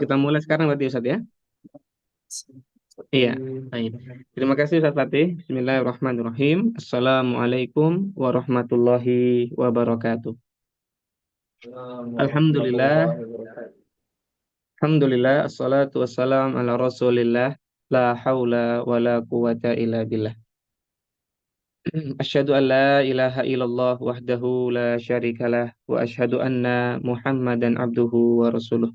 Kita mulai sekarang berarti Ustaz ya. Iya, baik. Terima kasih Ustaz Fatih. Bismillahirrahmanirrahim. Assalamualaikum warahmatullahi wabarakatuh. Alhamdulillah, Alhamdulillah, assalatu wassalam ala rasulillah, la haula wa la quwata illa billah. Asyhadu an la ilaha illallah wahdahu la syarikalah, wa asyhadu anna Muhammadan abduhu wa rasuluh.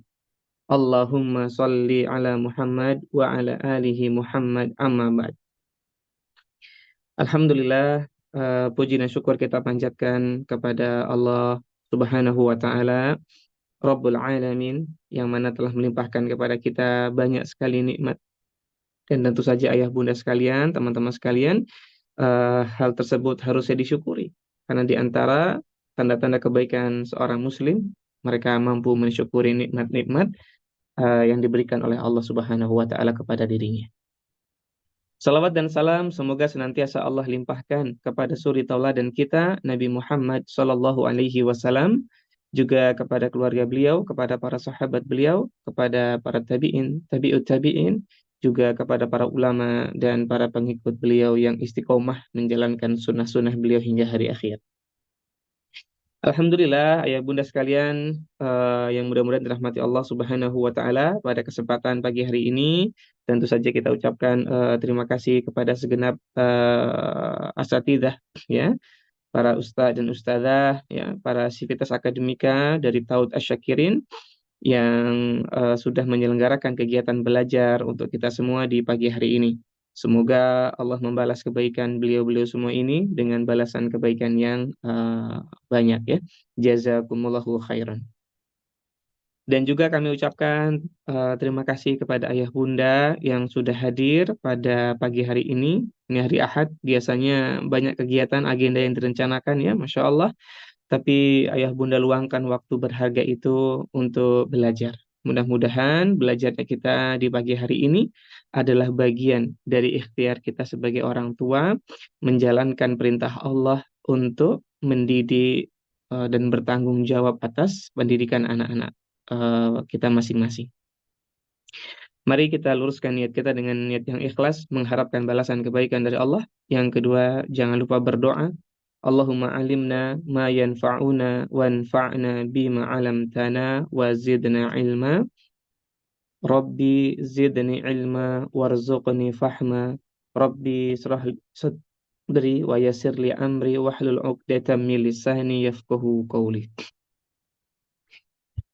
Allahumma salli ala Muhammad wa ala alihi Muhammad amma ba'd. Alhamdulillah, puji dan syukur kita panjatkan kepada Allah Subhanahu wa Ta'ala, Rabbul Alamin, yang mana telah melimpahkan kepada kita banyak sekali nikmat. Dan tentu saja ayah bunda sekalian, teman-teman sekalian, hal tersebut harusnya disyukuri. Karena di antara tanda-tanda kebaikan seorang Muslim, mereka mampu mensyukuri nikmat-nikmat yang diberikan oleh Allah Subhanahu wa Ta'ala kepada dirinya. Salawat dan salam semoga senantiasa Allah limpahkan kepada suri tauladan kita Nabi Muhammad Sallallahu Alaihi Wasallam, juga kepada keluarga beliau, kepada para sahabat beliau, kepada para tabiin, tabiut tabiin, juga kepada para ulama dan para pengikut beliau yang istiqomah menjalankan sunnah-sunnah beliau hingga hari akhir. Alhamdulillah, ayah bunda sekalian, yang mudah-mudahan dirahmati Allah Subhanahu wa Ta'ala, pada kesempatan pagi hari ini tentu saja kita ucapkan terima kasih kepada segenap asatidzah, ya, para ustadz dan ustadzah, ya, para sivitas akademika dari Taud Asyakirin yang sudah menyelenggarakan kegiatan belajar untuk kita semua di pagi hari ini. Semoga Allah membalas kebaikan beliau-beliau semua ini dengan balasan kebaikan yang banyak, ya. Jazakumullahu khairan. Dan juga kami ucapkan terima kasih kepada ayah bunda yang sudah hadir pada pagi hari ini. Ini hari Ahad, biasanya banyak kegiatan agenda yang direncanakan, ya, Masya Allah. Tapi ayah bunda luangkan waktu berharga itu untuk belajar. Mudah-mudahan belajarnya kita di pagi hari ini adalah bagian dari ikhtiar kita sebagai orang tua menjalankan perintah Allah untuk mendidik dan bertanggung jawab atas pendidikan anak-anak kita masing-masing. Mari kita luruskan niat kita dengan niat yang ikhlas, mengharapkan balasan kebaikan dari Allah. Yang kedua, jangan lupa berdoa. Allahumma alimna ma yanfa'una wanfa'na bima 'allamtana wa zidna ilma. Rabbi zidni ilma warzuqni fahma. Rabbi israh sadri wa yassir li amri wahlul 'uqdatam min lisani yafqahu qawli.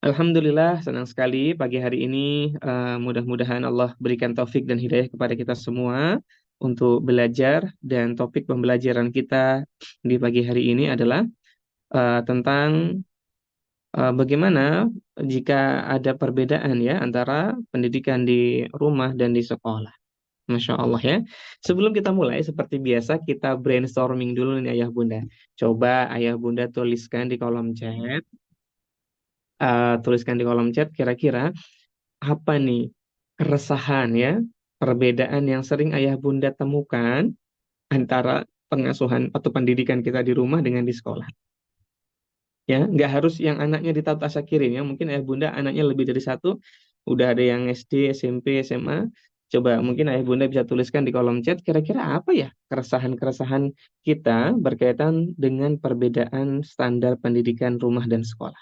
Alhamdulillah, senang sekali pagi hari ini. Mudah-mudahan Allah berikan taufik dan hidayah kepada kita semua untuk belajar. Dan topik pembelajaran kita di pagi hari ini adalah tentang bagaimana jika ada perbedaan, ya, antara pendidikan di rumah dan di sekolah. Masya Allah, ya. Sebelum kita mulai, seperti biasa kita brainstorming dulu nih ayah bunda. Coba ayah bunda tuliskan di kolom chat. Tuliskan di kolom chat kira-kira apa nih keresahan, ya, perbedaan yang sering ayah bunda temukan antara pengasuhan atau pendidikan kita di rumah dengan di sekolah, ya. Nggak harus yang anaknya di tahap tasakirin, ya, mungkin ayah bunda anaknya lebih dari satu, udah ada yang SD, SMP, SMA. Coba mungkin ayah bunda bisa tuliskan di kolom chat kira-kira apa ya keresahan-keresahan kita berkaitan dengan perbedaan standar pendidikan rumah dan sekolah.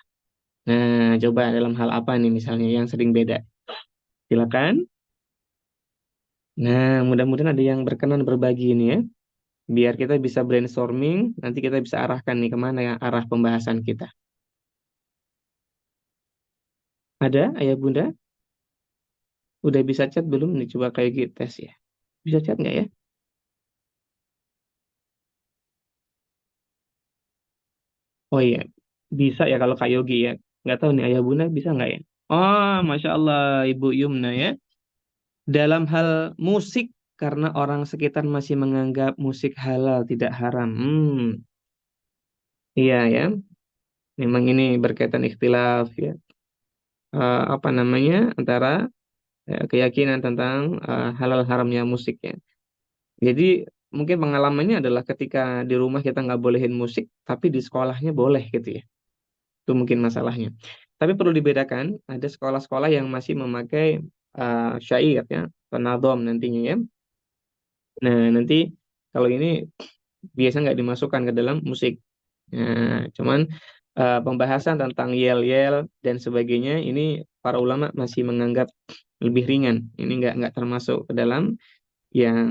Nah, coba dalam hal apa nih misalnya yang sering beda, silakan. Nah, mudah-mudahan ada yang berkenan berbagi ini, ya. Biar kita bisa brainstorming, nanti kita bisa arahkan nih kemana ya arah pembahasan kita. Ada, ayah bunda? Udah bisa chat belum nih? Coba kayak gitu tes, ya. Bisa chat nggak, ya? Oh iya, bisa ya kalau Kak Yogi, ya. Nggak tahu nih ayah bunda bisa nggak, ya? Oh, Masya Allah, Ibu Yumna, ya. Dalam hal musik, karena orang sekitar masih menganggap musik halal, tidak haram. Iya, ya. Memang ini berkaitan ikhtilaf, ya. Apa namanya, antara keyakinan tentang halal haramnya musik, ya. Jadi mungkin pengalamannya adalah ketika di rumah kita nggak bolehin musik, tapi di sekolahnya boleh gitu, ya. Itu mungkin masalahnya. Tapi perlu dibedakan, ada sekolah-sekolah yang masih memakai syair ya, penadhom nantinya ya. Nah, nanti kalau ini biasa nggak dimasukkan ke dalam musik. Nah, cuman pembahasan tentang yel-yel dan sebagainya ini para ulama masih menganggap lebih ringan. Ini nggak termasuk ke dalam yang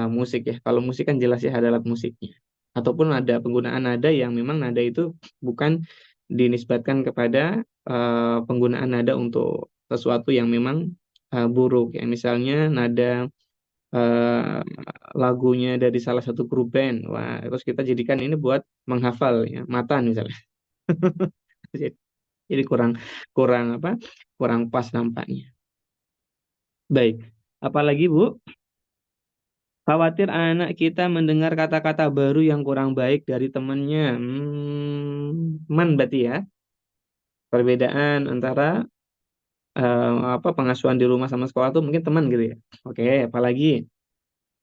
musik ya. Kalau musik kan jelas ya ada alat musiknya. Ataupun ada penggunaan nada yang memang nada itu bukan dinisbatkan kepada penggunaan nada untuk sesuatu yang memang buruk ya. Misalnya nada eh, lagunya dari salah satu grup band. Wah, terus kita jadikan ini buat menghafal ya, matan misalnya. Jadi kurang kurang apa? Kurang pas nampaknya. Baik. Apalagi Bu? Khawatir anak kita mendengar kata-kata baru yang kurang baik dari temannya. Berarti ya. Perbedaan antara apa pengasuhan di rumah sama sekolah tuh mungkin teman gitu ya. Oke, apalagi?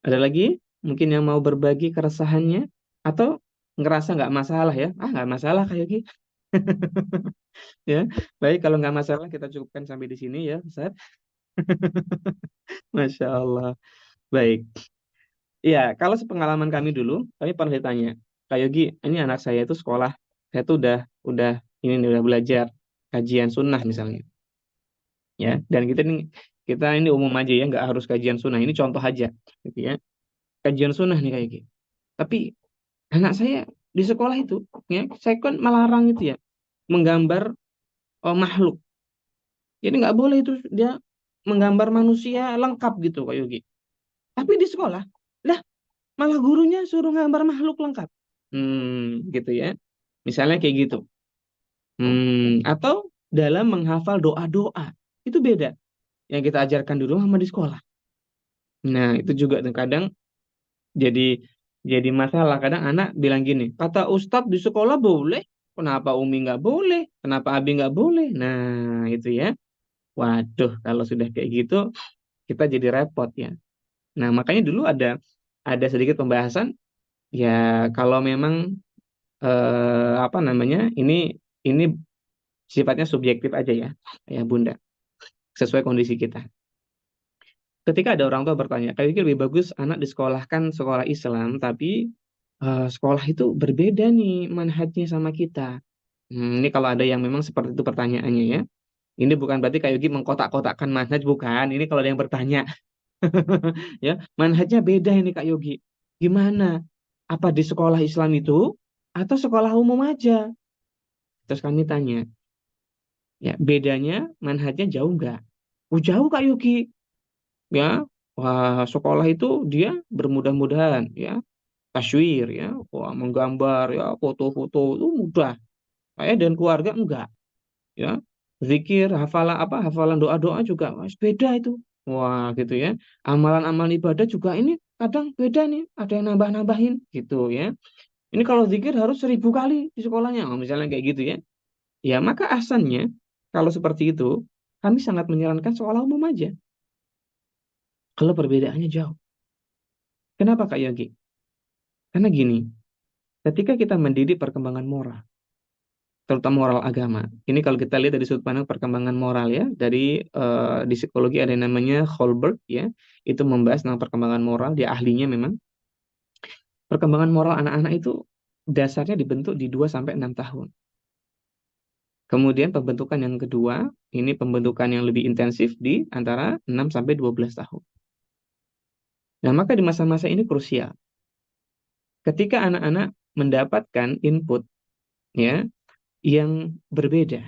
Ada lagi mungkin yang mau berbagi keresahannya atau ngerasa nggak masalah ya? Ah, nggak masalah kayak gitu ya. Baik, kalau nggak masalah kita cukupkan sampai di sini ya, Ustaz. Masya Allah. Baik. Iya, kalau sepengalaman kami dulu, kami pernah ditanya, Kak Yogi, ini anak saya itu sekolah, saya tuh udah ini nih, udah belajar kajian sunnah misalnya, ya. Dan kita ini umum aja ya, nggak harus kajian sunnah. Ini contoh aja, gitu ya. Kajian sunnah nih kayak gitu. Tapi anak saya di sekolah itu, ya, saya kan melarang itu ya, menggambar makhluk. Jadi nggak boleh itu dia menggambar manusia lengkap gitu, Kak Yogi. Tapi di sekolah, lah malah gurunya suruh gambar makhluk lengkap. Gitu ya. Misalnya kayak gitu. Atau dalam menghafal doa-doa. Itu beda. Yang kita ajarkan di rumah sama di sekolah. Nah, itu juga tuh kadang jadi jadi masalah. Kadang anak bilang gini, kata Ustadz di sekolah boleh, kenapa Umi nggak boleh? Kenapa Abi nggak boleh? Nah, itu ya. Waduh, kalau sudah kayak gitu, kita jadi repot ya. Nah, makanya dulu ada sedikit pembahasan. Ya, kalau memang apa namanya, ini sifatnya subjektif aja ya, ya Bunda, sesuai kondisi kita. Ketika ada orang tua bertanya, kayak gitu lebih bagus anak disekolahkan sekolah Islam, tapi sekolah itu berbeda nih manhajnya sama kita. Ini kalau ada yang memang seperti itu pertanyaannya ya. Ini bukan berarti kayak Yogi mengkotak-kotakkan manhaj, bukan. Ini kalau ada yang bertanya, ya manhajnya beda ini Kak Yogi. Gimana? Apa di sekolah Islam itu atau sekolah umum aja? Terus kami tanya, ya bedanya manhajnya jauh nggak? Oh jauh Kak Yogi. Ya, wah sekolah itu dia bermudah-mudahan ya, taswir ya, wah menggambar ya, foto-foto itu mudah. Saya dan keluarga enggak ya. Zikir, hafalan doa-doa juga wah, beda itu. Wah, gitu ya. Amalan-amalan ibadah juga ini kadang beda nih, ada yang nambah-nambahin gitu ya. Ini kalau zikir harus 1.000 kali di sekolahnya, oh, misalnya kayak gitu ya. Ya, maka asalnya kalau seperti itu, kami sangat menyarankan sekolah umum aja. Kalau perbedaannya jauh. Kenapa Kak Yogi? Karena gini, ketika kita mendidik perkembangan moral, terutama moral agama, ini kalau kita lihat dari sudut pandang perkembangan moral ya, dari di psikologi ada yang namanya Holberg ya, itu membahas tentang perkembangan moral, dia ahlinya memang. Perkembangan moral anak-anak itu dasarnya dibentuk di 2 sampai 6 tahun. Kemudian pembentukan yang kedua, ini pembentukan yang lebih intensif di antara 6 sampai 12 tahun. Nah, maka di masa-masa ini krusial. Ketika anak-anak mendapatkan input ya yang berbeda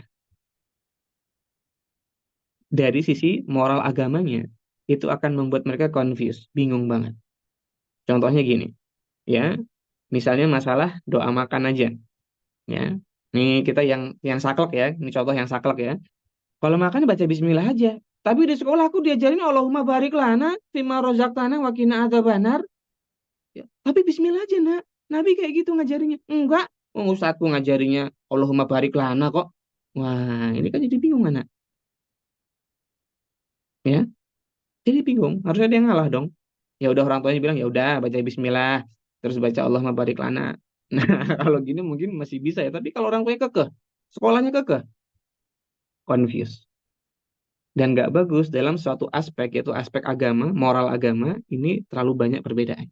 dari sisi moral agamanya, itu akan membuat mereka confused, bingung banget. Contohnya gini, ya, misalnya masalah doa makan aja, ya. Ini kita yang saklek ya, ini contoh yang saklek ya. Kalau makan baca Bismillah aja. Tapi di sekolah aku diajarin Allahumma barik lana fima rozaqtana wa qina adzabannar. Ya, tapi Bismillah aja nak. Nabi kayak gitu ngajarinnya. Enggak, ustadku ngajarinya Allahumma barik lana kok. Wah, ini kan jadi bingung anak, ya. Jadi bingung, harusnya dia ngalah dong. Ya udah orang tuanya bilang ya udah baca bismillah, terus baca Allah mabarik lana. Nah, kalau gini mungkin masih bisa ya, tapi kalau orang tuanya kekeh, sekolahnya kekeh. confused. Dan nggak bagus dalam suatu aspek, yaitu aspek agama, moral agama, ini terlalu banyak perbedaan.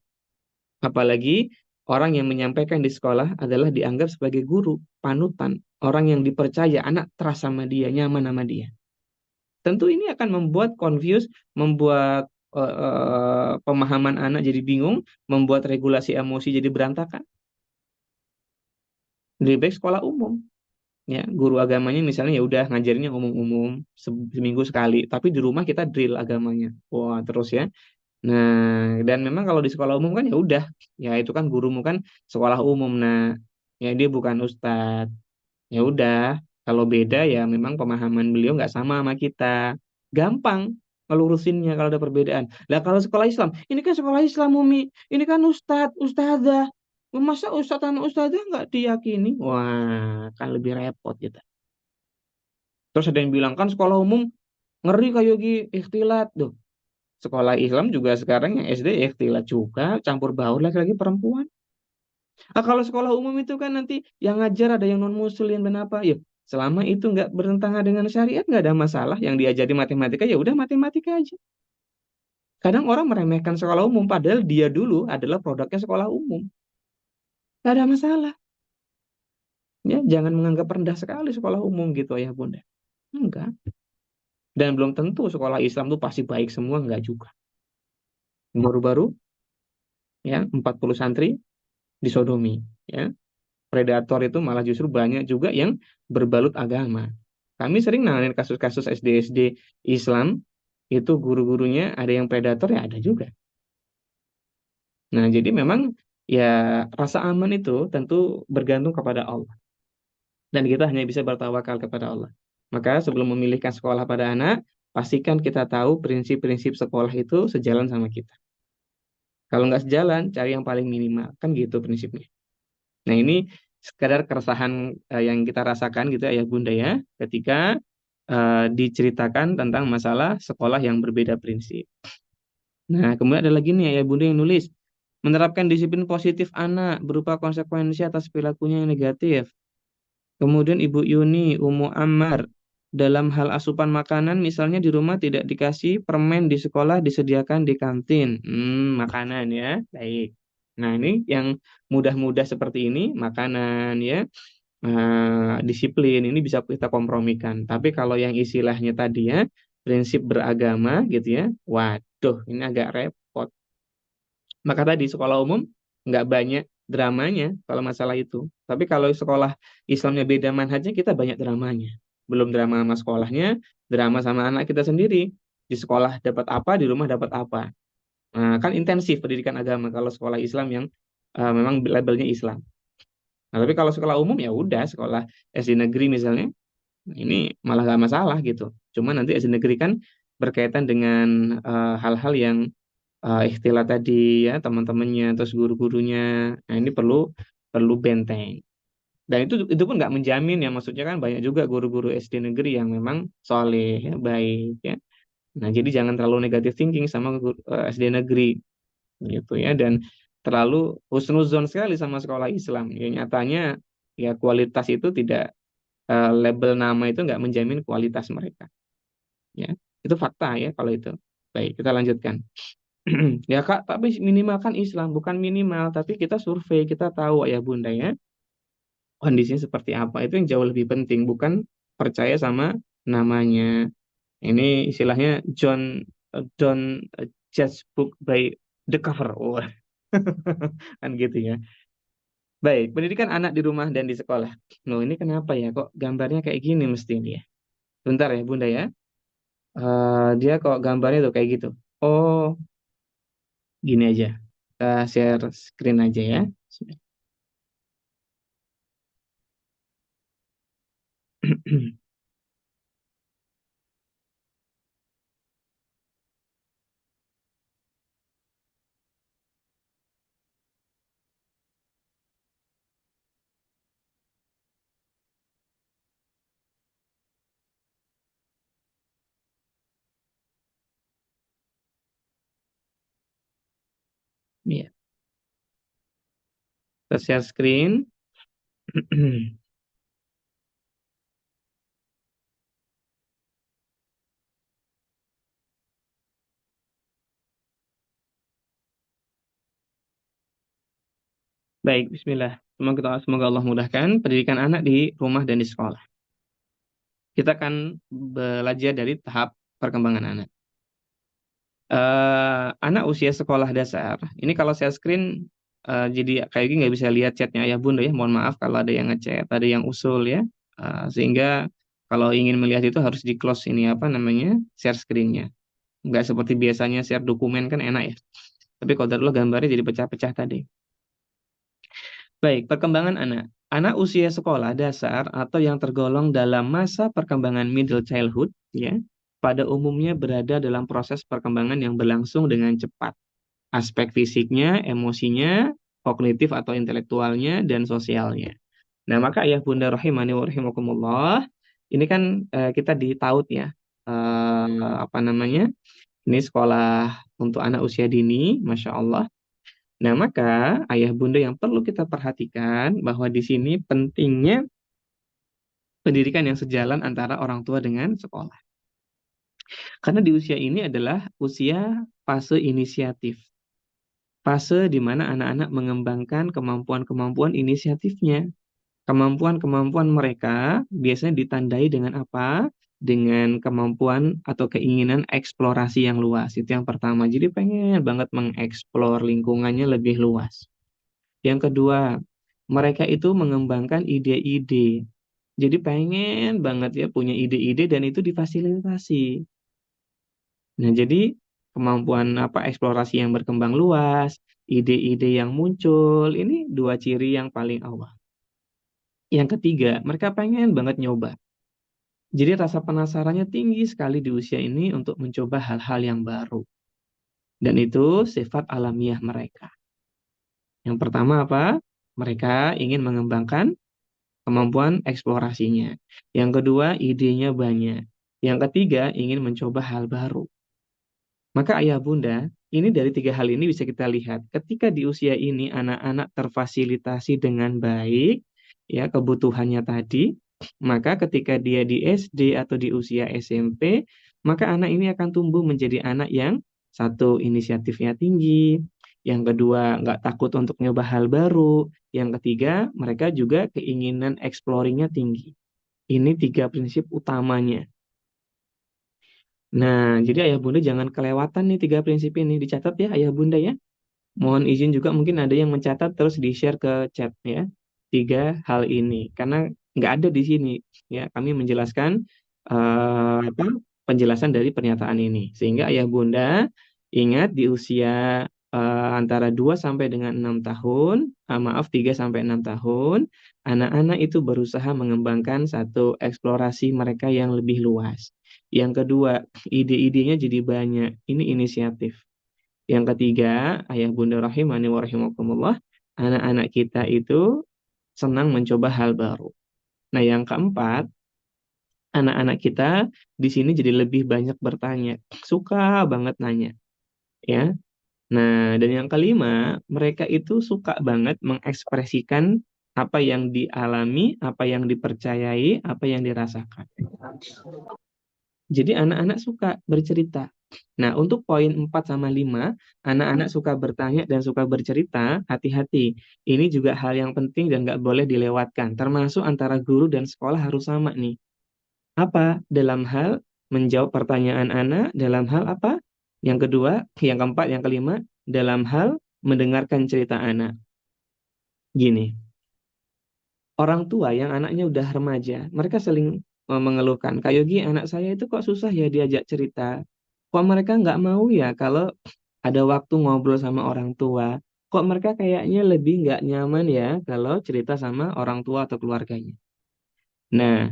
Apalagi orang yang menyampaikan di sekolah adalah dianggap sebagai guru, panutan, orang yang dipercaya, anak trust sama dia, nyaman sama dia. Tentu ini akan membuat confused, membuat pemahaman anak jadi bingung, membuat regulasi emosi jadi berantakan. Lebih baik sekolah umum, ya guru agamanya misalnya ya udah ngajarinnya umum-umum seminggu sekali, tapi di rumah kita drill agamanya. Wah, terus ya. Nah, dan memang kalau di sekolah umum kan ya udah, ya itu kan gurumu kan sekolah umum, nah ya dia bukan ustadz. Ya udah, kalau beda ya memang pemahaman beliau nggak sama kita. Gampang ngelurusinnya kalau ada perbedaan. Lah kalau sekolah Islam, ini kan sekolah Islam Umi, ini kan ustadz, ustadzah. Masa ustadz sama ustadzah nggak diyakini? Wah, kan lebih repot kita. Terus ada yang bilang kan sekolah umum ngeri kayak gini, ikhtilat. Duh, sekolah Islam juga sekarang yang SD ikhtilat juga, campur baur laki-laki perempuan. Nah, kalau sekolah umum itu kan nanti yang ngajar ada yang non muslim dan apa ya, selama itu nggak bertentangan dengan syariat nggak ada masalah. Yang diajari matematika ya udah matematika aja. Kadang orang meremehkan sekolah umum padahal dia dulu adalah produknya sekolah umum. Nggak ada masalah. Ya jangan menganggap rendah sekali sekolah umum gitu ya bunda. Enggak. Dan belum tentu sekolah Islam tuh pasti baik semua, enggak juga. Baru-baru ya 40 santri disodomi, ya. Predator itu malah justru banyak juga yang berbalut agama. Kami sering nanganin kasus-kasus SD-SD Islam, itu guru-gurunya ada yang predator ya ada juga. Nah, jadi memang ya rasa aman itu tentu bergantung kepada Allah. Dan kita hanya bisa bertawakal kepada Allah. Maka sebelum memilihkan sekolah pada anak, pastikan kita tahu prinsip-prinsip sekolah itu sejalan sama kita. Kalau nggak sejalan, cari yang paling minimal. Kan gitu prinsipnya. Nah, ini sekadar keresahan yang kita rasakan gitu ya Bunda ya, ketika diceritakan tentang masalah sekolah yang berbeda prinsip. Nah, kemudian ada lagi nih ya Bunda yang nulis, menerapkan disiplin positif anak berupa konsekuensi atas perilakunya yang negatif. Kemudian Ibu Yuni, Umu Ammar, dalam hal asupan makanan, misalnya di rumah tidak dikasih permen, di sekolah disediakan di kantin. Makanan ya, baik. Nah, ini yang mudah-mudah seperti ini, makanan ya, disiplin, ini bisa kita kompromikan. Tapi kalau yang istilahnya tadi ya, prinsip beragama gitu ya, waduh, ini agak repot. Maka tadi sekolah umum nggak banyak dramanya kalau masalah itu. Tapi kalau sekolah Islamnya beda manhajnya, kita banyak dramanya. Belum drama sama sekolahnya, drama sama anak kita sendiri. Di sekolah dapat apa, di rumah dapat apa. Nah, kan intensif pendidikan agama kalau sekolah Islam yang memang labelnya Islam. Nah, tapi kalau sekolah umum ya udah, sekolah SD negeri misalnya, ini malah nggak masalah gitu. Cuma nanti SD negeri kan berkaitan dengan hal-hal yang ikhtilat tadi ya, teman-temannya terus guru-gurunya. Nah, ini perlu perlu benteng. Dan itu pun nggak menjamin ya, maksudnya kan banyak juga guru-guru SD negeri yang memang soleh ya, baik ya. Nah, jadi jangan terlalu negatif thinking sama SD negeri gitu ya, dan terlalu husnuzon sekali sama sekolah Islam. Ya nyatanya ya kualitas itu tidak, label nama itu nggak menjamin kualitas mereka ya. Itu fakta ya kalau itu. Baik, kita lanjutkan. Ya Kak, tapi minimal kan Islam, bukan minimal, tapi kita survei, kita tahu ya Bunda ya, kondisinya seperti apa. Itu yang jauh lebih penting, bukan percaya sama namanya. Ini istilahnya don't judge book by the cover. Wah, kan gitu ya. Baik, pendidikan anak di rumah dan di sekolah. Loh, ini kenapa ya? Kok gambarnya kayak gini mesti ini ya? Bentar ya Bunda ya. Dia kok gambarnya tuh kayak gitu. Oh, gini aja. Kita share screen aja ya. Iya, kita share screen. 。 . 。 . 。 . 。 . 。 . 。 . 。 . 。 . 。 . 。 . 。 . 。 . 。 . 。 . 。 . 。 . 。 . 。 . 。 。 . 。 。 . 。 。 . 。 . 。 。 . 。 . 。 . 。 . 。Baik, bismillah. Semoga Allah mudahkan pendidikan anak di rumah dan di sekolah. Kita akan belajar dari tahap perkembangan anak. Anak usia sekolah dasar, ini kalau saya screen jadi kayak gini nggak bisa lihat chatnya ayah bunda ya. Mohon maaf kalau ada yang ngechat, ada yang usul ya. Sehingga kalau ingin melihat itu harus di close ini apa namanya share screennya. Nggak seperti biasanya share dokumen kan enak ya. Tapi kalau dulu gambarnya jadi pecah-pecah tadi. Baik, perkembangan anak. Anak usia sekolah dasar atau yang tergolong dalam masa perkembangan middle childhood, ya, pada umumnya berada dalam proses perkembangan yang berlangsung dengan cepat. Aspek fisiknya, emosinya, kognitif atau intelektualnya, dan sosialnya. Nah, maka ayah bunda rahimani wa rahimakumullah, ini kan kita di TAUD ya, apa namanya, ini sekolah untuk anak usia dini, Masya Allah. Nah, maka ayah bunda yang perlu kita perhatikan bahwa di sini pentingnya pendidikan yang sejalan antara orang tua dengan sekolah. Karena di usia ini adalah usia fase inisiatif. Fase di mana anak-anak mengembangkan kemampuan-kemampuan inisiatifnya. Kemampuan-kemampuan mereka biasanya ditandai dengan apa? Dengan kemampuan atau keinginan eksplorasi yang luas. Itu yang pertama. Jadi pengen banget mengeksplor lingkungannya lebih luas. Yang kedua, mereka itu mengembangkan ide-ide. Jadi pengen banget ya punya ide-ide dan itu difasilitasi. Nah, jadi kemampuan apa eksplorasi yang berkembang luas, ide-ide yang muncul, ini dua ciri yang paling awal. Yang ketiga, mereka pengen banget nyoba. Jadi rasa penasarannya tinggi sekali di usia ini untuk mencoba hal-hal yang baru. Dan itu sifat alamiah mereka. Yang pertama apa? Mereka ingin mengembangkan kemampuan eksplorasinya. Yang kedua, idenya banyak. Yang ketiga, ingin mencoba hal baru. Maka ayah bunda, ini dari tiga hal ini bisa kita lihat. Ketika di usia ini anak-anak terfasilitasi dengan baik, ya kebutuhannya tadi, maka ketika dia di SD atau di usia SMP, maka anak ini akan tumbuh menjadi anak yang satu inisiatifnya tinggi, yang kedua nggak takut untuk nyoba hal baru, yang ketiga mereka juga keinginan exploringnya tinggi. Ini tiga prinsip utamanya. Nah, jadi ayah bunda jangan kelewatan nih tiga prinsip ini. Dicatat ya ayah bunda ya. Mohon izin juga mungkin ada yang mencatat terus di-share ke chat ya. Tiga hal ini. Karena nggak ada di sini. Ya, kami menjelaskan apa penjelasan dari pernyataan ini. Sehingga ayah bunda ingat di usia antara 2 sampai dengan 6 tahun, maaf 3 sampai 6 tahun, anak-anak itu berusaha mengembangkan satu eksplorasi mereka yang lebih luas. Yang kedua, ide-idenya jadi banyak. Ini inisiatif. Yang ketiga, ayah bunda rahimani wa rahimakumullah, anak-anak kita itu senang mencoba hal baru. Nah, yang keempat, anak-anak kita di sini jadi lebih banyak bertanya, suka banget nanya, ya. Nah, dan yang kelima, mereka itu suka banget mengekspresikan apa yang dialami, apa yang dipercayai, apa yang dirasakan. Jadi anak-anak suka bercerita. Nah, untuk poin 4 sama 5, anak-anak suka bertanya dan suka bercerita, hati-hati. Ini juga hal yang penting dan nggak boleh dilewatkan. Termasuk antara guru dan sekolah harus sama nih. Apa? Dalam hal menjawab pertanyaan anak, dalam hal apa? Yang kedua, yang keempat, yang kelima, dalam hal mendengarkan cerita anak. Gini, orang tua yang anaknya udah remaja, mereka sering mengeluhkan, Kak Yogi, anak saya itu kok susah ya diajak cerita. Kok mereka nggak mau ya kalau ada waktu ngobrol sama orang tua. Kok mereka kayaknya lebih nggak nyaman ya kalau cerita sama orang tua atau keluarganya. Nah,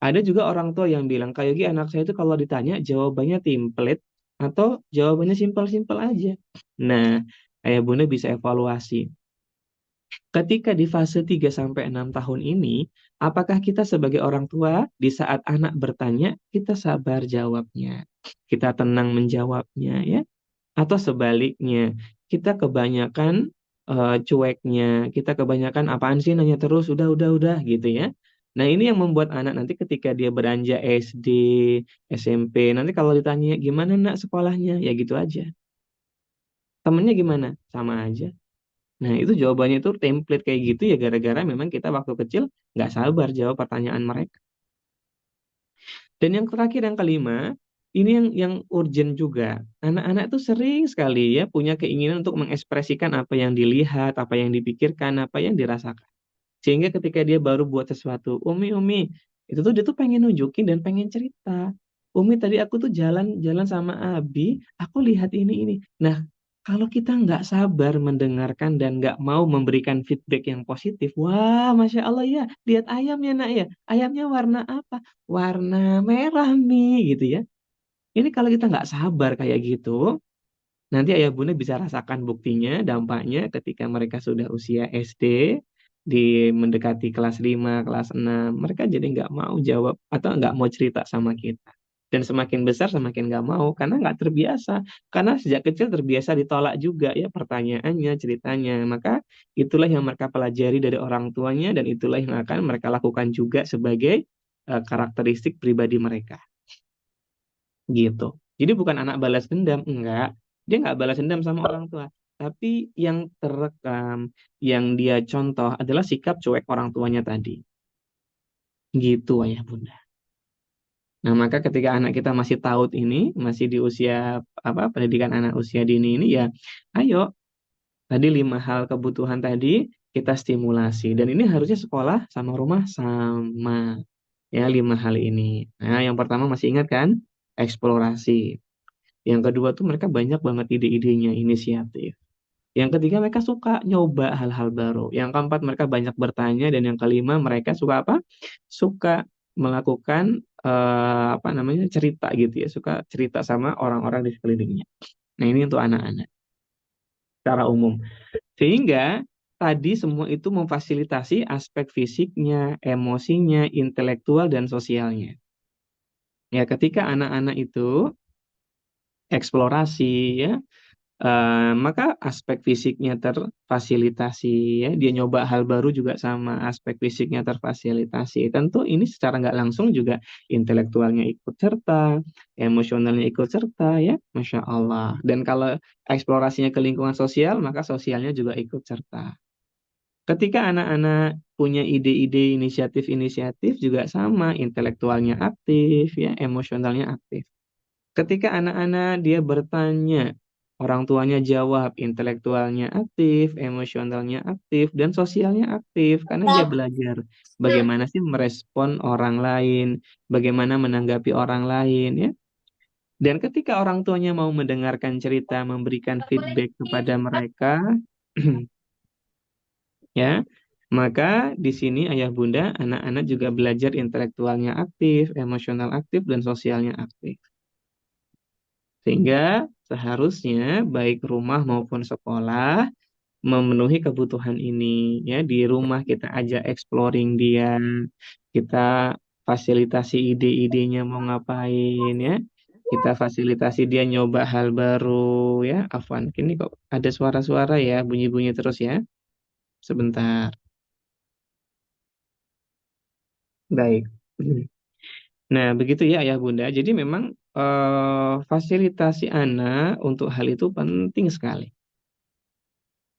ada juga orang tua yang bilang, Kak Yogi, anak saya itu kalau ditanya jawabannya template atau jawabannya simpel-simpel aja. Nah, ayah bunda bisa evaluasi. Ketika di fase 3 sampai 6 tahun ini, apakah kita sebagai orang tua di saat anak bertanya, kita sabar jawabnya, kita tenang menjawabnya ya, atau sebaliknya, kita kebanyakan cueknya, kita kebanyakan apaan sih nanya terus, udah gitu ya. Nah, ini yang membuat anak nanti ketika dia beranjak SD, SMP, nanti kalau ditanya gimana nak sekolahnya, ya gitu aja. Temennya gimana? Sama aja. Nah, itu jawabannya itu template kayak gitu ya gara-gara memang kita waktu kecil nggak sabar jawab pertanyaan mereka. Dan yang terakhir, yang kelima, ini yang urgent juga. Anak-anak tuh sering sekali ya punya keinginan untuk mengekspresikan apa yang dilihat, apa yang dipikirkan, apa yang dirasakan. Sehingga ketika dia baru buat sesuatu, Umi, itu tuh dia tuh pengen nunjukin dan pengen cerita. Umi tadi aku tuh jalan-jalan sama Abi, aku lihat ini. Nah, kalau kita nggak sabar mendengarkan dan nggak mau memberikan feedback yang positif, wah, Masya Allah ya, lihat ayamnya nak ya, ayamnya warna apa? Warna merah nih, gitu ya. Ini kalau kita nggak sabar kayak gitu, nanti ayah bunda bisa rasakan buktinya, dampaknya ketika mereka sudah usia SD, di mendekati kelas 5, kelas 6, mereka jadi nggak mau jawab atau nggak mau cerita sama kita. Dan semakin besar semakin nggak mau, karena nggak terbiasa. Karena sejak kecil terbiasa ditolak juga ya pertanyaannya, ceritanya. Maka itulah yang mereka pelajari dari orang tuanya dan itulah yang akan mereka lakukan juga sebagai karakteristik pribadi mereka. Gitu. Jadi bukan anak balas dendam, enggak. Dia nggak balas dendam sama orang tua. Tapi yang terekam, yang dia contoh adalah sikap cuek orang tuanya tadi. Gitu ayah bunda. Nah, maka ketika anak kita masih taut ini, masih di usia apa pendidikan anak usia dini ini ya, ayo tadi 5 hal kebutuhan tadi kita stimulasi. Dan ini harusnya sekolah sama rumah sama ya 5 hal ini. Nah, yang pertama masih ingat kan? Eksplorasi. Yang kedua tuh mereka banyak banget ide-idenya, inisiatif. Yang ketiga mereka suka nyoba hal-hal baru. Yang keempat mereka banyak bertanya dan yang kelima mereka suka apa? Suka melakukan apa namanya cerita gitu ya, suka cerita sama orang-orang di sekelilingnya. Nah, ini untuk anak-anak secara umum. Sehingga tadi semua itu memfasilitasi aspek fisiknya, emosinya, intelektual dan sosialnya. Ya, ketika anak-anak itu eksplorasi ya, maka aspek fisiknya terfasilitasi ya, dia nyoba hal baru juga sama aspek fisiknya terfasilitasi. Tentu ini secara nggak langsung juga intelektualnya ikut serta, emosionalnya ikut serta ya, Masya Allah. Dan kalau eksplorasinya ke lingkungan sosial, maka sosialnya juga ikut serta. Ketika anak-anak punya ide-ide inisiatif-inisiatif juga sama, intelektualnya aktif ya, emosionalnya aktif. Ketika anak-anak dia bertanya, orang tuanya jawab, intelektualnya aktif, emosionalnya aktif, dan sosialnya aktif, karena dia belajar bagaimana sih merespon orang lain, bagaimana menanggapi orang lain, ya. Dan ketika orang tuanya mau mendengarkan cerita, memberikan feedback kepada mereka, ya, maka di sini ayah bunda, anak-anak juga belajar intelektualnya aktif, emosional aktif, dan sosialnya aktif. Sehingga seharusnya baik rumah maupun sekolah memenuhi kebutuhan ini ya. Di rumah kita ajak exploring dia, kita fasilitasi ide-idenya mau ngapain ya. Kita fasilitasi dia nyoba hal baru ya. Afwan, ini kok ada suara-suara ya, bunyi-bunyi terus ya. Sebentar. Baik. Nah, begitu ya Ayah Bunda. Jadi memang fasilitasi anak untuk hal itu penting sekali.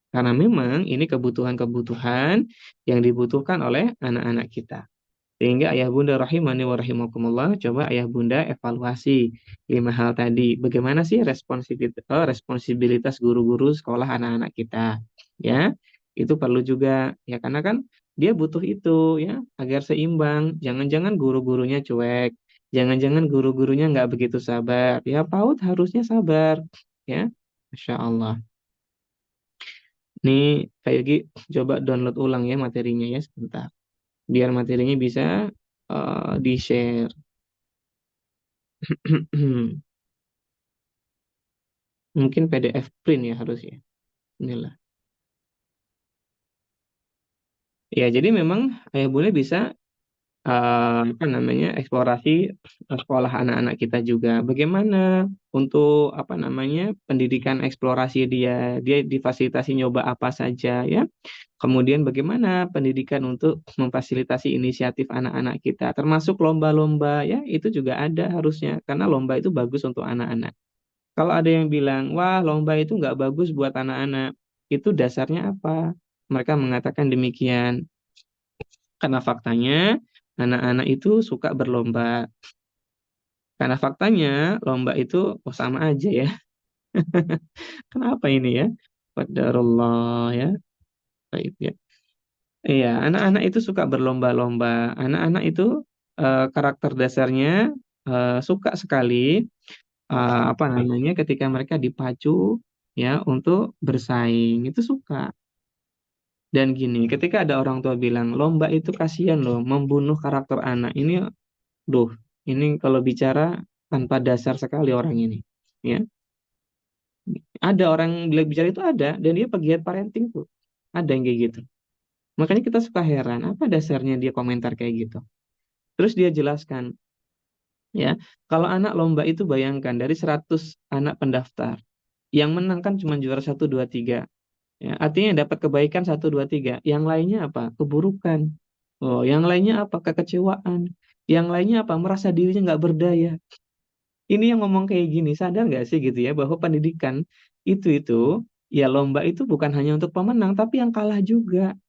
Karena memang ini kebutuhan-kebutuhan yang dibutuhkan oleh anak-anak kita. Sehingga ayah bunda rahimani wa rahimakumullah, coba ayah bunda evaluasi 5 hal tadi. Bagaimana sih responsibilitas guru-guru sekolah anak-anak kita? Ya, itu perlu juga ya karena kan dia butuh itu ya agar seimbang. Jangan-jangan guru-gurunya cuek, jangan-jangan guru-gurunya nggak begitu sabar. Ya PAUD harusnya sabar. Ya, Masya Allah. Nih, kayak Yogi, coba download ulang ya materinya ya sebentar. Biar materinya bisa di-share. Mungkin PDF print ya harusnya. Inilah. Ya, jadi memang ayah bunda bisa apa namanya eksplorasi sekolah anak-anak kita juga. Bagaimana untuk apa namanya pendidikan eksplorasi dia difasilitasi nyoba apa saja ya. Kemudian bagaimana pendidikan untuk memfasilitasi inisiatif anak-anak kita, termasuk lomba-lomba ya, itu juga ada harusnya karena lomba itu bagus untuk anak-anak. Kalau ada yang bilang, wah lomba itu nggak bagus buat anak-anak, itu dasarnya apa? Mereka mengatakan demikian. Karena faktanya anak-anak itu suka berlomba. Karena faktanya lomba itu oh sama aja ya. Kenapa ini ya? Qadarullah ya. Baik ya. Iya, anak-anak itu suka berlomba-lomba. Anak-anak itu karakter dasarnya suka sekali apa namanya ketika mereka dipacu ya untuk bersaing. Itu suka. Dan gini, ketika ada orang tua bilang lomba itu kasihan loh, membunuh karakter anak. Duh, ini kalau bicara tanpa dasar sekali orang ini. Ya, ada orang yang bilang bicara itu ada, dan dia pegiat parenting tuh. Ada yang kayak gitu. Makanya kita suka heran, apa dasarnya dia komentar kayak gitu. Terus dia jelaskan, ya, kalau anak lomba itu bayangkan dari 100 anak pendaftar, yang menang kan cuma juara satu 2 3. Ya, artinya dapat kebaikan satu 2 3. Yang lainnya apa? Keburukan. Oh, yang lainnya apa? Kekecewaan. Yang lainnya apa? Merasa dirinya nggak berdaya. Ini yang ngomong kayak gini, sadar nggak sih gitu ya, bahwa pendidikan itu, ya lomba itu bukan hanya untuk pemenang, tapi yang kalah juga.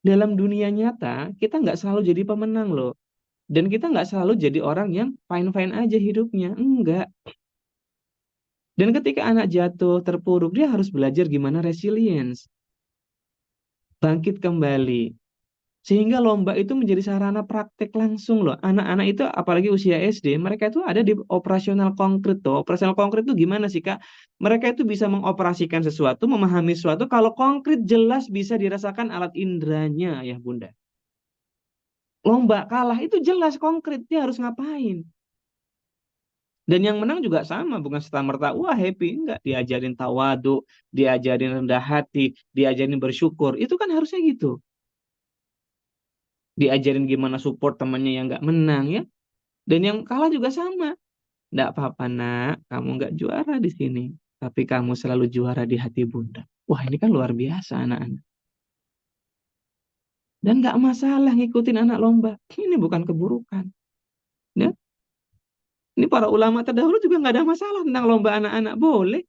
Dalam dunia nyata, kita nggak selalu jadi pemenang loh. Dan kita nggak selalu jadi orang yang fine-fine aja hidupnya. Enggak. Dan ketika anak jatuh, terpuruk, dia harus belajar gimana resilience. Bangkit kembali. Sehingga lomba itu menjadi sarana praktek langsung loh. Anak-anak itu apalagi usia SD, mereka itu ada di operasional konkret tuh. Operasional konkret itu gimana sih Kak? Mereka itu bisa mengoperasikan sesuatu, memahami sesuatu kalau konkret jelas bisa dirasakan alat indranya ya Bunda. Lomba kalah itu jelas konkret dia harus ngapain. Dan yang menang juga sama, bukan serta-merta wah happy, enggak, diajarin tawadu, diajarin rendah hati, diajarin bersyukur. Itu kan harusnya gitu. Diajarin gimana support temannya yang nggak menang ya. Dan yang kalah juga sama. Nggak apa-apa nak, kamu nggak juara di sini. Tapi kamu selalu juara di hati bunda. Wah ini kan luar biasa anak-anak. Dan nggak masalah ngikutin anak lomba. Ini bukan keburukan. Ya. Ini para ulama terdahulu juga nggak ada masalah tentang lomba anak-anak. Boleh.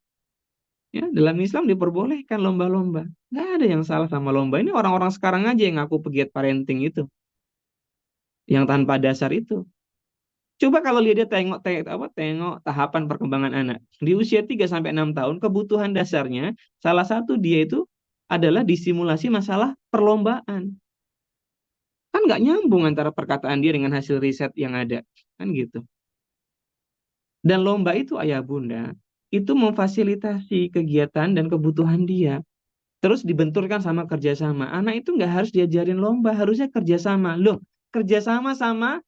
Ya, dalam Islam diperbolehkan lomba-lomba. Nggak ada yang salah sama lomba. Ini orang-orang sekarang aja yang ngaku pegiat parenting itu. Yang tanpa dasar itu. Coba kalau dia tengok tahapan perkembangan anak. Di usia 3 sampai 6 tahun, kebutuhan dasarnya, salah satu dia itu adalah disimulasi masalah perlombaan. Kan nggak nyambung antara perkataan dia dengan hasil riset yang ada. Kan gitu. Dan lomba itu, ayah bunda, itu memfasilitasi kegiatan dan kebutuhan dia. Terus dibenturkan sama kerjasama. Anak itu nggak harus diajarin lomba, harusnya kerjasama. Loh, kerjasama sama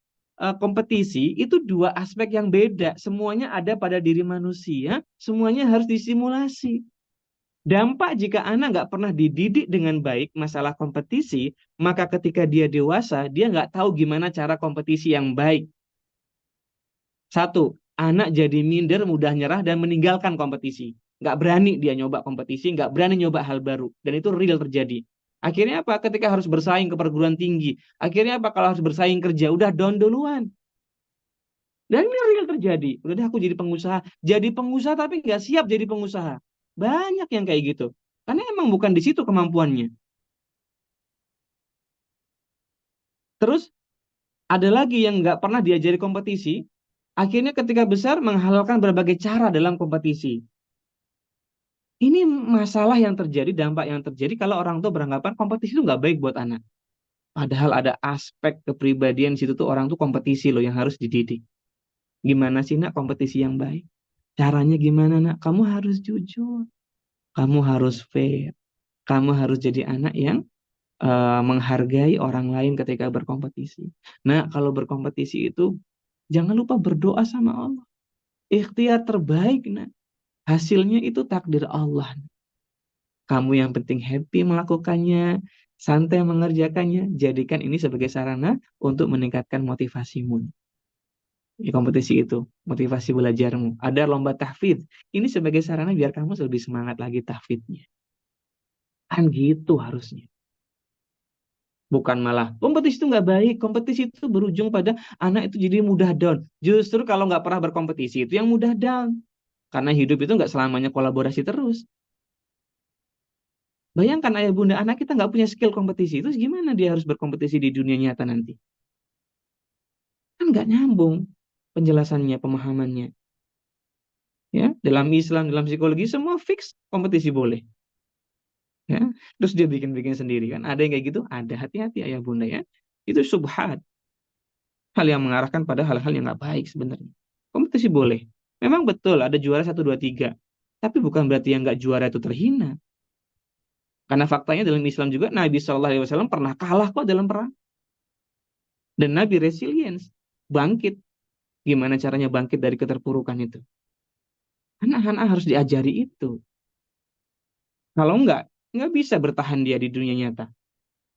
kompetisi itu dua aspek yang beda. Semuanya ada pada diri manusia, semuanya harus disimulasi. Dampak jika anak nggak pernah dididik dengan baik masalah kompetisi, maka ketika dia dewasa, dia nggak tahu gimana cara kompetisi yang baik. Satu, anak jadi minder, mudah nyerah, dan meninggalkan kompetisi. Nggak berani dia nyoba kompetisi, nggak berani nyoba hal baru. Dan itu real terjadi. Akhirnya apa? Ketika harus bersaing ke perguruan tinggi. Akhirnya apa? Kalau harus bersaing kerja, udah down duluan. Dan ini real terjadi. Udah aku jadi pengusaha. Jadi pengusaha tapi nggak siap jadi pengusaha. Banyak yang kayak gitu. Karena emang bukan di situ kemampuannya. Terus ada lagi yang nggak pernah diajari kompetisi. Akhirnya ketika besar menghalalkan berbagai cara dalam kompetisi. Ini masalah yang terjadi, dampak yang terjadi kalau orang tua beranggapan kompetisi itu nggak baik buat anak. Padahal ada aspek kepribadian di situ tuh orang tuh kompetisi loh yang harus dididik. Gimana sih nak kompetisi yang baik? Caranya gimana nak? Kamu harus jujur. Kamu harus fair. Kamu harus jadi anak yang menghargai orang lain ketika berkompetisi. Nah, kalau berkompetisi itu jangan lupa berdoa sama Allah. Ikhtiar terbaik, nah. Hasilnya itu takdir Allah. Kamu yang penting happy melakukannya, santai mengerjakannya, jadikan ini sebagai sarana untuk meningkatkan motivasimu. Di kompetisi itu, motivasi belajarmu. Ada lomba tahfidz. Ini sebagai sarana biar kamu lebih semangat lagi tahfidznya. Kan gitu harusnya. Bukan malah, kompetisi itu nggak baik. Kompetisi itu berujung pada anak itu jadi mudah down. Justru kalau nggak pernah berkompetisi itu yang mudah down. Karena hidup itu nggak selamanya kolaborasi terus. Bayangkan ayah bunda, anak kita nggak punya skill kompetisi, itu gimana dia harus berkompetisi di dunia nyata nanti? Kan nggak nyambung penjelasannya, pemahamannya. Ya, dalam Islam, dalam psikologi semua fix kompetisi boleh. Ya, terus dia bikin-bikin sendiri kan? Ada yang kayak gitu, ada, hati-hati ayah bunda ya. Itu subhat, hal yang mengarahkan pada hal-hal yang nggak baik sebenarnya. Kompetisi boleh. Memang betul ada juara satu 2 3, tapi bukan berarti yang nggak juara itu terhina. Karena faktanya dalam Islam juga Nabi SAW pernah kalah kok dalam perang. Dan Nabi resilience, bangkit. Gimana caranya bangkit dari keterpurukan itu? Anak-anak harus diajari itu. Kalau nggak bisa bertahan dia di dunia nyata.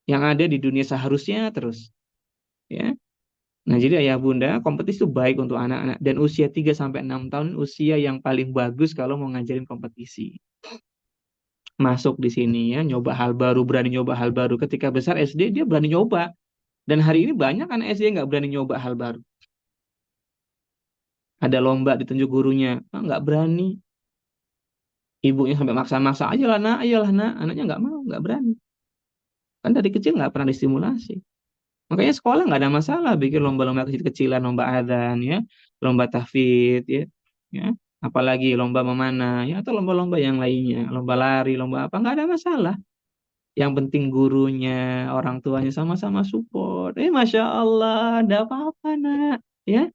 Yang ada di dunia seharusnya terus. Ya. Nah, jadi ayah bunda, kompetisi itu baik untuk anak-anak. Dan usia 3 sampai 6 tahun, usia yang paling bagus kalau mau ngajarin kompetisi. Masuk di sini ya, nyoba hal baru, berani nyoba hal baru. Ketika besar SD, dia berani nyoba. Dan hari ini banyak anak SD yang nggak berani nyoba hal baru. Ada lomba ditunjuk gurunya, ah, nggak berani. Ibunya sampai maksa-maksa, ayolah nak, ayolah nak. Anaknya nggak mau, nggak berani. Kan dari kecil nggak pernah distimulasi. Makanya sekolah nggak ada masalah bikin lomba-lomba kecil-kecilan, lomba adzan ya, lomba tahfidz ya, apalagi lomba memanah ya, atau lomba-lomba yang lainnya, lomba lari, lomba apa, nggak ada masalah. Yang penting gurunya, orang tuanya sama-sama support. Masya Allah, ada apa-apa nak, ya.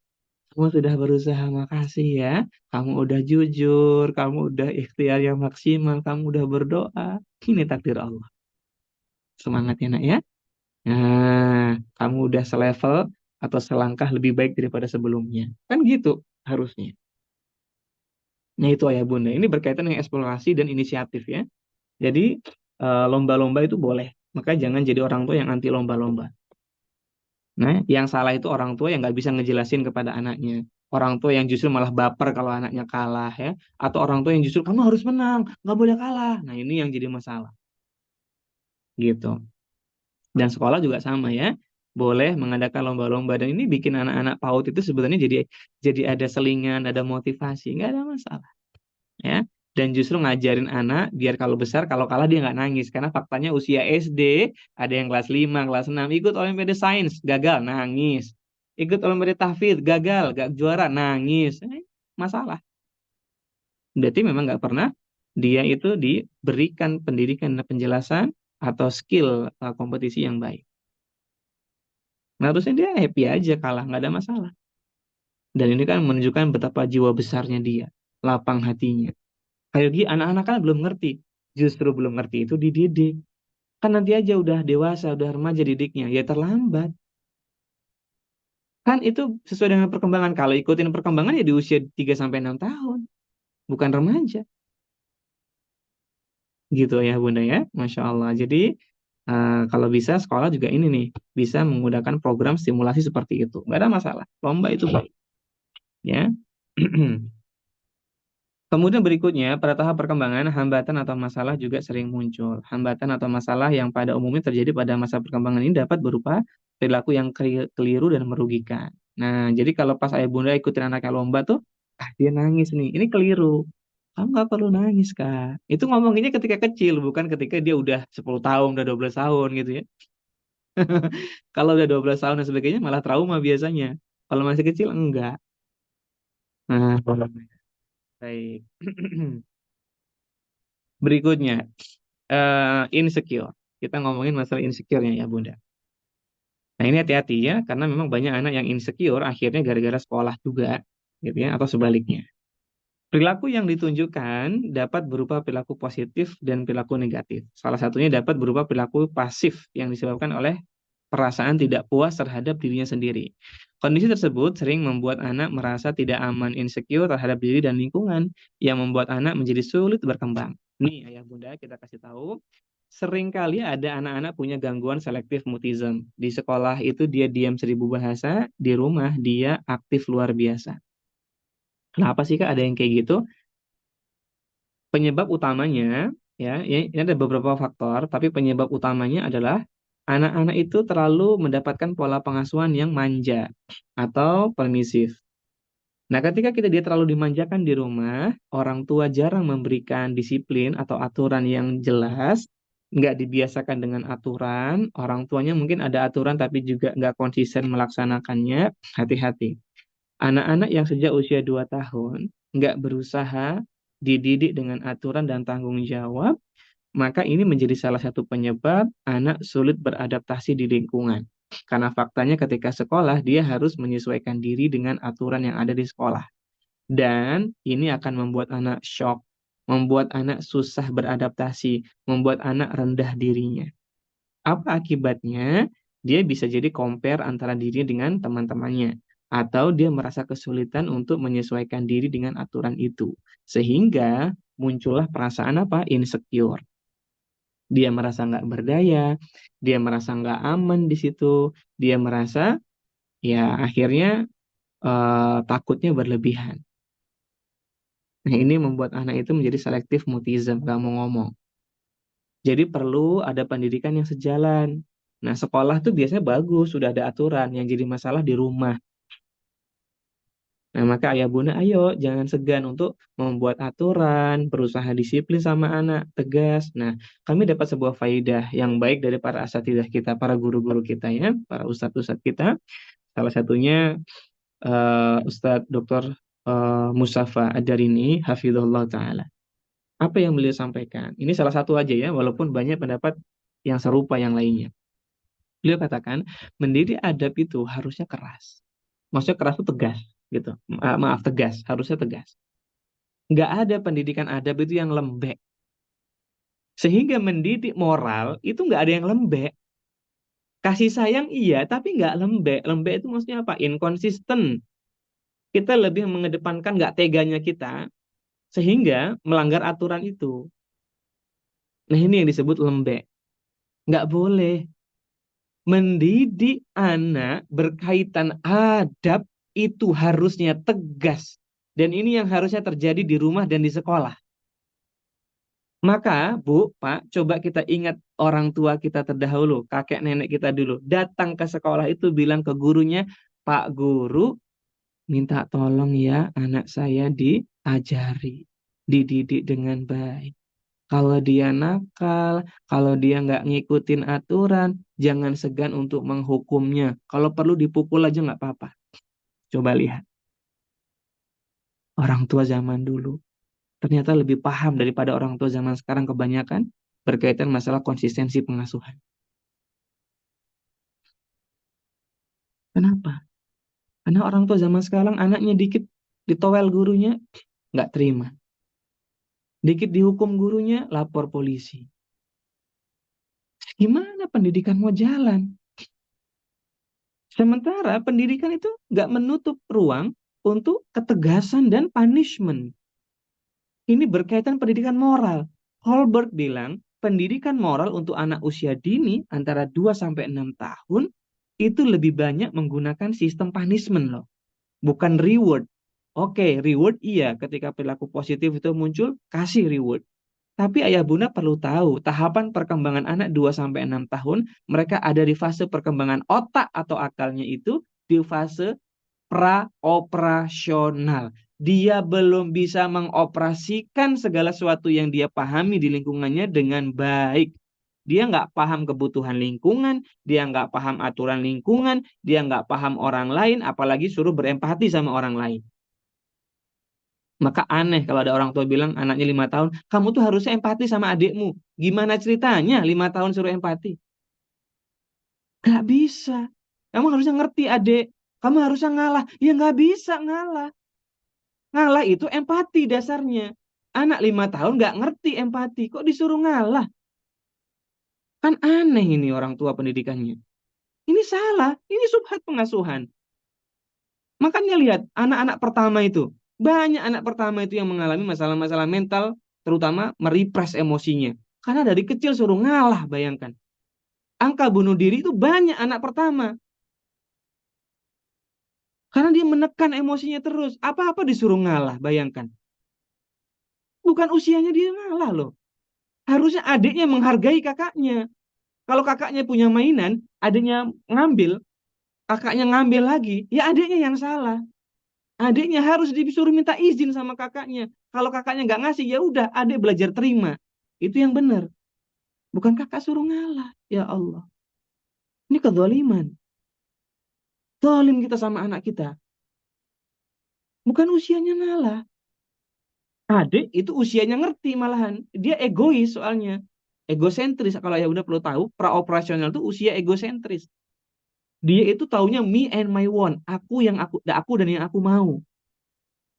Kamu sudah berusaha, makasih ya. Kamu udah jujur, kamu udah ikhtiar yang maksimal, kamu udah berdoa. Ini takdir Allah. Semangat ya nak ya. Nah, kamu udah selevel atau selangkah lebih baik daripada sebelumnya. Kan gitu harusnya. Nah, itu ayah bunda. Ini berkaitan dengan eksplorasi dan inisiatif ya. Jadi, lomba-lomba itu boleh. Maka jangan jadi orang tua yang anti lomba-lomba. Nah, yang salah itu orang tua yang nggak bisa ngejelasin kepada anaknya. Orang tua yang justru malah baper kalau anaknya kalah ya. Atau orang tua yang justru kamu harus menang, nggak boleh kalah. Nah, ini yang jadi masalah. Gitu. Dan sekolah juga sama ya, boleh mengadakan lomba-lomba dan ini bikin anak-anak PAUD itu sebenarnya jadi ada selingan, ada motivasi, nggak ada masalah ya. Dan justru ngajarin anak biar kalau besar kalau kalah dia nggak nangis karena faktanya usia SD ada yang kelas 5 kelas 6 ikut Olimpiade Sains gagal nangis, ikut Olimpiade Tahfidz gagal gak juara nangis. Masalah. Berarti memang nggak pernah dia itu diberikan pendidikan dan penjelasan atau skill kompetisi yang baik. Nah, harusnya dia happy aja kalah, nggak ada masalah. Dan ini kan menunjukkan betapa jiwa besarnya dia, lapang hatinya. Kayak dia anak-anak kan belum ngerti, justru belum ngerti itu dididik. Kan nanti aja udah dewasa, udah remaja didiknya, ya terlambat. Kan itu sesuai dengan perkembangan. Kalau ikutin perkembangan ya di usia 3 sampai 6 tahun, bukan remaja. Gitu ya Bunda ya, Masya Allah. Jadi kalau bisa sekolah juga ini nih, bisa menggunakan program stimulasi seperti itu. Nggak ada masalah, lomba itu baik. Ya. Kemudian berikutnya, pada tahap perkembangan, hambatan atau masalah juga sering muncul. Hambatan atau masalah yang pada umumnya terjadi pada masa perkembangan ini dapat berupa perilaku yang keliru dan merugikan. Nah, jadi kalau pas ayah bunda ikutin anaknya lomba tuh, dia nangis nih, ini keliru. Kamu nggak perlu nangis, Kak. Itu ngomonginnya ketika kecil, bukan ketika dia udah 10 tahun, udah 12 tahun gitu ya. Kalau udah 12 tahun dan sebagainya malah trauma biasanya. Kalau masih kecil, enggak. Nah, baik. Berikutnya, insecure. Kita ngomongin masalah insecure-nya ya, Bunda. Nah, ini hati-hati ya, karena memang banyak anak yang insecure akhirnya gara-gara sekolah juga, gitu ya, atau sebaliknya. Perilaku yang ditunjukkan dapat berupa perilaku positif dan perilaku negatif. Salah satunya dapat berupa perilaku pasif yang disebabkan oleh perasaan tidak puas terhadap dirinya sendiri. Kondisi tersebut sering membuat anak merasa tidak aman, insecure terhadap diri dan lingkungan, yang membuat anak menjadi sulit berkembang. Nih, ayah bunda, kita kasih tahu, seringkali ada anak-anak punya gangguan selektif mutism. Di sekolah itu dia diam 1000 bahasa, di rumah dia aktif luar biasa. Kenapa sih Kak ada yang kayak gitu? Penyebab utamanya, ya, ini ada beberapa faktor, tapi penyebab utamanya adalah anak-anak itu terlalu mendapatkan pola pengasuhan yang manja atau permisif. Nah, ketika dia terlalu dimanjakan di rumah, orang tua jarang memberikan disiplin atau aturan yang jelas, nggak dibiasakan dengan aturan, orang tuanya mungkin ada aturan tapi juga nggak konsisten melaksanakannya, hati-hati. Anak-anak yang sejak usia 2 tahun nggak berusaha dididik dengan aturan dan tanggung jawab, maka ini menjadi salah satu penyebab anak sulit beradaptasi di lingkungan. Karena faktanya ketika sekolah, dia harus menyesuaikan diri dengan aturan yang ada di sekolah. Dan ini akan membuat anak shock, membuat anak susah beradaptasi, membuat anak rendah dirinya. Apa akibatnya? Dia bisa jadi compare antara dirinya dengan teman-temannya. Atau dia merasa kesulitan untuk menyesuaikan diri dengan aturan itu. Sehingga muncullah perasaan apa? Insecure. Dia merasa nggak berdaya, dia merasa nggak aman di situ, dia merasa ya akhirnya takutnya berlebihan. Nah, ini membuat anak itu menjadi selektif mutism, nggak mau ngomong. Jadi perlu ada pendidikan yang sejalan. Nah, sekolah tuh biasanya bagus, sudah ada aturan. Yang jadi masalah di rumah. Nah, maka ayah bunda, ayo jangan segan untuk membuat aturan, berusaha disiplin sama anak, tegas. Nah, kami dapat sebuah faidah yang baik dari para asatidzah kita, para guru-guru kita ya, para ustadz-ustadz kita. Salah satunya Ustadz Dr. Mustafa Ad-Darini, hafizahullah ta'ala. Apa yang beliau sampaikan? Ini salah satu aja ya, walaupun banyak pendapat yang serupa yang lainnya. Beliau katakan, mendidik adab itu harusnya keras. Maksudnya keras itu tegas, gitu. Maaf, tegas. Harusnya tegas. Nggak ada pendidikan adab itu yang lembek. Sehingga mendidik moral itu nggak ada yang lembek. Kasih sayang iya, tapi nggak lembek. Lembek itu maksudnya apa? Inkonsisten. Kita lebih mengedepankan nggak teganya kita, sehingga melanggar aturan itu. Nah, ini yang disebut lembek. Nggak boleh. Mendidik anak berkaitan adab itu harusnya tegas. Dan ini yang harusnya terjadi di rumah dan di sekolah. Maka, Bu, Pak, coba kita ingat orang tua kita terdahulu, kakek nenek kita dulu. Datang ke sekolah itu bilang ke gurunya, Pak Guru, minta tolong ya anak saya diajari, dididik dengan baik. Kalau dia nakal, kalau dia nggak ngikutin aturan, jangan segan untuk menghukumnya. Kalau perlu dipukul aja nggak apa-apa. Coba lihat, orang tua zaman dulu ternyata lebih paham daripada orang tua zaman sekarang kebanyakan berkaitan masalah konsistensi pengasuhan. Kenapa? Karena orang tua zaman sekarang anaknya dikit ditowel gurunya, nggak terima. Dikit dihukum gurunya, lapor polisi. Gimana pendidikan mau jalan? Sementara pendidikan itu nggak menutup ruang untuk ketegasan dan punishment. Ini berkaitan pendidikan moral. Holberg bilang, pendidikan moral untuk anak usia dini antara 2 sampai 6 tahun itu lebih banyak menggunakan sistem punishment loh, bukan reward. Oke, reward iya, ketika perilaku positif itu muncul, kasih reward. Tapi ayah bunda perlu tahu, tahapan perkembangan anak 2 sampai 6 tahun, mereka ada di fase perkembangan otak atau akalnya itu di fase praoperasional. Dia belum bisa mengoperasikan segala sesuatu yang dia pahami di lingkungannya dengan baik. Dia nggak paham kebutuhan lingkungan, dia nggak paham aturan lingkungan, dia nggak paham orang lain, apalagi suruh berempati sama orang lain. Maka aneh kalau ada orang tua bilang anaknya 5 tahun, kamu tuh harusnya empati sama adikmu. Gimana ceritanya 5 tahun suruh empati? Gak bisa. Kamu harusnya ngerti adik. Kamu harusnya ngalah. Ya nggak bisa ngalah. Ngalah itu empati dasarnya. Anak 5 tahun nggak ngerti empati. Kok disuruh ngalah? Kan aneh ini orang tua pendidikannya. Ini salah. Ini subhat pengasuhan. Makanya lihat anak-anak pertama itu. Banyak anak pertama itu yang mengalami masalah-masalah mental. Terutama merepress emosinya. Karena dari kecil suruh ngalah, bayangkan. Angka bunuh diri itu banyak anak pertama. Karena dia menekan emosinya terus. Apa-apa disuruh ngalah, bayangkan. Bukan usianya dia ngalah loh. Harusnya adiknya menghargai kakaknya. Kalau kakaknya punya mainan, adiknya ngambil, kakaknya ngambil lagi, ya adiknya yang salah. Adiknya harus disuruh minta izin sama kakaknya. Kalau kakaknya nggak ngasih, ya udah, adik belajar terima. Itu yang benar. Bukan kakak suruh ngalah. Ya Allah. Ini kezaliman. Zalim kita sama anak kita. Bukan usianya ngalah. Adik itu usianya ngerti malahan. Dia egois soalnya. Egosentris. Kalau ya udah perlu tahu, praoperasional itu usia egosentris. Dia itu taunya me and my want. Aku dan yang aku mau.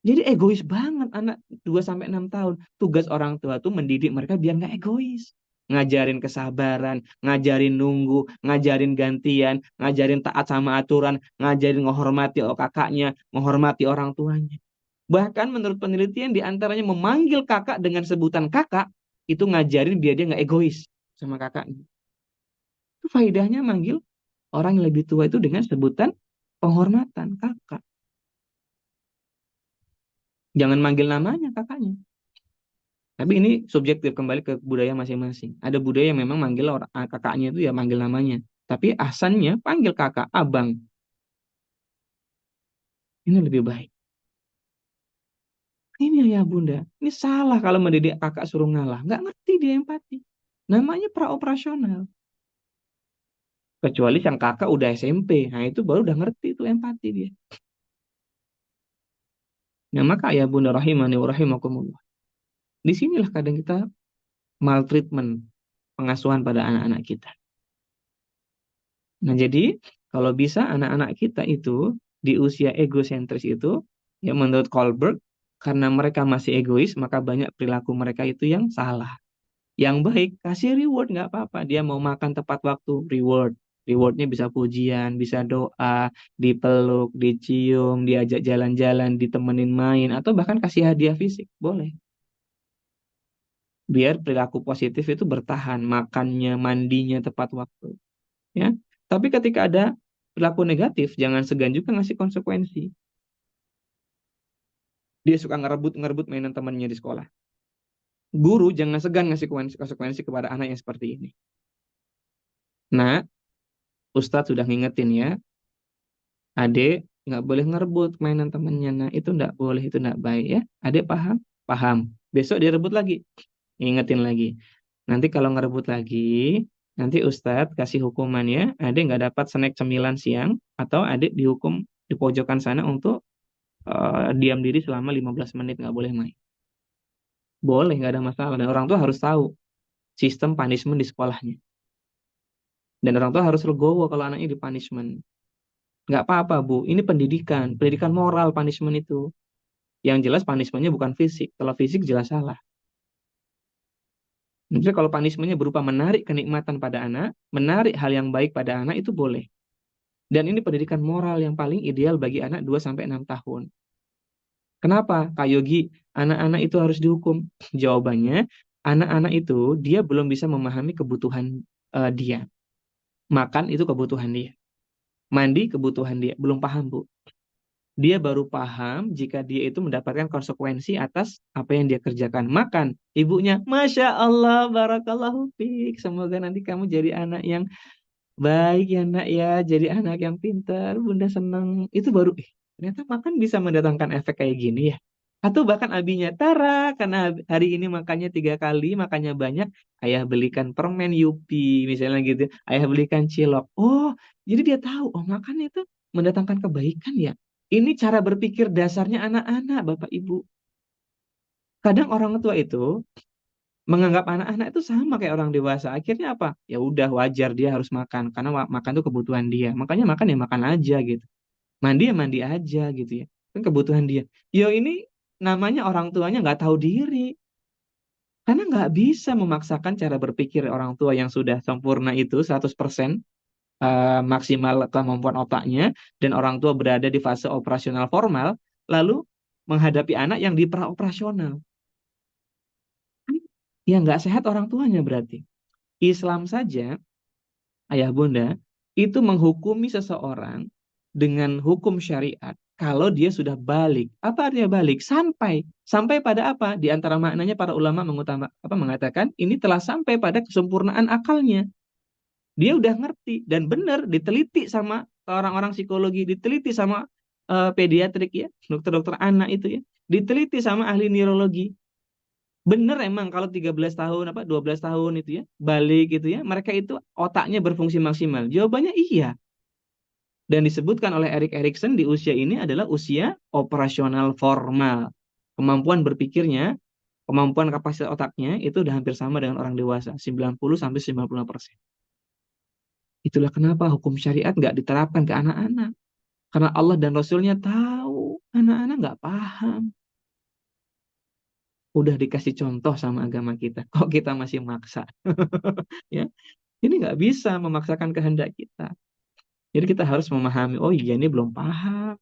Jadi egois banget anak 2 sampai 6 tahun. Tugas orang tua tuh mendidik mereka biar nggak egois. Ngajarin kesabaran, ngajarin nunggu, ngajarin gantian, ngajarin taat sama aturan, ngajarin menghormati kakaknya, menghormati orang tuanya. Bahkan menurut penelitian di antaranya memanggil kakak dengan sebutan kakak, itu ngajarin biar dia nggak egois sama kakaknya. Itu faedahnya manggil orang yang lebih tua itu dengan sebutan penghormatan kakak. Jangan manggil namanya kakaknya. Tapi ini subjektif kembali ke budaya masing-masing. Ada budaya yang memang manggil orang kakaknya itu ya manggil namanya. Tapi asannya panggil kakak, abang. Ini lebih baik. Ini ya bunda. Ini salah kalau mendidik kakak suruh ngalah. Nggak ngerti dia empati. Namanya praoperasional. Kecuali sang kakak udah SMP. Nah itu baru udah ngerti itu empati dia. Nah maka ya bunda rahimani wa rahimakumullah. Disinilah kadang kita maltreatment pengasuhan pada anak-anak kita. Nah, jadi kalau bisa anak-anak kita itu di usia egosentris itu, ya menurut Kohlberg, karena mereka masih egois, maka banyak perilaku mereka itu yang salah. Yang baik, kasih reward, nggak apa-apa. Dia mau makan tepat waktu, reward. Rewardnya bisa pujian, bisa doa, dipeluk, dicium, diajak jalan-jalan, ditemenin main, atau bahkan kasih hadiah fisik, boleh. Biar perilaku positif itu bertahan, makannya, mandinya tepat waktu. Ya. Tapi ketika ada perilaku negatif, jangan segan juga ngasih konsekuensi. Dia suka ngerebut-ngerebut mainan temannya di sekolah. Guru jangan segan ngasih konsekuensi kepada anak yang seperti ini. Nah, Ustadz sudah ngingetin ya, adek nggak boleh ngerebut mainan temannya. Nah, itu nggak boleh, itu nggak baik ya. Adek paham? Paham. Besok dia rebut lagi, ngingetin lagi. Nanti kalau ngerebut lagi, nanti Ustadz kasih hukuman ya, adek nggak dapat snack cemilan siang, atau adek dihukum di pojokan sana untuk diam diri selama 15 menit, nggak boleh main. Boleh, nggak ada masalah. Dan orang tua harus tahu sistem punishment di sekolahnya. Dan orang tua harus legowo kalau anaknya di punishment. Nggak apa-apa, Bu. Ini pendidikan. Pendidikan moral punishment itu. Yang jelas punishmentnya bukan fisik. Kalau fisik jelas salah. Jadi kalau punishmentnya berupa menarik kenikmatan pada anak, menarik hal yang baik pada anak, itu boleh. Dan ini pendidikan moral yang paling ideal bagi anak 2 sampai 6 tahun. Kenapa, Kak Yogi, anak-anak itu harus dihukum? Jawabannya, anak-anak itu dia belum bisa memahami kebutuhan dia. Makan itu kebutuhan dia. Mandi kebutuhan dia. Belum paham, Bu. Dia baru paham jika dia itu mendapatkan konsekuensi atas apa yang dia kerjakan. Makan. Ibunya, Masya Allah, Barakallahu fiik. Semoga nanti kamu jadi anak yang baik ya nak ya. Jadi anak yang pintar. Bunda senang. Itu baru, ternyata makan bisa mendatangkan efek kayak gini ya. Atau bahkan abinya, Tara, karena hari ini makannya 3 kali, makannya banyak, ayah belikan permen Yupi, misalnya gitu. Ayah belikan cilok. Oh, jadi dia tahu, oh makan itu mendatangkan kebaikan ya. Ini cara berpikir dasarnya anak-anak, Bapak Ibu. Kadang orang tua itu menganggap anak-anak itu sama kayak orang dewasa. Akhirnya apa? Ya udah wajar dia harus makan, karena makan itu kebutuhan dia. Makanya makan ya makan aja gitu. Mandi ya mandi aja gitu ya. Kan kebutuhan dia. Yo ini namanya orang tuanya nggak tahu diri. Karena nggak bisa memaksakan cara berpikir orang tua yang sudah sempurna itu 100% maksimal kemampuan otaknya, dan orang tua berada di fase operasional formal, lalu menghadapi anak yang di praoperasional. Ya nggak sehat orang tuanya berarti. Islam saja, ayah bunda, itu menghukumi seseorang dengan hukum syariat kalau dia sudah balik. Apa artinya balik? Sampai. Sampai pada apa? Di antara maknanya para ulama mengatakan ini telah sampai pada kesempurnaan akalnya. Dia udah ngerti dan benar, diteliti sama orang-orang psikologi, diteliti sama pediatrik ya, dokter-dokter anak itu ya, diteliti sama ahli neurologi. Bener emang kalau 13 tahun apa 12 tahun itu ya, balik itu ya, mereka itu otaknya berfungsi maksimal. Jawabannya iya. Dan disebutkan oleh Erik Erikson di usia ini adalah usia operasional formal. Kemampuan berpikirnya, kemampuan kapasitas otaknya itu udah hampir sama dengan orang dewasa, 90 sampai 95%. Itulah kenapa hukum syariat nggak diterapkan ke anak-anak. Karena Allah dan Rasulnya tahu anak-anak nggak paham. Udah dikasih contoh sama agama kita, kok kita masih maksa. Ya, ini nggak bisa memaksakan kehendak kita. Jadi kita harus memahami, oh iya ini belum paham,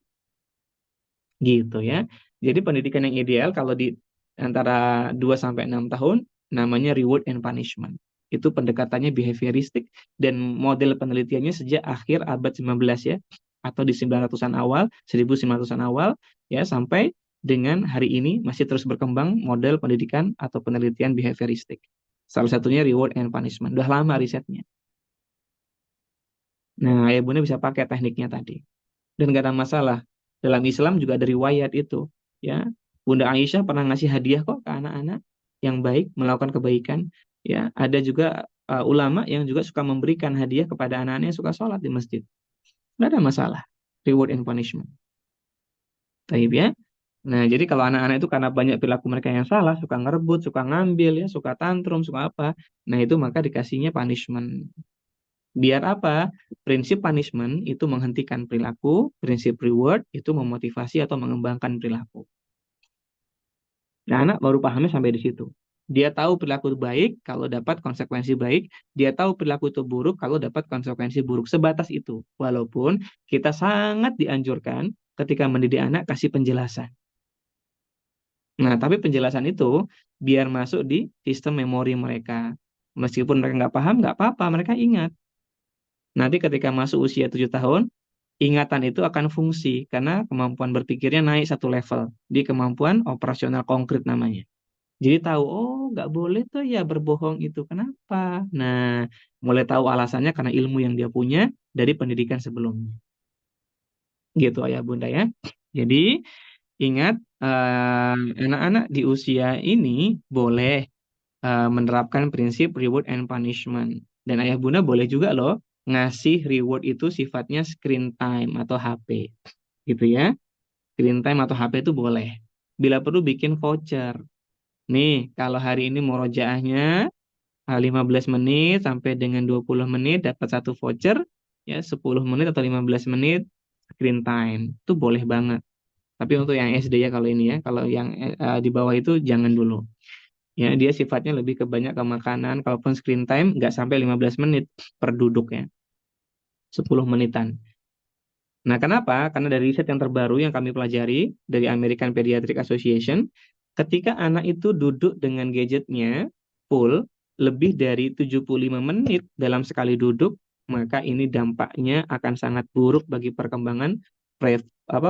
gitu ya. Jadi pendidikan yang ideal kalau di antara 2 sampai 6 tahun namanya reward and punishment. Itu pendekatannya behavioristik dan model penelitiannya sejak akhir abad 19 ya, atau di 900-an awal, 1900-an awal ya, sampai dengan hari ini masih terus berkembang model pendidikan atau penelitian behavioristik. Salah satunya reward and punishment. Udah lama risetnya. Nah, ayah bunda bisa pakai tekniknya tadi. Dan gak ada masalah. Dalam Islam juga ada riwayat itu. Ya, Bunda Aisyah pernah ngasih hadiah kok ke anak-anak yang baik, melakukan kebaikan. Ya, ada juga ulama yang juga suka memberikan hadiah kepada anak-anak yang suka sholat di masjid. Gak ada masalah. Reward and punishment. Taib ya. Nah, jadi kalau anak-anak itu karena banyak perilaku mereka yang salah, suka ngerebut, suka ngambil, ya, suka tantrum, suka apa. Nah, itu maka dikasihnya punishment. Biar apa? Prinsip punishment itu menghentikan perilaku, prinsip reward itu memotivasi atau mengembangkan perilaku. Nah, anak baru pahamnya sampai di situ. Dia tahu perilaku itu baik kalau dapat konsekuensi baik, dia tahu perilaku itu buruk kalau dapat konsekuensi buruk. Sebatas itu. Walaupun kita sangat dianjurkan ketika mendidik anak kasih penjelasan. Nah, tapi penjelasan itu biar masuk di sistem memori mereka. Meskipun mereka nggak paham, nggak apa-apa, mereka ingat. Nanti ketika masuk usia 7 tahun, ingatan itu akan fungsi karena kemampuan berpikirnya naik satu level di kemampuan operasional konkret namanya. Jadi tahu, oh nggak boleh tuh ya berbohong itu. Kenapa? Nah, mulai tahu alasannya karena ilmu yang dia punya dari pendidikan sebelumnya. Gitu ayah bunda ya. Jadi ingat anak-anak di usia ini boleh menerapkan prinsip reward and punishment. Dan ayah bunda boleh juga loh ngasih reward itu sifatnya screen time atau HP. Gitu ya. Screen time atau HP itu boleh. Bila perlu bikin voucher. Nih, kalau hari ini murojaahnya 15 menit sampai dengan 20 menit dapat satu voucher, ya 10 menit atau 15 menit screen time. Itu boleh banget. Tapi untuk yang SD ya kalau ini ya, kalau yang di bawah itu jangan dulu. Ya, dia sifatnya lebih ke banyak ke makanan, kalaupun screen time nggak sampai 15 menit per duduk ya, 10 menitan. Nah, kenapa? Karena dari riset yang terbaru yang kami pelajari dari American Pediatric Association, ketika anak itu duduk dengan gadgetnya full lebih dari 75 menit dalam sekali duduk, maka ini dampaknya akan sangat buruk bagi perkembangan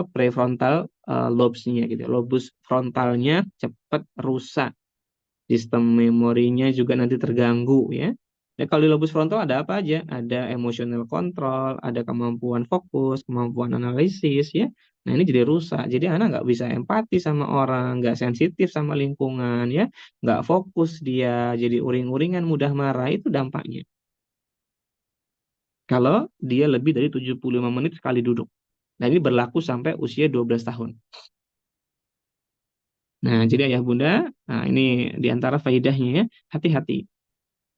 prefrontal lobes-nya gitu. Lobus frontalnya cepat rusak, sistem memorinya juga nanti terganggu ya. Ya, kalau di lobus frontal ada apa aja? Ada emotional control, ada kemampuan fokus, kemampuan analisis ya. Nah ini jadi rusak. Jadi anak nggak bisa empati sama orang, nggak sensitif sama lingkungan ya, nggak fokus dia, jadi uring-uringan, mudah marah itu dampaknya. Kalau dia lebih dari 75 menit sekali duduk. Nah ini berlaku sampai usia 12 tahun. Nah jadi ayah bunda, nah ini diantara faedahnya ya, hati-hati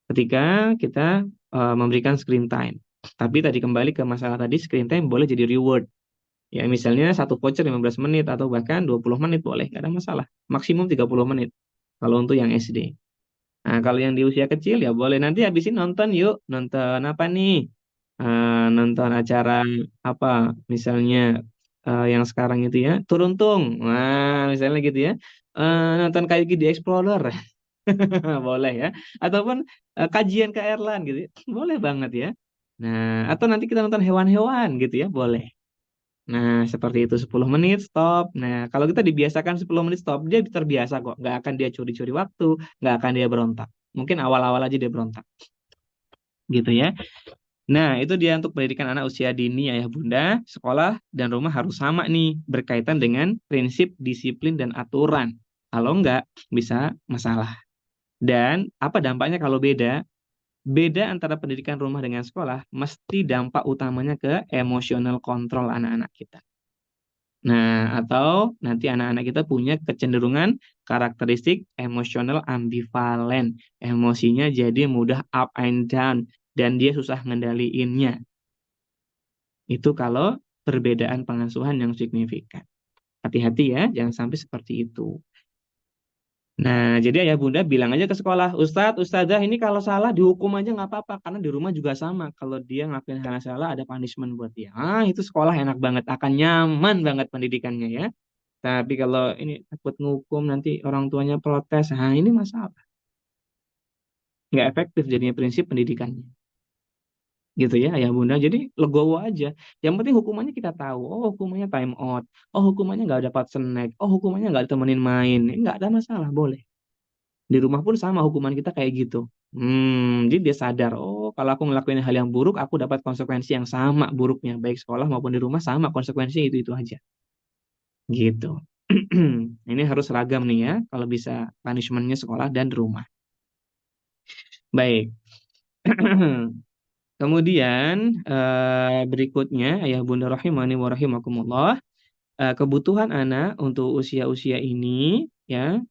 ketika kita memberikan screen time. Tapi tadi kembali ke masalah tadi, screen time boleh jadi reward. Ya, misalnya satu voucher 15 menit atau bahkan 20 menit boleh, nggak ada masalah. Maksimum 30 menit kalau untuk yang SD. Nah, kalau yang di usia kecil ya boleh nanti habisin nonton yuk. Nonton apa nih? Nonton acara apa? Misalnya yang sekarang itu ya, Turuntung. Nah, misalnya gitu ya. Nonton kayak di Explorer. Boleh ya. Ataupun kajian ke Airline gitu ya. Boleh banget ya. Nah, atau nanti kita nonton hewan-hewan gitu ya, boleh. Nah, seperti itu 10 menit stop. Nah, kalau kita dibiasakan 10 menit stop, dia terbiasa kok. Nggak akan dia curi-curi waktu, nggak akan dia berontak. Mungkin awal-awal aja dia berontak. Gitu ya. Nah, itu dia untuk pendidikan anak usia dini, ayah bunda. Sekolah dan rumah harus sama nih, berkaitan dengan prinsip disiplin dan aturan. Kalau enggak, bisa masalah. Dan apa dampaknya kalau beda? Beda antara pendidikan rumah dengan sekolah, mesti dampak utamanya ke emotional control anak-anak kita. Nah, atau nanti anak-anak kita punya kecenderungan karakteristik emosional ambivalen. Emosinya jadi mudah up and down, dan dia susah ngendaliinnya. Itu kalau perbedaan pengasuhan yang signifikan. Hati-hati ya, jangan sampai seperti itu. Nah, jadi ayah bunda bilang aja ke sekolah, Ustadz, Ustadzah, ini kalau salah dihukum aja nggak apa-apa, karena di rumah juga sama. Kalau dia ngelakuin hal yang salah, ada punishment buat dia. Ah, itu sekolah enak banget, akan nyaman banget pendidikannya ya. Tapi kalau ini takut ngukum, nanti orang tuanya protes, nah ini masalah. Nggak efektif jadinya prinsip pendidikannya. Gitu ya, ayah bunda. Jadi legowo aja. Yang penting hukumannya kita tahu. Oh, hukumannya time out. Oh, hukumannya nggak dapat snack. Oh, hukumannya nggak ditemenin main. Ini nggak ada masalah, boleh. Di rumah pun sama hukuman kita kayak gitu. Jadi dia sadar, oh kalau aku ngelakuin hal yang buruk, aku dapat konsekuensi yang sama buruknya. Baik sekolah maupun di rumah sama konsekuensinya itu aja. Gitu. Ini harus seragam nih ya, kalau bisa punishmentnya sekolah dan rumah. Baik. Kemudian berikutnya, ayah bunda rahimani wa rahimakumullah, kebutuhan anak untuk usia-usia ini ya,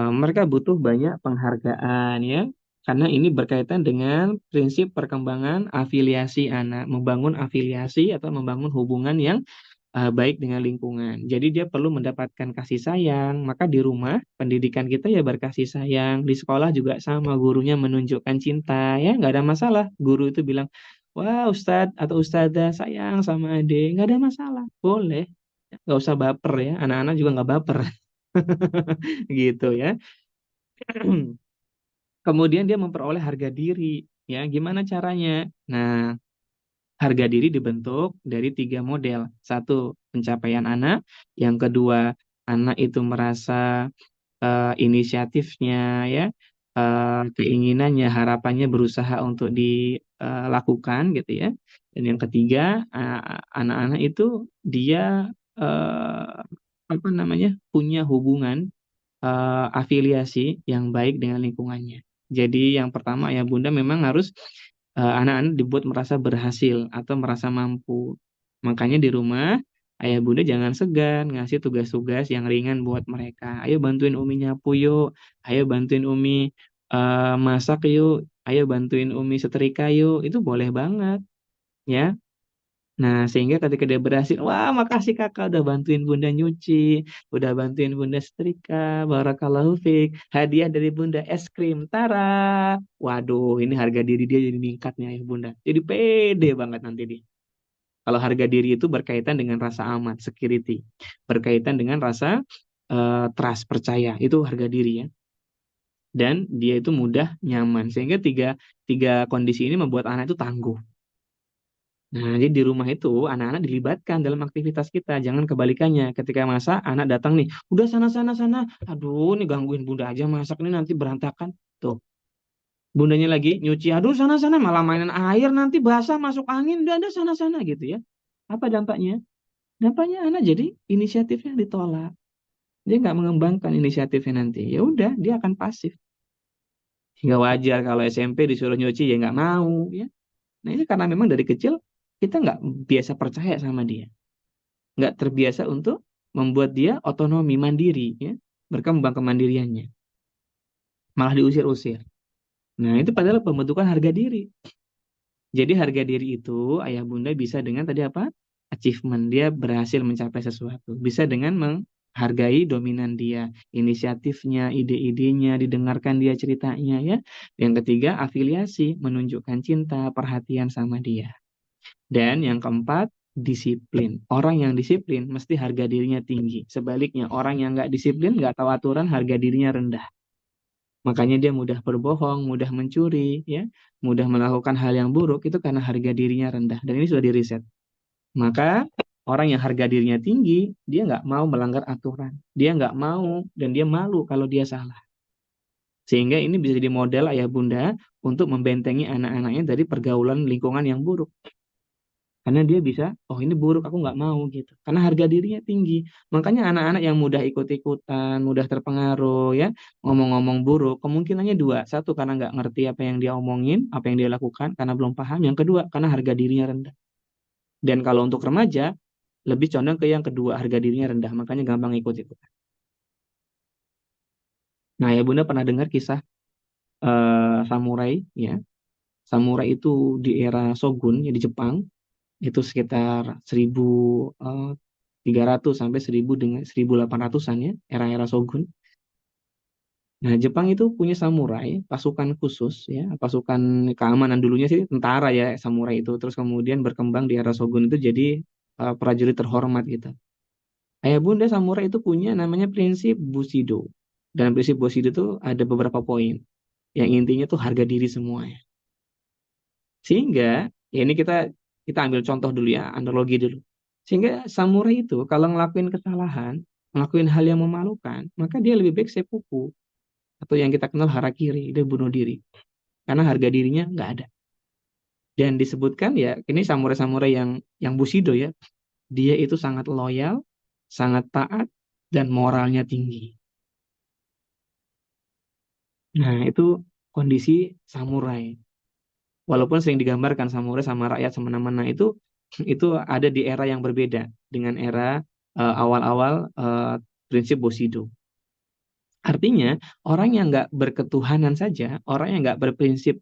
mereka butuh banyak penghargaan ya, karena ini berkaitan dengan prinsip perkembangan afiliasi anak, membangun afiliasi atau membangun hubungan yang baik dengan lingkungan. Jadi dia perlu mendapatkan kasih sayang, maka di rumah pendidikan kita ya berkasih sayang, di sekolah juga sama, gurunya menunjukkan cinta ya, nggak ada masalah. Guru itu bilang, wah Ustadz atau Ustadzah sayang sama adik, nggak ada masalah, boleh. Nggak usah baper ya, anak-anak juga nggak baper. Gitu ya. Kemudian dia memperoleh harga diri. Ya, gimana caranya? Nah, harga diri dibentuk dari 3 model. Satu, pencapaian anak. Yang kedua, anak itu merasa inisiatifnya, ya, keinginannya, harapannya berusaha untuk dilakukan gitu ya. Dan yang ketiga, anak-anak itu dia eh, apa namanya, punya hubungan afiliasi yang baik dengan lingkungannya. Jadi yang pertama ya Bunda memang harus anak-anak dibuat merasa berhasil atau merasa mampu. Makanya di rumah ayah Bunda jangan segan ngasih tugas-tugas yang ringan buat mereka. Ayo bantuin Umi nyapu yuk, ayo bantuin Umi masak yuk, ayo bantuin Umi setrika yuk. Itu boleh banget ya. Nah, sehingga ketika dia berhasil, wah makasih kakak udah bantuin bunda nyuci, udah bantuin bunda setrika, barakallahu fiik, hadiah dari bunda es krim, tara. Waduh, ini harga diri dia jadi meningkatnya ya bunda. Jadi pede banget nanti dia. Kalau harga diri itu berkaitan dengan rasa aman, security, berkaitan dengan rasa trust, percaya, itu harga diri ya. Dan dia itu mudah nyaman, sehingga tiga, tiga kondisi ini membuat anak itu tangguh. Nah, jadi di rumah itu anak-anak dilibatkan dalam aktivitas kita. Jangan kebalikannya. Ketika masak, anak datang nih, udah sana sana sana. Aduh, nih gangguin bunda aja masak nih nanti berantakan. Tuh, bundanya lagi nyuci. Aduh, sana sana malah mainan air nanti basah masuk angin. Udah sana sana gitu ya. Apa dampaknya? Dampaknya anak jadi inisiatifnya ditolak. Dia nggak mengembangkan inisiatifnya nanti. Ya udah, dia akan pasif. Hingga wajar kalau SMP disuruh nyuci ya nggak mau ya. Nah ini karena memang dari kecil kita nggak biasa percaya sama dia. Nggak terbiasa untuk membuat dia otonomi mandiri ya, berkembang kemandiriannya, malah diusir-usir. Nah itu padahal pembentukan harga diri. Jadi harga diri itu ayah bunda bisa dengan tadi apa, achievement, dia berhasil mencapai sesuatu, bisa dengan menghargai dominan dia, inisiatifnya, ide-idenya, didengarkan dia ceritanya ya. Yang ketiga afiliasi, menunjukkan cinta perhatian sama dia. Dan yang keempat, disiplin. Orang yang disiplin mesti harga dirinya tinggi. Sebaliknya, orang yang nggak disiplin, nggak tahu aturan, harga dirinya rendah. Makanya dia mudah berbohong, mudah mencuri, ya, mudah melakukan hal yang buruk, itu karena harga dirinya rendah. Dan ini sudah diriset. Maka orang yang harga dirinya tinggi, dia nggak mau melanggar aturan. Dia nggak mau dan dia malu kalau dia salah. Sehingga ini bisa jadi model ayah bunda untuk membentengi anak-anaknya dari pergaulan lingkungan yang buruk. Karena dia bisa, oh ini buruk, aku nggak mau gitu. Karena harga dirinya tinggi. Makanya anak-anak yang mudah ikut-ikutan, mudah terpengaruh ya, ngomong-ngomong buruk, kemungkinannya dua. Satu, karena nggak ngerti apa yang dia omongin, apa yang dia lakukan, karena belum paham. Yang kedua, karena harga dirinya rendah. Dan kalau untuk remaja, lebih condong ke yang kedua, harga dirinya rendah. Makanya gampang ikut-ikutan. Nah, ya Bunda pernah dengar kisah samurai ya. Samurai itu di era Shogun ya di Jepang itu sekitar 1300 sampai 1000 dengan 1800-an ya, era-era Shogun. Nah, Jepang itu punya samurai, pasukan khusus ya, pasukan keamanan dulunya sih tentara ya samurai itu. Terus kemudian berkembang di era Shogun itu jadi prajurit terhormat gitu. Ayah bunda samurai itu punya namanya prinsip Bushido. Dan prinsip Bushido itu ada beberapa poin. Yang intinya tuh harga diri semuanya. Sehingga ya ini kita ambil contoh dulu ya, analogi dulu. Sehingga samurai itu kalau ngelakuin kesalahan, ngelakuin hal yang memalukan, maka dia lebih baik seppuku atau yang kita kenal harakiri, dia bunuh diri. Karena harga dirinya nggak ada. Dan disebutkan ya, ini samurai-samurai yang Bushido ya, dia itu sangat loyal, sangat taat, dan moralnya tinggi. Nah, itu kondisi samurai. Walaupun sering digambarkan samurai sama rakyat semena-mena itu ada di era yang berbeda dengan era awal-awal prinsip Bushido. Artinya orang yang nggak berketuhanan saja, orang yang nggak berprinsip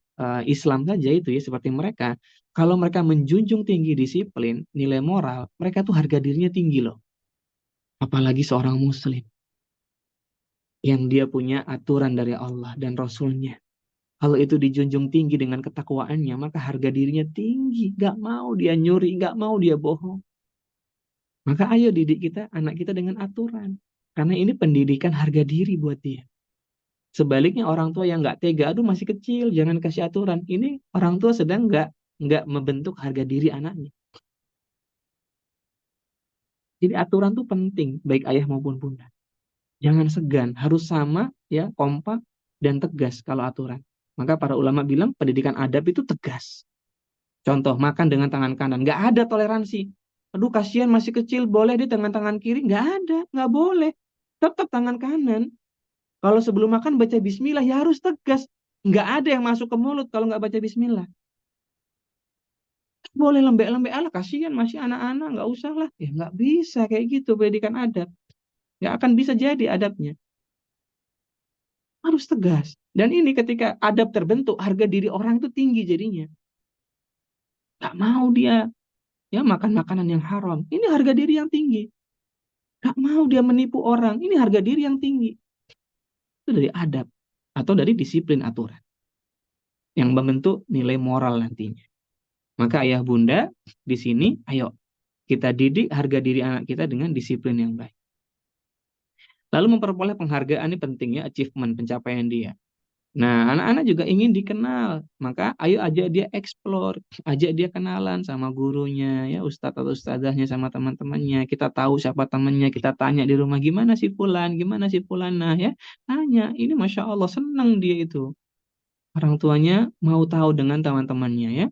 Islam saja itu ya seperti mereka, kalau mereka menjunjung tinggi disiplin, nilai moral, mereka tuh harga dirinya tinggi loh. Apalagi seorang Muslim yang dia punya aturan dari Allah dan Rasulnya. Kalau itu dijunjung tinggi dengan ketakwaannya, maka harga dirinya tinggi. Gak mau dia nyuri, gak mau dia bohong. Maka ayo didik kita, anak kita dengan aturan. Karena ini pendidikan harga diri buat dia. Sebaliknya orang tua yang nggak tega, aduh masih kecil, jangan kasih aturan. Ini orang tua sedang nggak membentuk harga diri anaknya. Jadi aturan tuh penting, baik ayah maupun bunda. Jangan segan, harus sama, ya kompak dan tegas kalau aturan. Maka para ulama bilang pendidikan adab itu tegas. Contoh, makan dengan tangan kanan. Nggak ada toleransi. Aduh, kasihan masih kecil, boleh dia dengan tangan kiri? Nggak ada, nggak boleh. Tetap tangan kanan. Kalau sebelum makan baca bismillah, ya harus tegas. Nggak ada yang masuk ke mulut kalau nggak baca bismillah. Boleh lembek-lembek, alah kasihan masih anak-anak, nggak usah lah. Ya nggak bisa kayak gitu pendidikan adab. Nggak akan bisa jadi adabnya. Harus tegas. Dan ini ketika adab terbentuk, harga diri orang itu tinggi jadinya. Nggak mau dia ya makan makanan yang haram. Ini harga diri yang tinggi. Gak mau dia menipu orang. Ini harga diri yang tinggi. Itu dari adab atau dari disiplin aturan yang membentuk nilai moral nantinya. Maka ayah bunda di sini, ayo kita didik harga diri anak kita dengan disiplin yang baik. Lalu memperoleh penghargaan ini pentingnya achievement, pencapaian dia. Nah, anak-anak juga ingin dikenal. Maka ayo ajak dia explore, ajak dia kenalan sama gurunya, ya ustadz atau ustadzahnya sama teman-temannya. Kita tahu siapa temannya, kita tanya di rumah gimana sih Fulan, gimana sih Fulana ya. Tanya, ini Masya Allah senang dia itu. Orang tuanya mau tahu dengan teman-temannya ya.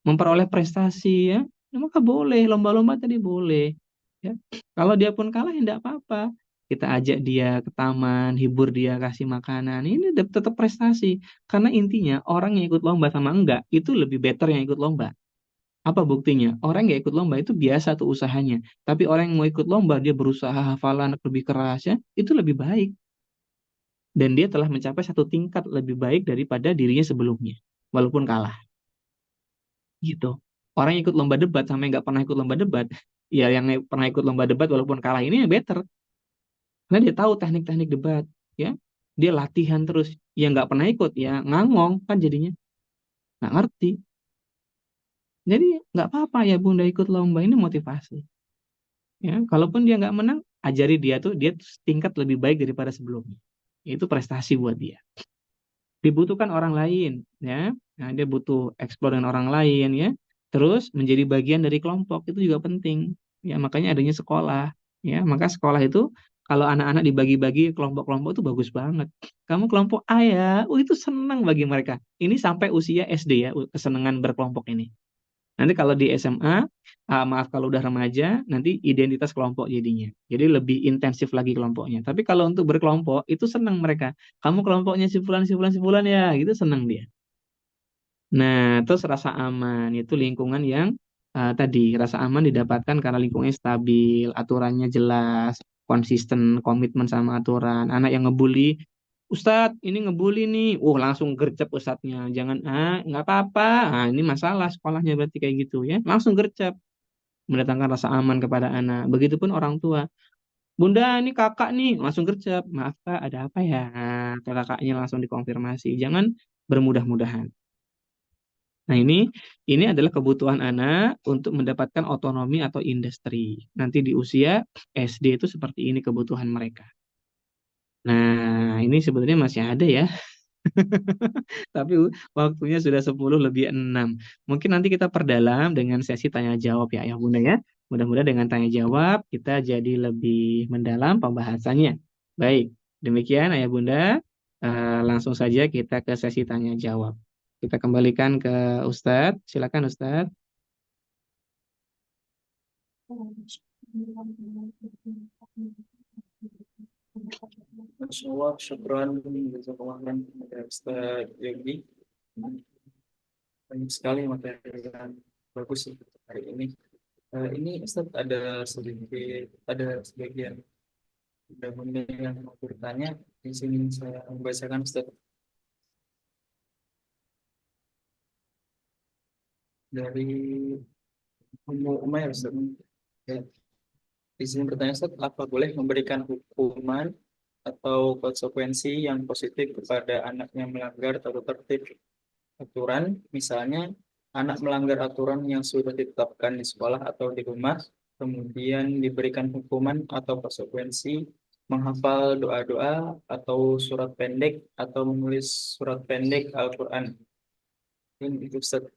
Memperoleh prestasi ya. Ya, maka boleh, lomba-lomba tadi boleh. Ya. Kalau dia pun kalah ya enggak apa-apa. Kita ajak dia ke taman, hibur dia, kasih makanan. Ini tetap prestasi. Karena intinya orang yang ikut lomba sama enggak, itu lebih better yang ikut lomba. Apa buktinya? Orang yang ikut lomba itu biasa tuh usahanya. Tapi orang yang mau ikut lomba, dia berusaha hafalan lebih keras ya, itu lebih baik. Dan dia telah mencapai satu tingkat lebih baik daripada dirinya sebelumnya. Walaupun kalah. Gitu. Orang yang ikut lomba debat sama yang nggak pernah ikut lomba debat, ya yang pernah ikut lomba debat walaupun kalah ini yang better. Karena dia tahu teknik-teknik debat, ya. Dia latihan terus. Yang nggak pernah ikut, ya ngangong kan jadinya. Nggak ngerti. Jadi nggak apa-apa ya bunda ikut lomba ini motivasi. Ya, kalaupun dia nggak menang, ajari dia tingkat lebih baik daripada sebelumnya. Itu prestasi buat dia. Dibutuhkan orang lain, ya. Nah, dia butuh eksplor dengan orang lain, ya. Terus menjadi bagian dari kelompok itu juga penting. Ya, makanya adanya sekolah, ya. Maka sekolah itu kalau anak-anak dibagi-bagi kelompok-kelompok itu bagus banget. Kamu kelompok A ya, itu senang bagi mereka. Ini sampai usia SD ya, kesenangan berkelompok ini. Nanti kalau di SMA, maaf kalau udah remaja, nanti identitas kelompok jadinya. Jadi lebih intensif lagi kelompoknya. Tapi kalau untuk berkelompok, itu senang mereka. Kamu kelompoknya si fulan, si fulan, si fulan ya, gitu senang dia. Nah, terus rasa aman, itu lingkungan yang tadi, rasa aman didapatkan karena lingkungannya stabil, aturannya jelas, konsisten, komitmen sama aturan. Anak yang ngebully, Ustadz, ini ngebully nih. Langsung gercep ustadznya. Jangan, nggak apa-apa. Ini masalah sekolahnya berarti kayak gitu ya. Langsung gercep. Mendatangkan rasa aman kepada anak. Begitupun orang tua. Bunda, ini kakak nih. Langsung gercep. Maaf kak, ada apa ya? Ke kakaknya langsung dikonfirmasi. Jangan bermudah-mudahan. Nah, ini adalah kebutuhan anak untuk mendapatkan otonomi atau industri. Nanti di usia SD itu seperti ini kebutuhan mereka. Nah, ini sebenarnya masih ada ya, tapi waktunya sudah 10 lebih 6. Mungkin nanti kita perdalam dengan sesi tanya jawab ya, Ayah Bunda ya. Mudah-mudahan dengan tanya jawab kita jadi lebih mendalam pembahasannya. Baik, demikian Ayah Bunda. Langsung saja kita ke sesi tanya jawab. Kita kembalikan ke Ustadz. Silakan Ustadz. Masya Allah, syukran, jazakallah khairan kepada Ustaz Yogi. Banyak sekali materi yang bagus untuk hari ini. Ini Ustaz ada sebagian benda yang mau bertanya. Di sini saya membacakan Ustaz dari Ummu Umair Ustaz. Ya, di sini bertanya Ustaz, apa boleh memberikan hukuman atau konsekuensi yang positif kepada anak yang melanggar tata tertib aturan, misalnya anak melanggar aturan yang sudah ditetapkan di sekolah atau di rumah, kemudian diberikan hukuman atau konsekuensi menghafal doa-doa atau surat pendek atau menulis surat pendek Al-Quran. Ini itu Ustaz.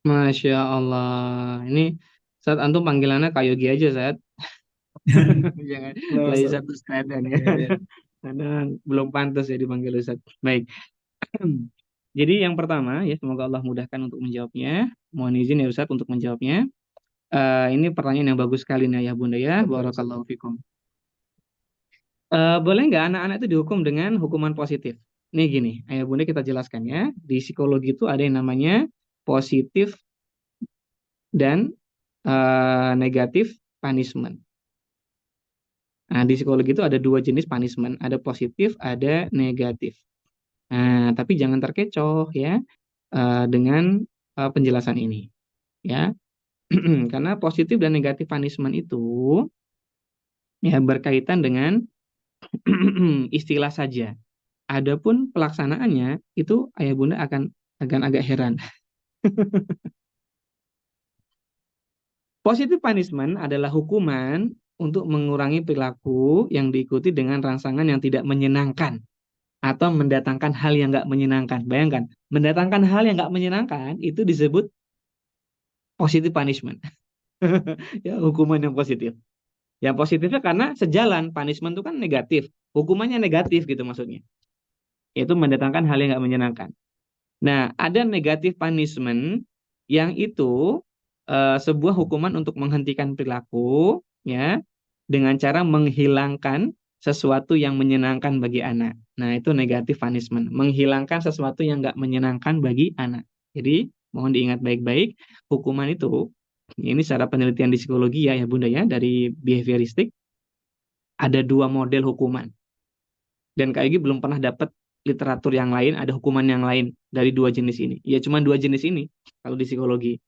Masya Allah. Ini saat antum panggilannya Kayogi aja saat. Jangan Nah, lagi Ustaz. satu sekalian ya. Ya, ya. Karena belum pantas ya dipanggil Ustaz. Baik. Jadi yang pertama ya, semoga Allah mudahkan untuk menjawabnya. Mohon izin ya Ustaz untuk menjawabnya. Ini pertanyaan yang bagus sekali nih ya Bunda ya. Barakallahu fikum. Boleh nggak anak-anak itu dihukum dengan hukuman positif? Nih gini, ayah Bunda kita jelaskan ya. Di psikologi itu ada yang namanya positif dan negatif punishment. Nah, di psikologi itu ada dua jenis punishment, ada positif, ada negatif. Nah, tapi jangan terkecoh ya dengan penjelasan ini, ya. Karena positif dan negatif punishment itu ya berkaitan dengan istilah saja. Adapun pelaksanaannya itu ayah bunda akan agak heran. Positive punishment adalah hukuman untuk mengurangi perilaku yang diikuti dengan rangsangan yang tidak menyenangkan atau mendatangkan hal yang nggak menyenangkan. Bayangkan, mendatangkan hal yang nggak menyenangkan itu disebut positive punishment. Ya, hukuman yang positif. Yang positifnya karena sejalan, punishment itu kan negatif. Hukumannya negatif gitu maksudnya. Yaitu mendatangkan hal yang nggak menyenangkan. Nah, ada negatif punishment yang itu sebuah hukuman untuk menghentikan perilaku, ya, dengan cara menghilangkan sesuatu yang menyenangkan bagi anak. Nah, itu negatif punishment, menghilangkan sesuatu yang nggak menyenangkan bagi anak. Jadi, mohon diingat baik-baik, hukuman itu, ini secara penelitian di psikologi ya, ya Bunda ya, dari behavioristik, ada dua model hukuman. Dan kayak belum pernah dapat literatur yang lain, ada hukuman yang lain dari dua jenis ini. Ya cuma dua jenis ini kalau di psikologi.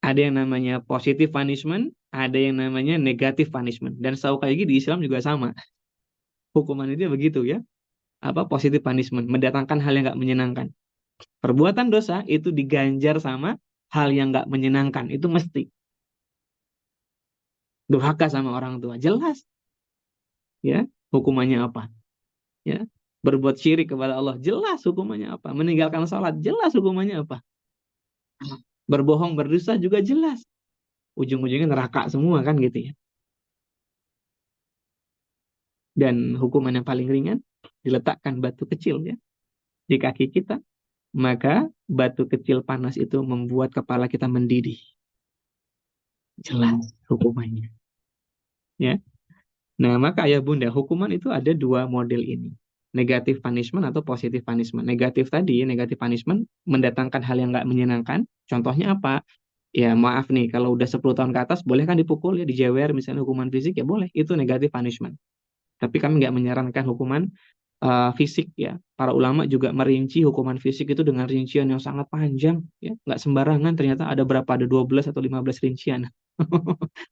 Ada yang namanya positive punishment, ada yang namanya negative punishment. Dan setahu kayak di Islam juga sama. Hukuman itu begitu ya. Apa positive punishment, mendatangkan hal yang nggak menyenangkan. Perbuatan dosa itu diganjar sama hal yang nggak menyenangkan. Itu mesti. Durhaka sama orang tua. Jelas ya hukumannya apa. Ya, berbuat syirik kepada Allah jelas hukumannya apa, meninggalkan salat jelas hukumannya apa, berbohong berdusta juga jelas, ujung-ujungnya neraka semua kan gitu ya. Dan hukuman yang paling ringan diletakkan batu kecil ya di kaki kita, maka batu kecil panas itu membuat kepala kita mendidih. Jelas hukumannya. Ya. Nah, maka ayah bunda, hukuman itu ada dua model ini. Negatif punishment atau positif punishment. Negatif tadi, negatif punishment mendatangkan hal yang nggak menyenangkan. Contohnya apa? Ya maaf nih, kalau udah 10 tahun ke atas, boleh kan dipukul ya, dijewer, misalnya hukuman fisik, ya boleh. Itu negatif punishment. Tapi kami nggak menyarankan hukuman fisik ya. Para ulama juga merinci hukuman fisik itu dengan rincian yang sangat panjang. Ya. Nggak sembarangan, ternyata ada berapa? Ada 12 atau 15 rincian.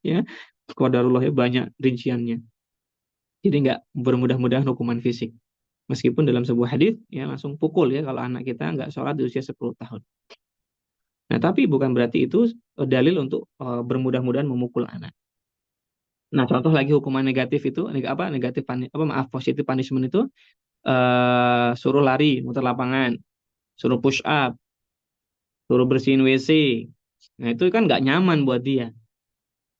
Ya, qadarullah ya, banyak rinciannya. Jadi nggak bermudah-mudahan hukuman fisik. Meskipun dalam sebuah hadis ya langsung pukul ya kalau anak kita nggak sholat di usia 10 tahun. Nah, tapi bukan berarti itu dalil untuk bermudah-mudahan memukul anak. Nah, contoh lagi hukuman negatif itu negatif apa maaf positif punishment itu suruh lari, muter lapangan, suruh push up, suruh bersihin WC. Nah, itu kan nggak nyaman buat dia.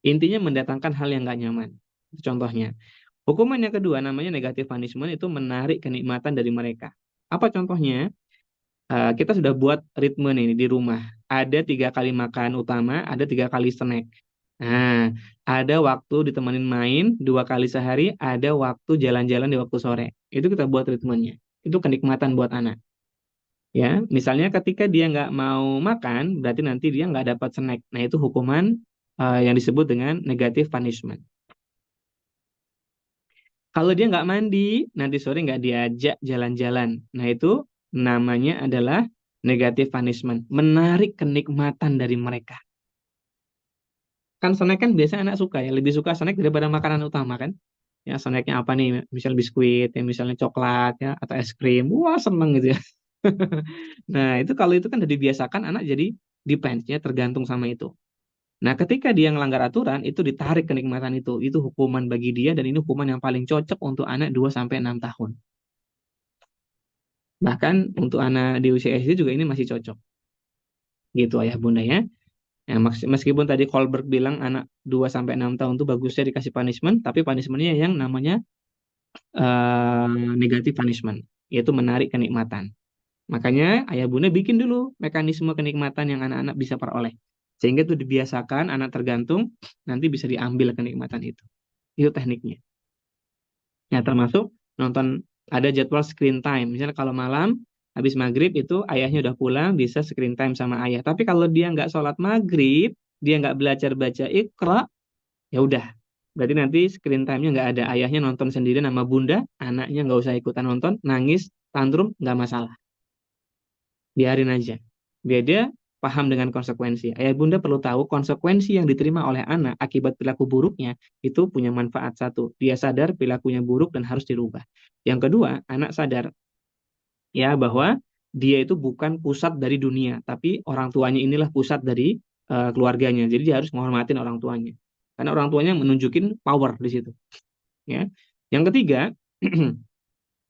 Intinya mendatangkan hal yang nggak nyaman. Itu contohnya. Hukuman yang kedua namanya negatif punishment itu menarik kenikmatan dari mereka. Apa contohnya? Kita sudah buat ritme nih di rumah. Ada 3 kali makan utama, ada 3 kali snack. Nah, ada waktu ditemenin main 2 kali sehari, ada waktu jalan-jalan di waktu sore. Itu kita buat ritmenya. Itu kenikmatan buat anak. Ya, misalnya ketika dia nggak mau makan, berarti nanti dia nggak dapat snack. Nah, itu hukuman yang disebut dengan negative punishment. Kalau dia nggak mandi, nanti sore nggak diajak jalan-jalan. Nah, itu namanya adalah negative punishment. Menarik kenikmatan dari mereka. Kan snack kan biasanya anak suka ya, lebih suka snack daripada makanan utama kan. Ya, snacknya apa nih? Misal biskuit, ya, misalnya coklat ya, atau es krim. Wah, seneng gitu ya. Nah, itu kalau itu kan udah dibiasakan anak jadi depends ya, tergantung sama itu. Nah, ketika dia melanggar aturan, itu ditarik kenikmatan itu. Itu hukuman bagi dia dan ini hukuman yang paling cocok untuk anak 2 sampai 6 tahun. Bahkan untuk anak di usia SD juga ini masih cocok. Gitu ayah bunda ya. Ya, meskipun tadi Kolberg bilang anak 2 sampai 6 tahun itu bagusnya dikasih punishment, tapi punishmentnya yang namanya eh, negatif punishment, yaitu menarik kenikmatan. Makanya ayah bunda bikin dulu mekanisme kenikmatan yang anak-anak bisa peroleh. Sehingga itu dibiasakan, anak tergantung, nanti bisa diambil kenikmatan itu. Itu tekniknya. Ya, termasuk nonton ada jadwal screen time. Misalnya kalau malam habis maghrib itu ayahnya udah pulang bisa screen time sama ayah. Tapi kalau dia nggak sholat maghrib, dia nggak belajar baca Iqra, ya udah. Berarti nanti screen time-nya nggak ada. Ayahnya nonton sendiri sama bunda, anaknya nggak usah ikutan nonton, nangis, tantrum, nggak masalah. Biarin aja. Biar dia paham dengan konsekuensi. Ayah bunda perlu tahu konsekuensi yang diterima oleh anak akibat perilaku buruknya itu punya manfaat satu. Dia sadar perilakunya buruk dan harus dirubah. Yang kedua, anak sadar ya bahwa dia itu bukan pusat dari dunia, tapi orang tuanya inilah pusat dari keluarganya. Jadi dia harus menghormatin orang tuanya. Karena orang tuanya menunjukin power di situ. Ya. Yang ketiga,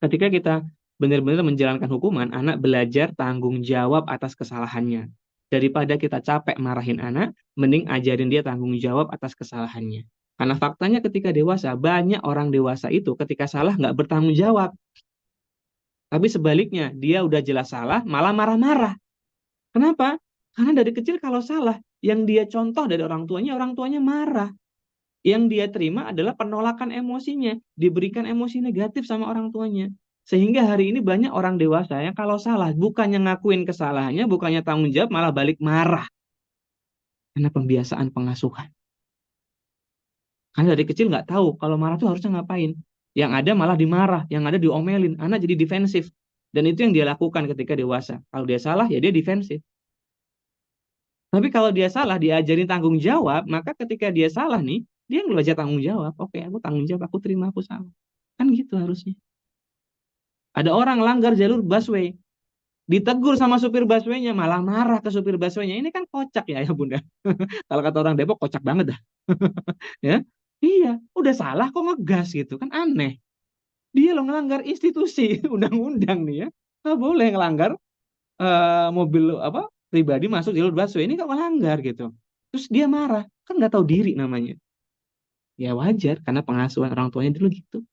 ketika kita benar-benar menjalankan hukuman, anak belajar tanggung jawab atas kesalahannya. Daripada kita capek marahin anak, mending ajarin dia tanggung jawab atas kesalahannya. Karena faktanya ketika dewasa, banyak orang dewasa itu ketika salah nggak bertanggung jawab. Tapi sebaliknya, dia udah jelas salah, malah marah-marah. Kenapa? Karena dari kecil kalau salah, yang dia contoh dari orang tuanya marah. Yang dia terima adalah penolakan emosinya, diberikan emosi negatif sama orang tuanya. Sehingga hari ini banyak orang dewasa yang kalau salah, bukannya ngakuin kesalahannya, bukannya tanggung jawab, malah balik marah. Karena pembiasaan pengasuhan. Karena dari kecil nggak tahu kalau marah tuh harusnya ngapain. Yang ada malah dimarah, yang ada diomelin. Anak jadi defensif. Dan itu yang dia lakukan ketika dewasa. Kalau dia salah, ya dia defensif. Tapi kalau dia salah, diajarin tanggung jawab, maka ketika dia salah nih, dia belajar tanggung jawab. Oke, aku tanggung jawab, aku terima, aku salah. Kan gitu harusnya. Ada orang langgar jalur busway, ditegur sama supir busway-nya, malah marah ke supir busway-nya. Ini kan kocak ya, ya Bunda. Kalau kata orang Depok, kocak banget dah. Ya, iya, udah salah kok ngegas gitu, kan aneh. Dia lo ngelanggar institusi, undang-undang nih ya. Nggak boleh ngelanggar mobil apa pribadi masuk jalur busway, ini kok melanggar gitu. Terus dia marah, kan nggak tahu diri namanya. Ya wajar, karena pengasuhan orang tuanya dulu gitu.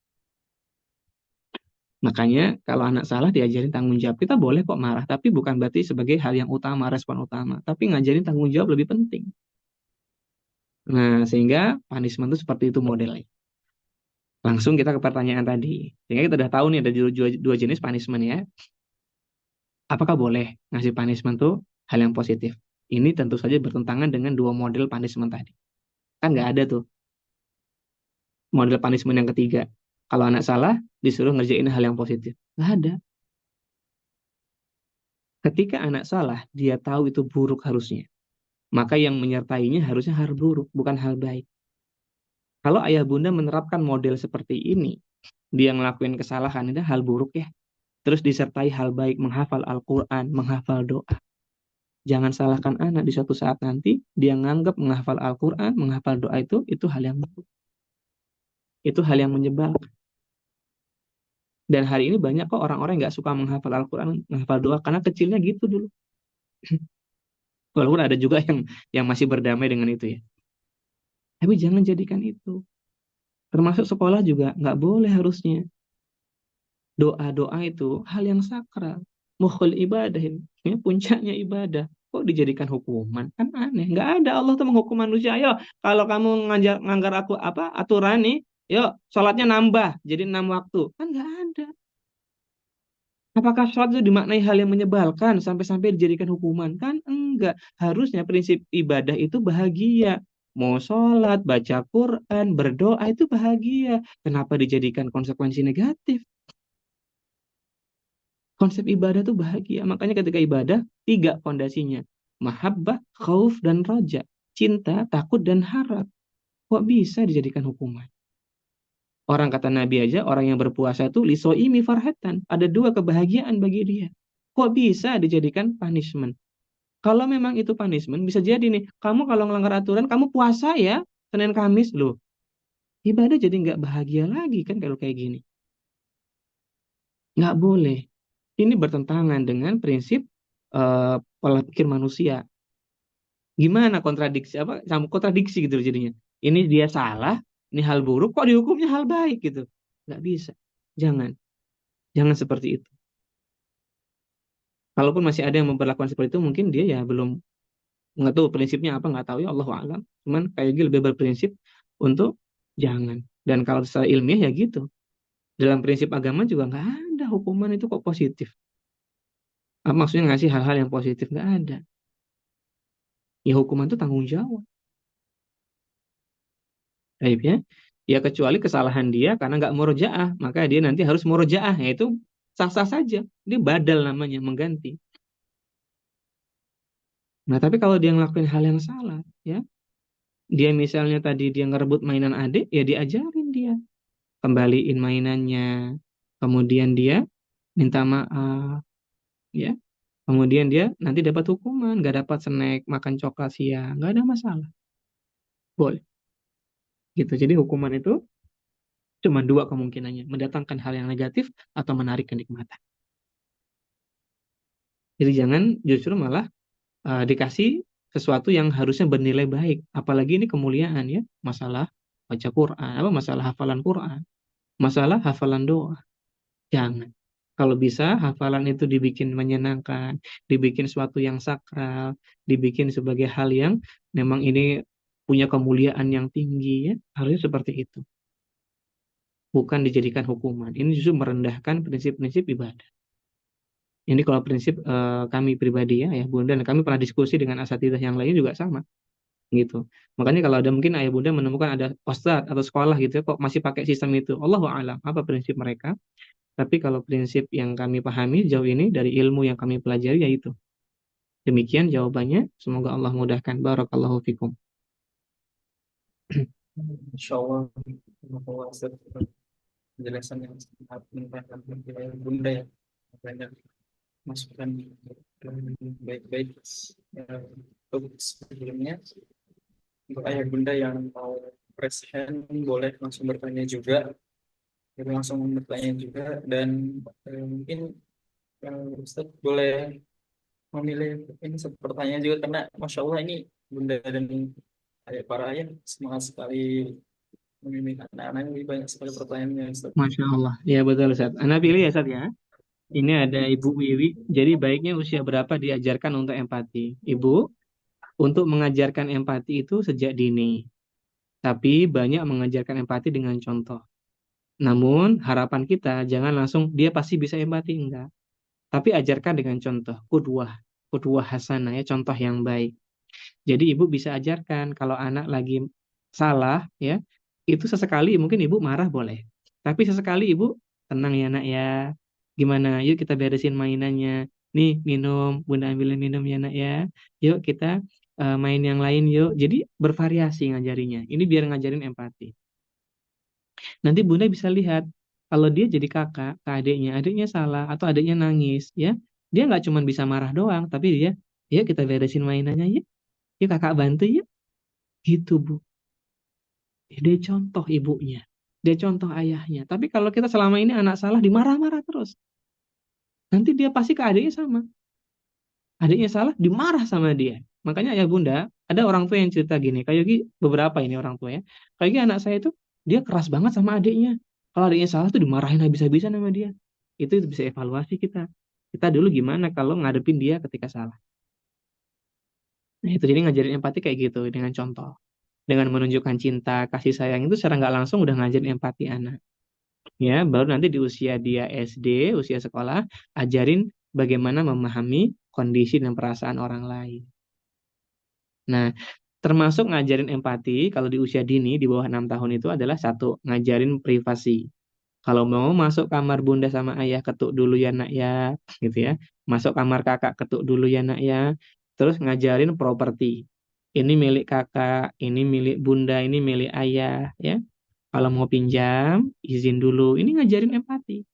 Makanya kalau anak salah diajarin tanggung jawab. Kita boleh kok marah, tapi bukan berarti sebagai hal yang utama, respon utama. Tapi ngajarin tanggung jawab lebih penting. Nah, sehingga punishment itu seperti itu modelnya. Langsung kita ke pertanyaan tadi. Sehingga kita udah tahu nih ada dua jenis punishment ya. Apakah boleh ngasih punishment tuh hal yang positif? Ini tentu saja bertentangan dengan dua model punishment tadi. Kan nggak ada tuh model punishment yang ketiga. Kalau anak salah, disuruh ngerjain hal yang positif. Nggak ada. Ketika anak salah, dia tahu itu buruk harusnya. Maka yang menyertainya harusnya hal buruk, bukan hal baik. Kalau ayah bunda menerapkan model seperti ini, dia ngelakuin kesalahan, itu hal buruk ya. Terus disertai hal baik, menghafal Al-Quran, menghafal doa. Jangan salahkan anak di suatu saat nanti, dia nganggap menghafal Al-Quran, menghafal doa itu hal yang buruk. Itu hal yang menyebalkan. Dan hari ini banyak kok orang-orang yang nggak suka menghafal Al-Quran, menghafal doa, karena kecilnya gitu dulu. Walaupun ada juga yang masih berdamai dengan itu ya. Tapi jangan jadikan itu. Termasuk sekolah juga nggak boleh harusnya. Doa-doa itu hal yang sakral. Mukhul ibadah, ya, puncaknya ibadah. Kok dijadikan hukuman? Kan aneh. Nggak ada Allah tuh menghukum manusia. Ayo, kalau kamu nganggar aku apa aturan nih, yuk sholatnya nambah jadi 6 waktu. Kan nggak ada. Apakah sholat itu dimaknai hal yang menyebalkan sampai-sampai dijadikan hukuman? Kan enggak. Harusnya prinsip ibadah itu bahagia. Mau sholat, baca Quran, berdoa itu bahagia. Kenapa dijadikan konsekuensi negatif? Konsep ibadah itu bahagia. Makanya ketika ibadah, tiga fondasinya. Mahabbah, khauf, dan roja. Cinta, takut, dan harap. Kok bisa dijadikan hukuman? Orang kata Nabi aja, orang yang berpuasa itu lisoimi farhatan. Ada dua kebahagiaan bagi dia. Kok bisa dijadikan punishment? Kalau memang itu punishment, bisa jadi nih, kamu kalau ngelanggar aturan, kamu puasa ya, Senin Kamis loh. Ibadah jadi nggak bahagia lagi kan kalau kayak gini. Nggak boleh. Ini bertentangan dengan prinsip pola pikir manusia. Gimana kontradiksi apa? Sama kontradiksi gitu jadinya. Ini dia salah, ini hal buruk, kok dihukumnya hal baik gitu. Nggak bisa. Jangan. Jangan seperti itu. Kalaupun masih ada yang memperlakukan seperti itu, mungkin dia ya belum nggak tahu prinsipnya apa, nggak tahu ya Allahu a'lam. Cuman kayak gitu lebih berprinsip untuk jangan. Dan kalau secara ilmiah ya gitu. Dalam prinsip agama juga nggak ada hukuman itu kok positif. Apa maksudnya ngasih hal-hal yang positif? Nggak ada. Ya hukuman itu tanggung jawab. Baik ya. Ya kecuali kesalahan dia karena nggak murojaah, maka dia nanti harus murojaah, yaitu sah-sah saja. Dia badal namanya, mengganti. Nah, tapi kalau dia ngelakuin hal yang salah, ya, dia misalnya tadi dia ngerebut mainan adik, ya diajarin dia. Kembaliin mainannya. Kemudian dia minta maaf, ya. Kemudian dia nanti dapat hukuman, nggak dapat snack, makan coklat siang, nggak ada masalah. Boleh. Gitu. Jadi hukuman itu cuma dua kemungkinannya, mendatangkan hal yang negatif atau menarik kenikmatan. Jadi jangan justru malah dikasih sesuatu yang harusnya bernilai baik. Apalagi ini kemuliaan ya, masalah baca Quran, apa masalah hafalan Quran, masalah hafalan doa. Jangan. Kalau bisa hafalan itu dibikin menyenangkan, dibikin sesuatu yang sakral, dibikin sebagai hal yang memang ini punya kemuliaan yang tinggi ya, harusnya seperti itu. Bukan dijadikan hukuman. Ini justru merendahkan prinsip-prinsip ibadah. Ini kalau prinsip kami pribadi ya Bunda, dan kami pernah diskusi dengan asatidzah yang lain juga sama gitu. Makanya kalau ada mungkin ayah bunda menemukan ada ustadz atau sekolah gitu ya, kok masih pakai sistem itu. Allahu a'lam apa prinsip mereka. Tapi kalau prinsip yang kami pahami jauh ini dari ilmu yang kami pelajari yaitu. Demikian jawabannya. Semoga Allah mudahkan. Barakallahu fikum. Insya Allah, bahwa penjelasan yang sangat menyenangkan dari Bunda ya, banyak masukan dan baik-baik. Untuk sebelumnya, untuk ayah Bunda yang mau present boleh langsung bertanya juga, boleh langsung bertanya juga, dan mungkin Ustaz boleh memilih ini pertanyaan juga karena Masya Allah ini Bunda dan para ayah semangat sekali Ini anak-anak lebih banyak sekali pertanyaannya Ustaz. Masya Allah. Ya betul, Ustaz. Anda pilih ya, Ustaz ya. Ini ada Ibu Wiwi. Jadi baiknya usia berapa diajarkan untuk empati? Ibu, untuk mengajarkan empati itu sejak dini. Tapi banyak mengajarkan empati dengan contoh. Namun harapan kita jangan langsung dia pasti bisa empati, enggak. Tapi ajarkan dengan contoh, kudwah, kudwah hasanah ya, contoh yang baik. Jadi ibu bisa ajarkan kalau anak lagi salah ya, itu sesekali mungkin ibu marah boleh. Tapi sesekali ibu tenang ya nak ya. Gimana? Yuk kita beresin mainannya. Nih minum, bunda ambilin minum ya nak ya. Yuk kita main yang lain yuk. Jadi bervariasi ngajarinya. Ini biar ngajarin empati. Nanti bunda bisa lihat kalau dia jadi kakak ke adiknya, adiknya salah atau adiknya nangis ya. Dia nggak cuma bisa marah doang, tapi dia, yuk kita beresin mainannya yuk. Yuk kakak bantu yuk. Gitu, Bu. Dia contoh ibunya. Dia contoh ayahnya. Tapi kalau kita selama ini anak salah dimarah-marah terus. Nanti dia pasti ke adiknya sama. Adiknya salah dimarah sama dia. Makanya ayah bunda, ada orang tua yang cerita gini. Kayak Yogi, beberapa ini orang tua ya. Kayak Yogi anak saya itu, dia keras banget sama adiknya. Kalau adiknya salah tuh dimarahin habis-habisan sama dia. Itu bisa evaluasi kita. Kita dulu gimana kalau ngadepin dia ketika salah. Nah itu jadi ngajarin empati kayak gitu dengan contoh. Dengan menunjukkan cinta, kasih sayang itu secara nggak langsung udah ngajarin empati anak. Ya, baru nanti di usia dia SD, usia sekolah, ajarin bagaimana memahami kondisi dan perasaan orang lain. Nah, termasuk ngajarin empati kalau di usia dini di bawah 6 tahun itu adalah satu, ngajarin privasi. Kalau mau masuk kamar bunda sama ayah ketuk dulu ya nak ya, gitu ya. Masuk kamar kakak ketuk dulu ya nak ya. Terus ngajarin properti. Ini milik kakak, ini milik bunda, ini milik ayah, ya. Kalau mau pinjam, izin dulu. Ini ngajarin empati.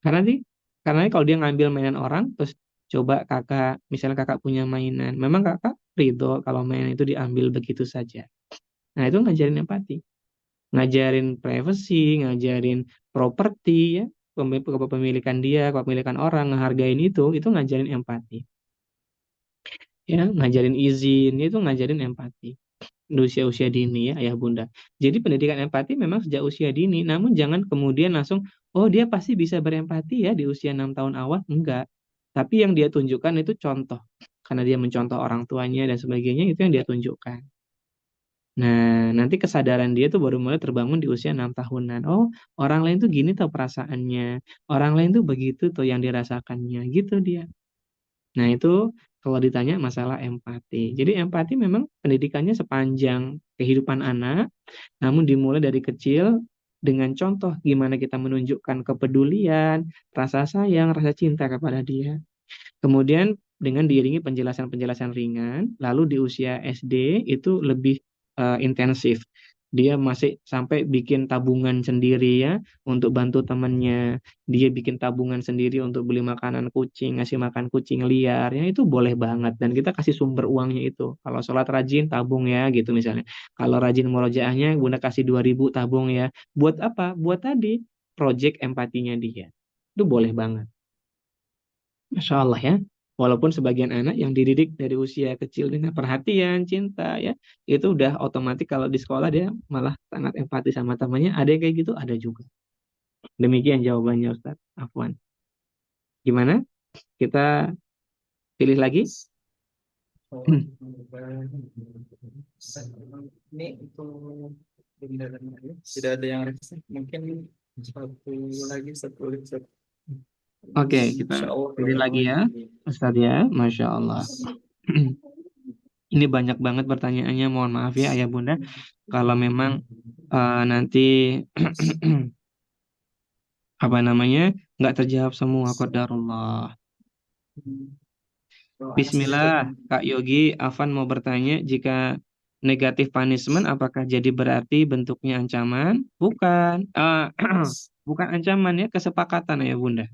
Karena sih, karena kalau dia ngambil mainan orang, terus coba kakak, misalnya kakak punya mainan, memang kakak ridho kalau mainan itu diambil begitu saja. Nah, itu ngajarin empati. Ngajarin privacy, ngajarin properti, ya, kepemilikan dia, kepemilikan orang, ngehargain itu ngajarin empati. Ya, ngajarin izin, itu ngajarin empati. Di usia-usia dini ya ayah bunda. Jadi pendidikan empati memang sejak usia dini, namun jangan kemudian langsung, oh dia pasti bisa berempati ya di usia 6 tahun awal, enggak. Tapi yang dia tunjukkan itu contoh, karena dia mencontoh orang tuanya dan sebagainya, itu yang dia tunjukkan. Nah, nanti kesadaran dia tuh baru mulai terbangun di usia 6 tahunan. Oh, orang lain tuh gini tuh perasaannya, orang lain tuh begitu tuh yang dirasakannya, gitu dia. Nah, itu kalau ditanya masalah empati. Jadi empati memang pendidikannya sepanjang kehidupan anak, namun dimulai dari kecil dengan contoh gimana kita menunjukkan kepedulian, rasa sayang, rasa cinta kepada dia. Kemudian dengan diiringi penjelasan-penjelasan ringan, lalu di usia SD itu lebih intensif. Dia masih sampai bikin tabungan sendiri ya untuk bantu temannya. Dia bikin tabungan sendiri untuk beli makanan kucing, ngasih makan kucing liar. Ya itu boleh banget dan kita kasih sumber uangnya itu. Kalau sholat rajin tabung ya gitu misalnya. Kalau rajin murojaahnya Bunda kasih 2.000 tabung ya. Buat apa? Buat tadi project empatinya dia. Itu boleh banget. Masya Allah ya. Walaupun sebagian anak yang dididik dari usia kecil dengan perhatian, cinta ya, itu udah otomatis kalau di sekolah dia malah sangat empati sama temannya. Ada yang kayak gitu, ada juga. Demikian jawabannya Ustaz. Afwan. Gimana? Kita pilih lagi? Oh, ini untuk tidak ada yang revisi. Mungkin satu lagi. Oke, kita Insya Allah pilih lagi ya, Ustaz ya. Masya Allah. Ini banyak banget pertanyaannya. Mohon maaf ya, Ayah Bunda. Kalau memang nanti apa namanya nggak terjawab semua, qadarullah. Bismillah, Kak Yogi, Afan mau bertanya, jika negatif punishment, apakah jadi berarti bentuknya ancaman? Bukan, bukan ancaman ya, kesepakatan ya Bunda.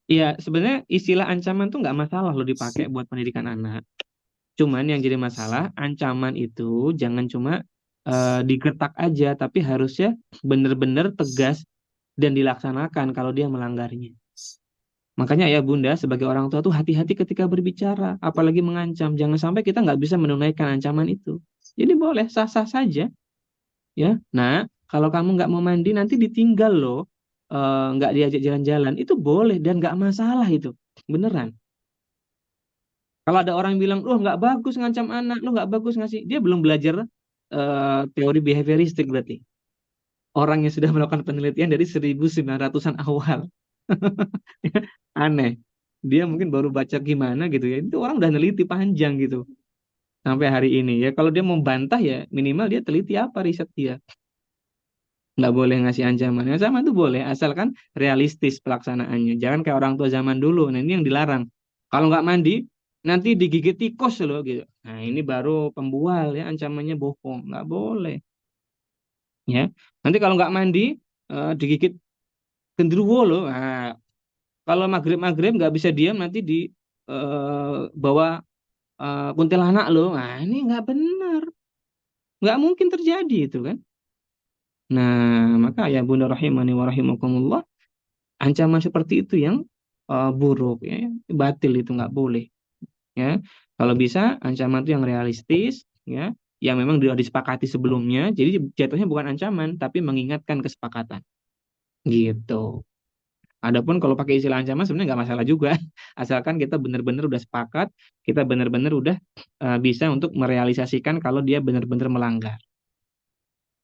Iya, sebenarnya istilah ancaman tuh nggak masalah loh dipakai buat pendidikan anak. Cuman yang jadi masalah, ancaman itu jangan cuma digertak aja, tapi harusnya benar-benar tegas dan dilaksanakan kalau dia melanggarnya. Makanya ya Bunda, sebagai orang tua tuh hati-hati ketika berbicara, apalagi mengancam. Jangan sampai kita nggak bisa menunaikan ancaman itu. Jadi boleh sah-sah saja ya. Nah, kalau kamu nggak mau mandi nanti ditinggal loh, nggak diajak jalan-jalan, itu boleh dan nggak masalah itu, beneran. Kalau ada orang bilang, loh nggak bagus ngancam anak, lo nggak bagus ngasih, dia belum belajar teori behavioristik berarti. Orang yang sudah melakukan penelitian dari 1900-an awal. Aneh. Dia mungkin baru baca gimana gitu ya. Itu orang udah neliti panjang gitu sampai hari ini ya. Kalau dia mau bantah ya minimal dia teliti apa riset dia. Nggak boleh ngasih ancaman. Ancaman itu boleh asalkan realistis pelaksanaannya. Jangan kayak orang tua zaman dulu. Nah ini yang dilarang. Kalau nggak mandi nanti digigit tikus loh gitu. Nah ini baru pembual ya, ancamannya bohong. Nggak boleh ya. Nanti kalau nggak mandi digigit genderuwo loh. Nah, kalau maghrib-maghrib nggak bisa diam nanti di bawa kuntilanak loh. Nah, ini nggak benar. Nggak mungkin terjadi itu kan. Nah, maka ya Bunda rahimani wa rahimakumullah, ancaman seperti itu yang buruk ya, batil itu nggak boleh ya. Kalau bisa ancaman itu yang realistis ya, yang memang sudah disepakati sebelumnya. Jadi jatuhnya bukan ancaman tapi mengingatkan kesepakatan gitu. Adapun kalau pakai istilah ancaman sebenarnya nggak masalah juga, asalkan kita benar-benar udah sepakat, kita benar-benar udah bisa untuk merealisasikan kalau dia benar-benar melanggar.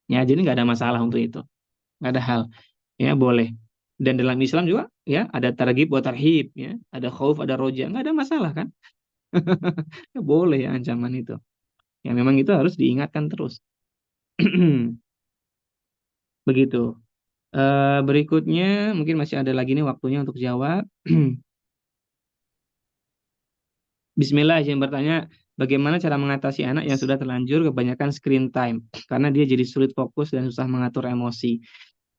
Ya, jadi nggak ada masalah untuk itu, nggak ada hal, ya boleh. Dan dalam Islam juga, ya ada targhib wa tarhib, ya ada khauf, ada roja, nggak ada masalah kan? Ya, boleh ya ancaman itu. Ya memang itu harus diingatkan terus. Begitu. Berikutnya mungkin masih ada lagi nih waktunya untuk jawab. Bismillah, izin bertanya, bagaimana cara mengatasi anak yang sudah terlanjur kebanyakan screen time karena dia jadi sulit fokus dan susah mengatur emosi.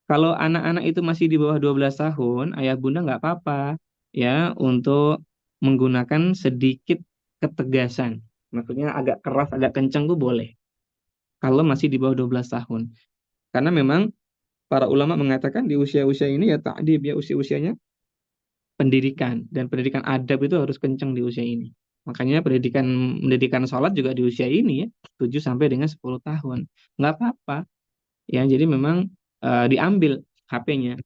Kalau anak-anak itu masih di bawah 12 tahun, ayah bunda nggak apa-apa ya untuk menggunakan sedikit ketegasan. Maksudnya agak keras, agak kencang tuh boleh. Kalau masih di bawah 12 tahun. Karena memang para ulama mengatakan di usia-usia ini ya ta'dib ya, usia-usianya pendidikan, dan pendidikan adab itu harus kencang di usia ini. Makanya pendidikan pendidikan sholat juga di usia ini ya 7 sampai dengan 10 tahun. Nggak apa-apa. Ya, jadi memang diambil HP-nya.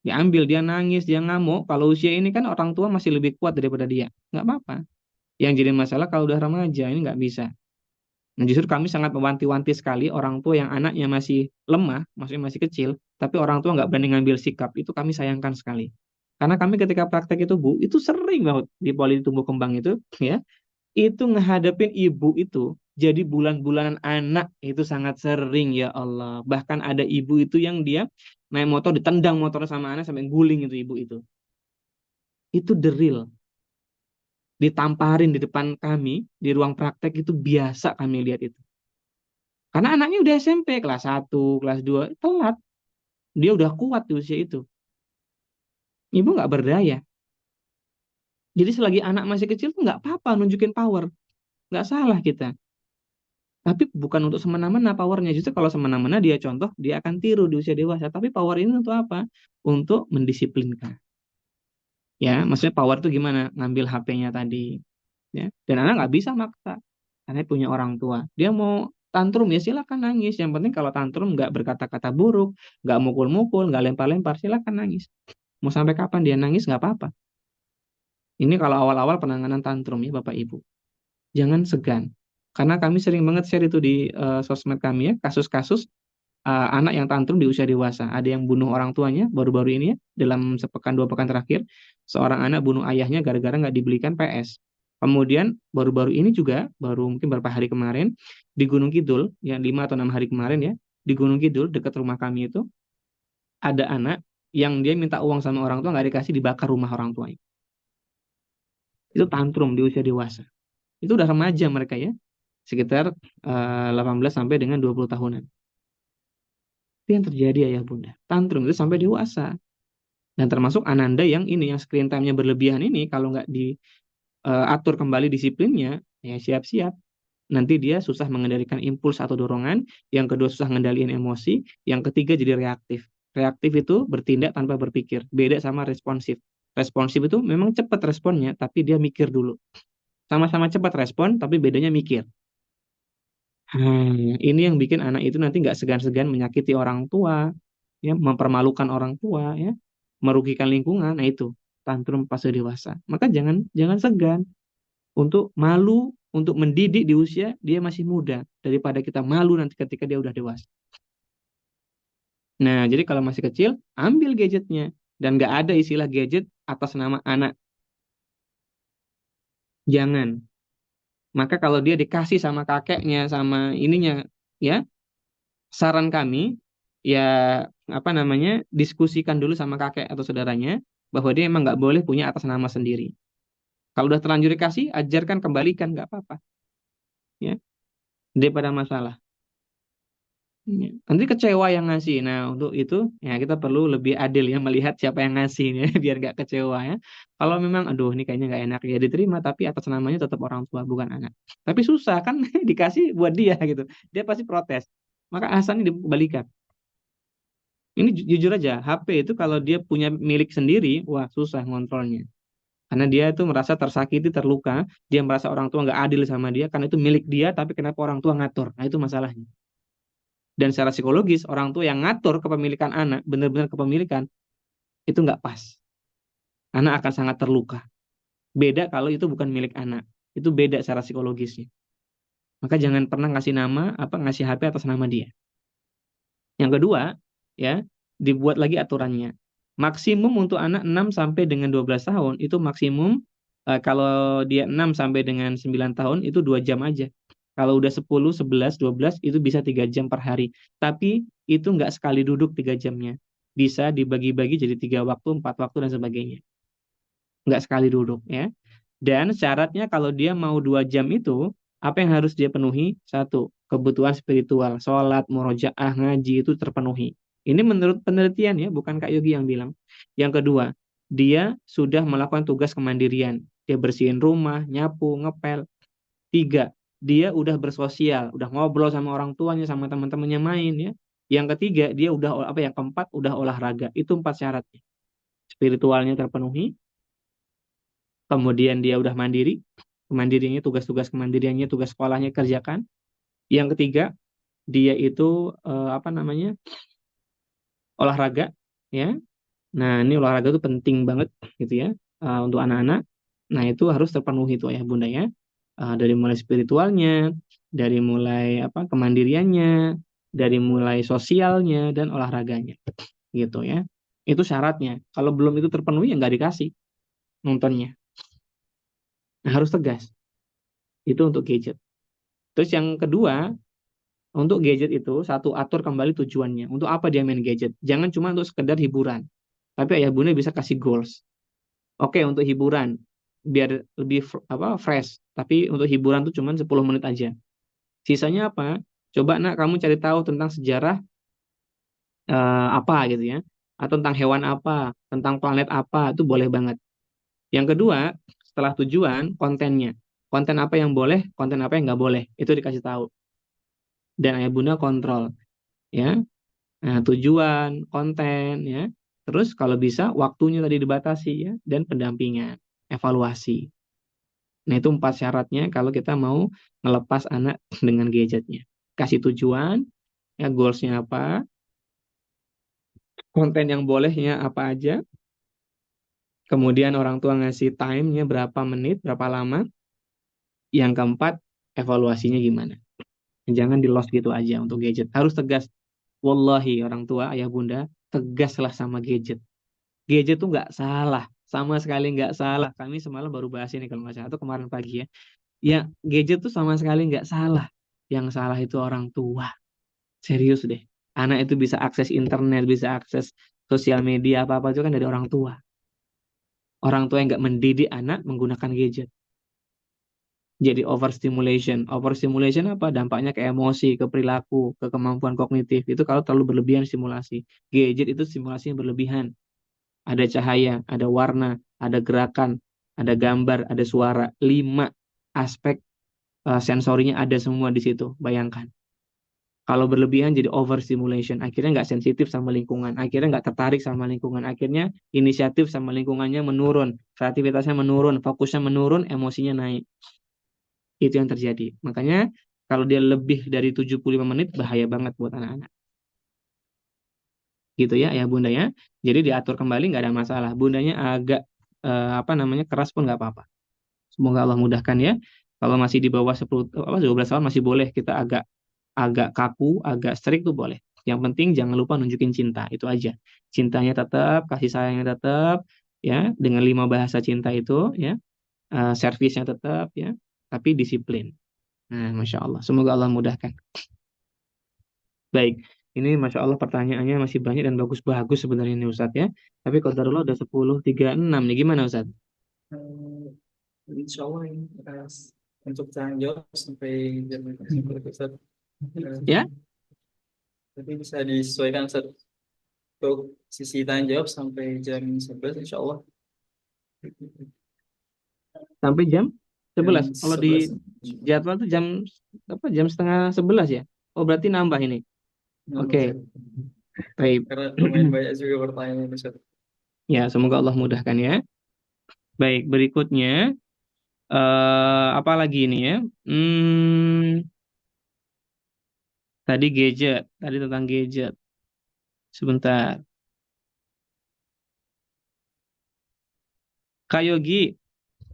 Diambil, dia nangis, dia ngamuk. Kalau usia ini kan orang tua masih lebih kuat daripada dia. Nggak apa-apa. Yang jadi masalah kalau udah remaja ini nggak bisa. Nah, justru kami sangat mewanti-wanti sekali orang tua yang anaknya masih lemah, maksudnya masih kecil, tapi orang tua nggak berani ngambil sikap. Itu kami sayangkan sekali. Karena kami ketika praktek itu, Bu, itu sering banget di poli tumbuh kembang itu, ya, itu ngehadapin ibu itu jadi bulan-bulanan anak itu sangat sering ya Allah. Bahkan ada ibu itu yang dia naik motor ditendang motor sama anak sampai guling itu ibu itu. Itu the real. Ditamparin di depan kami di ruang praktek itu biasa kami lihat itu. Karena anaknya udah SMP kelas 1, kelas 2 telat. Dia udah kuat di usia itu. Ibu nggak berdaya. Jadi selagi anak masih kecil tuh nggak apa-apa nunjukin power. Nggak salah kita. Tapi bukan untuk semena-mena powernya. Justru kalau semena-mena dia contoh, dia akan tiru di usia dewasa. Tapi power ini untuk apa? Untuk mendisiplinkan. Ya, maksudnya power itu gimana? Ngambil HP-nya tadi. Ya. Dan anak nggak bisa maksa. Karena punya orang tua. Dia mau tantrum ya silakan nangis. Yang penting kalau tantrum nggak berkata-kata buruk, nggak mukul-mukul, nggak lempar-lempar, silakan nangis. Mau sampai kapan dia nangis nggak apa-apa. Ini kalau awal-awal penanganan tantrum ya Bapak Ibu. Jangan segan. Karena kami sering banget share itu di sosmed kami ya, kasus-kasus anak yang tantrum di usia dewasa. Ada yang bunuh orang tuanya baru-baru ini ya, dalam sepekan 2 pekan terakhir, seorang anak bunuh ayahnya gara-gara nggak dibelikan PS. Kemudian baru-baru ini juga, baru mungkin beberapa hari kemarin, di Gunung Kidul, yang 5 atau 6 hari kemarin ya, di Gunung Kidul dekat rumah kami itu, ada anak yang dia minta uang sama orang tua nggak dikasih, dibakar rumah orang tuanya. Itu tantrum di usia dewasa. Itu udah remaja mereka ya, sekitar 18 sampai dengan 20 tahunan. Itu yang terjadi ayah bunda. Tantrum itu sampai dewasa. Dan termasuk Ananda yang ini, yang screen time-nya berlebihan ini, kalau nggak diatur kembali disiplinnya, ya siap-siap. Nanti dia susah mengendalikan impuls atau dorongan, yang kedua susah mengendalikan emosi, yang ketiga jadi reaktif. Reaktif itu bertindak tanpa berpikir. Beda sama responsif. Responsif itu memang cepat responnya, tapi dia mikir dulu. Sama-sama cepat respon, tapi bedanya mikir. Ini yang bikin anak itu nanti nggak segan-segan menyakiti orang tua, ya, mempermalukan orang tua, ya, merugikan lingkungan. Nah itu tantrum fase dewasa. Maka jangan jangan segan untuk malu, untuk mendidik di usia dia masih muda daripada kita malu nanti ketika dia udah dewasa. Nah, jadi kalau masih kecil, ambil gadgetnya dan nggak ada istilah gadget atas nama anak. Jangan. Maka kalau dia dikasih sama kakeknya, sama ininya, ya, saran kami, ya, apa namanya, diskusikan dulu sama kakek atau saudaranya bahwa dia emang nggak boleh punya atas nama sendiri. Kalau udah terlanjur dikasih, ajarkan, kembalikan, nggak apa-apa, ya, daripada masalah. Ya. Nanti kecewa yang ngasih. Nah, untuk itu ya kita perlu lebih adil ya melihat siapa yang ngasih ya, biar nggak kecewa ya. Kalau memang, aduh, ini kayaknya nggak enak ya diterima, tapi atas namanya tetap orang tua bukan anak. Tapi susah kan dikasih buat dia gitu. Dia pasti protes. Maka alasannya dibalikan. Ini jujur aja, HP itu kalau dia punya milik sendiri, wah susah ngontrolnya. Karena dia itu merasa tersakiti, terluka, dia merasa orang tua nggak adil sama dia, karena itu milik dia, tapi kenapa orang tua ngatur? Nah itu masalahnya. Dan secara psikologis, orang tua yang ngatur kepemilikan anak, benar-benar kepemilikan, itu nggak pas. Anak akan sangat terluka. Beda kalau itu bukan milik anak. Itu beda secara psikologisnya. Maka jangan pernah ngasih nama, ngasih HP atas nama dia. Yang kedua, ya, dibuat lagi aturannya. Maksimum untuk anak 6 sampai dengan 12 tahun itu maksimum, kalau dia 6 sampai dengan 9 tahun itu 2 jam aja. Kalau udah 10, 11, 12 itu bisa 3 jam per hari. Tapi itu nggak sekali duduk 3 jamnya. Bisa dibagi-bagi jadi 3 waktu, 4 waktu dan sebagainya. Nggak sekali duduk ya. Dan syaratnya kalau dia mau 2 jam itu, apa yang harus dia penuhi? Satu, kebutuhan spiritual, sholat, murojaah, ngaji itu terpenuhi. Ini menurut penelitian ya, bukan Kak Yogi yang bilang. Yang kedua, dia sudah melakukan tugas kemandirian. Dia bersihin rumah, nyapu, ngepel. Tiga, dia udah bersosial, udah ngobrol sama orang tuanya, sama teman-temannya main ya. Yang ketiga, dia udah apa, yang keempat, udah olahraga. Itu 4 syaratnya. Spiritualnya terpenuhi, kemudian dia udah mandiri, kemandiriannya, tugas-tugas kemandiriannya, tugas sekolahnya kerjakan. Yang ketiga, dia itu olahraga, ya. Nah, ini olahraga itu penting banget gitu ya, untuk anak-anak. Nah, itu harus terpenuhi itu ayah bunda ya. Dari mulai spiritualnya, dari mulai kemandiriannya, dari mulai sosialnya dan olahraganya gitu ya. Itu syaratnya. Kalau belum itu terpenuhi ya nggak dikasih nontonnya. Nah, harus tegas. Itu untuk gadget. Terus yang kedua, untuk gadget itu, satu, atur kembali tujuannya. Untuk apa dia main gadget? Jangan cuma untuk sekedar hiburan. Tapi ayah bunda bisa kasih goals. Oke, untuk hiburan, biar lebih fresh. Tapi untuk hiburan tuh cuma 10 menit aja. Sisanya apa? Coba nak kamu cari tahu tentang sejarah apa gitu ya. Atau tentang hewan apa, tentang planet apa, itu boleh banget. Yang kedua, setelah tujuan, kontennya. Konten apa yang boleh, konten apa yang nggak boleh. Itu dikasih tahu. Dan ayah bunda kontrol. Ya. Nah, tujuan, konten, ya. Terus kalau bisa waktunya tadi dibatasi ya, dan pendampingan, evaluasi. Nah, itu 4 syaratnya kalau kita mau ngelepas anak dengan gadgetnya. Kasih tujuan, ya, goalsnya apa, konten yang bolehnya apa aja, kemudian orang tua ngasih time-nya berapa menit, berapa lama, yang keempat, evaluasinya gimana. Jangan di lost gitu aja untuk gadget. Harus tegas. Wallahi orang tua, ayah bunda, tegaslah sama gadget. Gadget tuh nggak salah, sama sekali nggak salah. Kami semalam baru bahas ini kalau nggak salah, atau kemarin pagi ya. Ya, gadget tuh sama sekali nggak salah. Yang salah itu orang tua. Serius deh. Anak itu bisa akses internet, bisa akses sosial media, apa-apa itu kan dari orang tua. Orang tua yang nggak mendidik anak menggunakan gadget. Jadi overstimulation. Overstimulation apa? Dampaknya ke emosi, ke perilaku, ke kemampuan kognitif. Itu kalau terlalu berlebihan stimulasi. Gadget itu stimulasinya berlebihan. Ada cahaya, ada warna, ada gerakan, ada gambar, ada suara. 5 aspek sensorinya ada semua di situ. Bayangkan. Kalau berlebihan jadi overstimulation. Akhirnya nggak sensitif sama lingkungan. Akhirnya nggak tertarik sama lingkungan. Akhirnya inisiatif sama lingkungannya menurun. Kreativitasnya menurun. Fokusnya menurun. Emosinya naik. Itu yang terjadi. Makanya Kalau dia lebih dari 75 menit, bahaya banget buat anak-anak. Gitu ya, ya Bunda ya. Jadi diatur kembali nggak ada masalah. Bundanya agak apa namanya keras pun nggak apa-apa. Semoga Allah mudahkan ya. Kalau masih di bawah 12 tahun masih boleh kita agak agak kaku, agak strict tuh boleh. Yang penting jangan lupa nunjukin cinta, itu aja. Cintanya tetap, kasih sayangnya tetap, ya, dengan 5 bahasa cinta itu, ya, servisnya tetap, ya, tapi disiplin. Nah, masya Allah. Semoga Allah mudahkan. Baik, ini masya Allah pertanyaannya masih banyak dan bagus-bagus sebenarnya ini Ustadz ya. Tapi qadarullah udah 10.36 nih, gimana Ustadz? Insya Allah ini untuk tanggung jawab sampai jam seperti Ustaz. Ya, Tapi bisa disesuaikan Ustaz, untuk sisi tanggung jawab sampai jam 11 insya Allah. sampai jam 11. Jam Kalau di 11. jadwal tuh jam apa? Jam setengah 11 ya. Oh, berarti nambah ini. Nambah Oke, Ustaz. baik. Karena lumayan banyak juga pertanyaan Ustaz. Ya, semoga Allah mudahkan ya. Baik, berikutnya apa lagi ini ya? Hmm, tadi tentang gadget. Sebentar. Kak Yogi,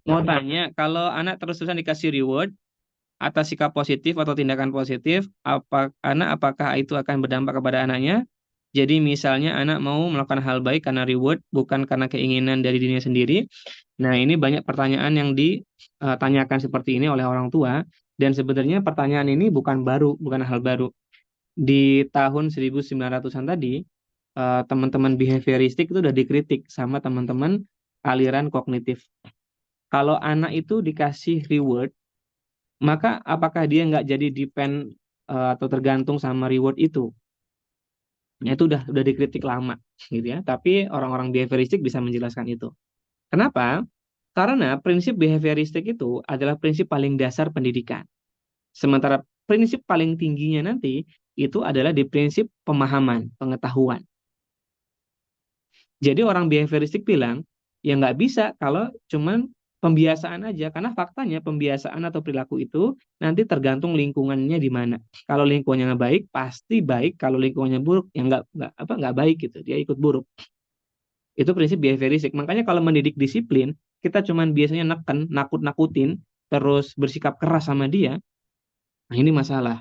mau tanya, kalau anak terus-terusan dikasih reward atas sikap positif atau tindakan positif, apakah itu akan berdampak kepada anaknya? Jadi misalnya anak mau melakukan hal baik karena reward, bukan karena keinginan dari dirinya sendiri. Nah, ini banyak pertanyaan yang ditanyakan seperti ini oleh orang tua. Dan sebenarnya pertanyaan ini bukan hal baru. Di tahun 1900-an tadi, teman-teman behavioristik itu udah dikritik sama teman-teman aliran kognitif. Kalau anak itu dikasih reward, maka apakah dia nggak jadi depend atau tergantung sama reward itu? Ya, itu udah dikritik lama, gitu ya. Tapi orang-orang behavioristik bisa menjelaskan itu. Kenapa? Karena prinsip behavioristik itu adalah prinsip paling dasar pendidikan. Sementara prinsip paling tingginya nanti itu adalah di prinsip pemahaman, pengetahuan. Jadi orang behavioristik bilang, ya nggak bisa kalau cuman pembiasaan aja, karena faktanya pembiasaan atau perilaku itu nanti tergantung lingkungannya di mana. Kalau lingkungannya baik, pasti baik. Kalau lingkungannya buruk, ya nggak baik gitu. Dia ikut buruk. Itu prinsip behavioristik. Makanya kalau mendidik disiplin, kita cuman biasanya neken, nakut-nakutin, terus bersikap keras sama dia. Nah ini masalah.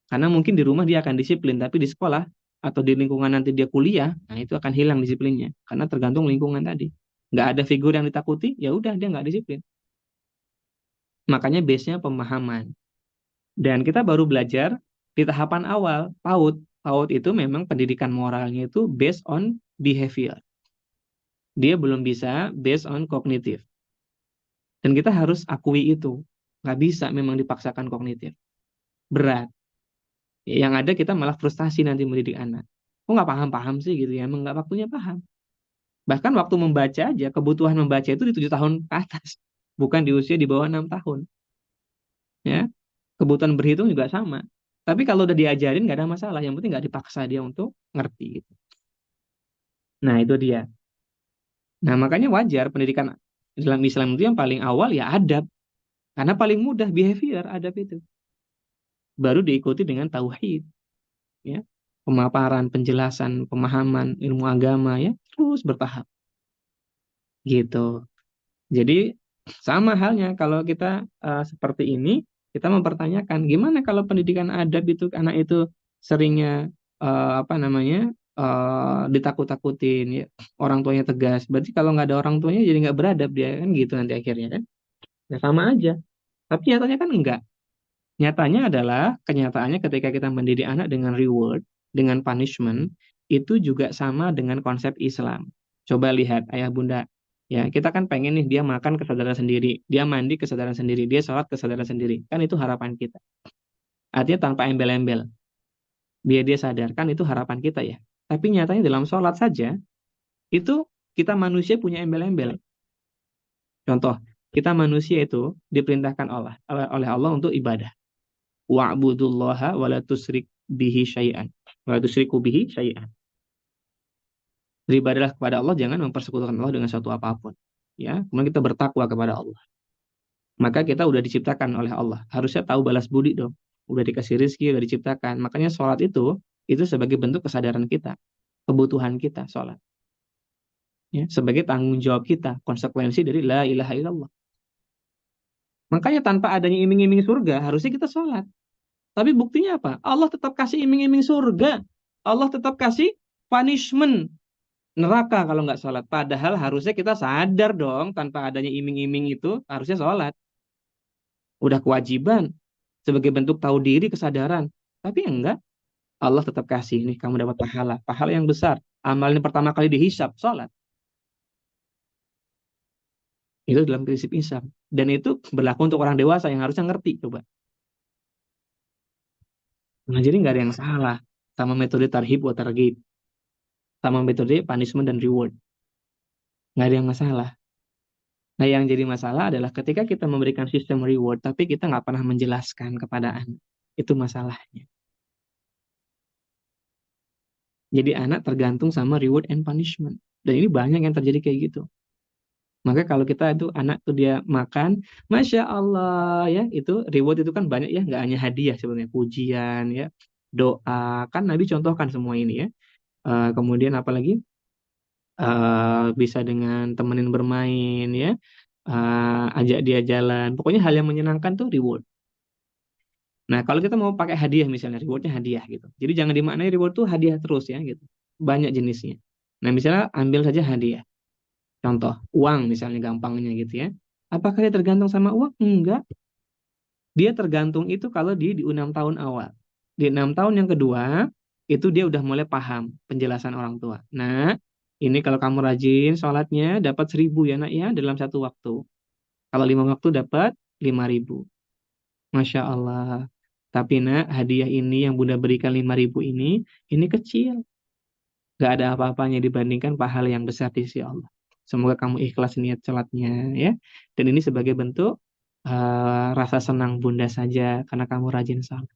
Karena mungkin di rumah dia akan disiplin, tapi di sekolah atau di lingkungan nanti dia kuliah, nah itu akan hilang disiplinnya. Karena tergantung lingkungan tadi. Nggak ada figur yang ditakuti, ya udah dia nggak disiplin. Makanya base-nya pemahaman. Dan kita baru belajar di tahapan awal, PAUD. PAUD itu memang pendidikan moralnya itu based on behavior. Dia belum bisa based on kognitif. Dan kita harus akui itu. Nggak bisa memang dipaksakan kognitif. Berat. Yang ada kita malah frustasi nanti mendidik anak. Kok nggak paham-paham sih gitu ya? Emang nggak waktunya paham. Bahkan waktu membaca aja, kebutuhan membaca itu di 7 tahun ke atas. Bukan di usia di bawah 6 tahun. Ya, kebutuhan berhitung juga sama. Tapi kalau udah diajarin nggak ada masalah. Yang penting nggak dipaksa dia untuk ngerti gitu. Nah itu dia. Nah makanya wajar pendidikan dalam Islam itu yang paling awal ya adab. Karena paling mudah behavior adab itu. Baru diikuti dengan tauhid. Ya, pemaparan, penjelasan, pemahaman ilmu agama ya terus bertahap gitu. Jadi sama halnya kalau kita seperti ini, kita mempertanyakan gimana kalau pendidikan adab itu anak itu seringnya apa namanya ditakut-takutin ya, orang tuanya tegas. Berarti kalau nggak ada orang tuanya jadi nggak beradab dia kan gitu nanti akhirnya kan. Ya sama aja. Tapi nyatanya kan enggak. Nyatanya adalah kenyataannya ketika kita mendidik anak dengan reward, dengan punishment, itu juga sama dengan konsep Islam. Coba lihat ayah bunda, ya kita kan pengen nih dia makan kesadaran sendiri, dia mandi kesadaran sendiri, dia sholat kesadaran sendiri. Kan itu harapan kita. Artinya tanpa embel-embel, biar dia sadar. Kan itu harapan kita ya. Tapi nyatanya dalam sholat saja, itu kita manusia punya embel-embel. Contoh, kita manusia itu diperintahkan oleh Allah untuk ibadah. Wa'budullaha wa la tusyrik bihi syai'an. Wa la tusyriku bihi syai'an. Beribadalah kepada Allah, jangan mempersekutukan Allah dengan suatu apapun. Ya, kemudian kita bertakwa kepada Allah. Maka kita udah diciptakan oleh Allah. Harusnya tahu balas budi dong. udah dikasih rezeki, udah diciptakan. Makanya sholat itu sebagai bentuk kesadaran kita, kebutuhan kita sholat. Ya, sebagai tanggung jawab kita, konsekuensi dari la ilaha illallah. Makanya tanpa adanya iming-iming surga, harusnya kita sholat. Tapi buktinya apa? Allah tetap kasih iming-iming surga. Allah tetap kasih punishment neraka kalau nggak sholat. Padahal harusnya kita sadar dong, tanpa adanya iming-iming itu, harusnya sholat. Udah kewajiban, sebagai bentuk tahu diri, kesadaran. Tapi enggak, Allah tetap kasih, nih kamu dapat pahala. Pahala yang besar. Amalnya pertama kali dihisap, sholat. Itu dalam prinsip hisab. Dan itu berlaku untuk orang dewasa yang harusnya ngerti. Coba. Nah, jadi nggak ada yang salah sama metode tarhib wa targhib, sama metode punishment dan reward. Nggak ada yang masalah. Nah, yang jadi masalah adalah ketika kita memberikan sistem reward, tapi kita nggak pernah menjelaskan kepada anak. Itu masalahnya. Jadi anak tergantung sama reward and punishment. Dan ini banyak yang terjadi kayak gitu. Maka kalau kita itu anak tuh dia makan, Masya Allah ya, itu reward itu kan banyak ya, nggak hanya hadiah sebenarnya, pujian ya, doa, kan Nabi contohkan semua ini ya. Kemudian apalagi bisa dengan temenin bermain ya, ajak dia jalan, pokoknya hal yang menyenangkan tuh reward. Nah kalau kita mau pakai hadiah misalnya, rewardnya hadiah gitu. Jadi jangan dimaknai reward tuh hadiah terus ya gitu, banyak jenisnya. Nah misalnya ambil saja hadiah. Contoh, uang misalnya gampangnya gitu ya. Apakah dia tergantung sama uang? Enggak. Dia tergantung itu kalau di 6 tahun awal. Di 6 tahun yang kedua, itu dia udah mulai paham penjelasan orang tua. Nah, ini kalau kamu rajin sholatnya dapat 1.000 ya nak ya dalam satu waktu. Kalau 5 waktu dapat 5.000. Masya Allah. Tapi nak, hadiah ini yang Bunda berikan 5.000 ini kecil. Gak ada apa-apanya dibandingkan pahala yang besar di sisi Allah. Semoga kamu ikhlas niat sholatnya ya. Dan ini sebagai bentuk rasa senang Bunda saja karena kamu rajin sholat.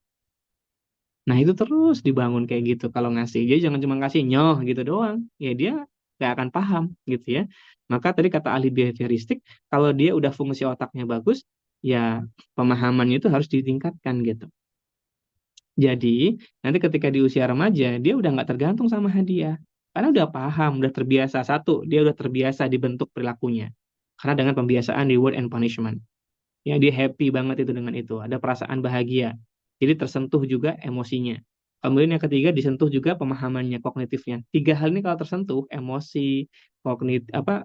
Nah itu terus dibangun kayak gitu kalau ngasih. Dia jangan cuma ngasih nyoh gitu doang. Ya dia gak akan paham gitu ya. Maka tadi kata ahli behavioristik, kalau dia udah fungsi otaknya bagus, ya pemahamannya itu harus ditingkatkan gitu. Jadi, nanti ketika di usia remaja, dia udah nggak tergantung sama hadiah. Karena udah paham, udah terbiasa. Satu, dia udah terbiasa dibentuk perilakunya. Karena dengan pembiasaan reward and punishment. Ya, dia happy banget itu dengan itu. Ada perasaan bahagia. Jadi tersentuh juga emosinya. Kemudian yang ketiga, disentuh juga pemahamannya, kognitifnya. Tiga hal ini kalau tersentuh, emosi,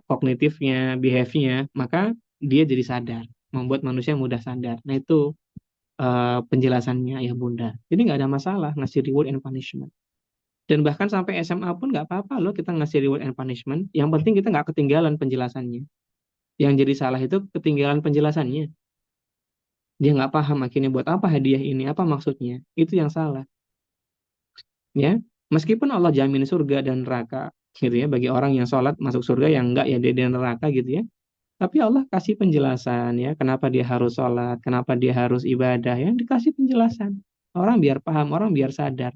kognitifnya, behaviornya, maka dia jadi sadar. Membuat manusia mudah sadar. Nah itu penjelasannya ayah bunda. Jadi nggak ada masalah ngasih reward and punishment. Dan bahkan sampai SMA pun nggak apa-apa loh kita ngasih reward and punishment. Yang penting kita nggak ketinggalan penjelasannya. Yang jadi salah itu ketinggalan penjelasannya. Dia nggak paham akhirnya buat apa hadiah ini, apa maksudnya. Itu yang salah. Ya, meskipun Allah jamin surga dan neraka gitu ya bagi orang yang sholat masuk surga, yang enggak ya dia di neraka gitu ya. Tapi Allah kasih penjelasan ya, kenapa dia harus sholat, kenapa dia harus ibadah ya, dikasih penjelasan. Orang biar paham, orang biar sadar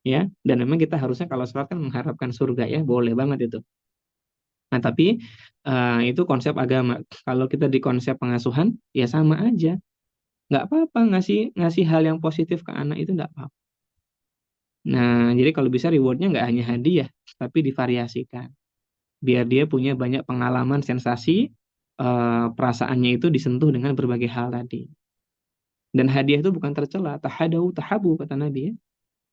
ya. Dan memang kita harusnya kalau sholat kan mengharapkan surga ya, boleh banget itu. Nah tapi itu konsep agama. Kalau kita di konsep pengasuhan ya sama aja, nggak apa-apa ngasih ngasih hal yang positif ke anak itu nggak apa-apa. Nah jadi kalau bisa rewardnya nggak hanya hadiah, tapi divariasikan. Biar dia punya banyak pengalaman, sensasi, perasaannya itu disentuh dengan berbagai hal tadi. Dan hadiah itu bukan tercela, tahadau tahabu kata Nabi ya.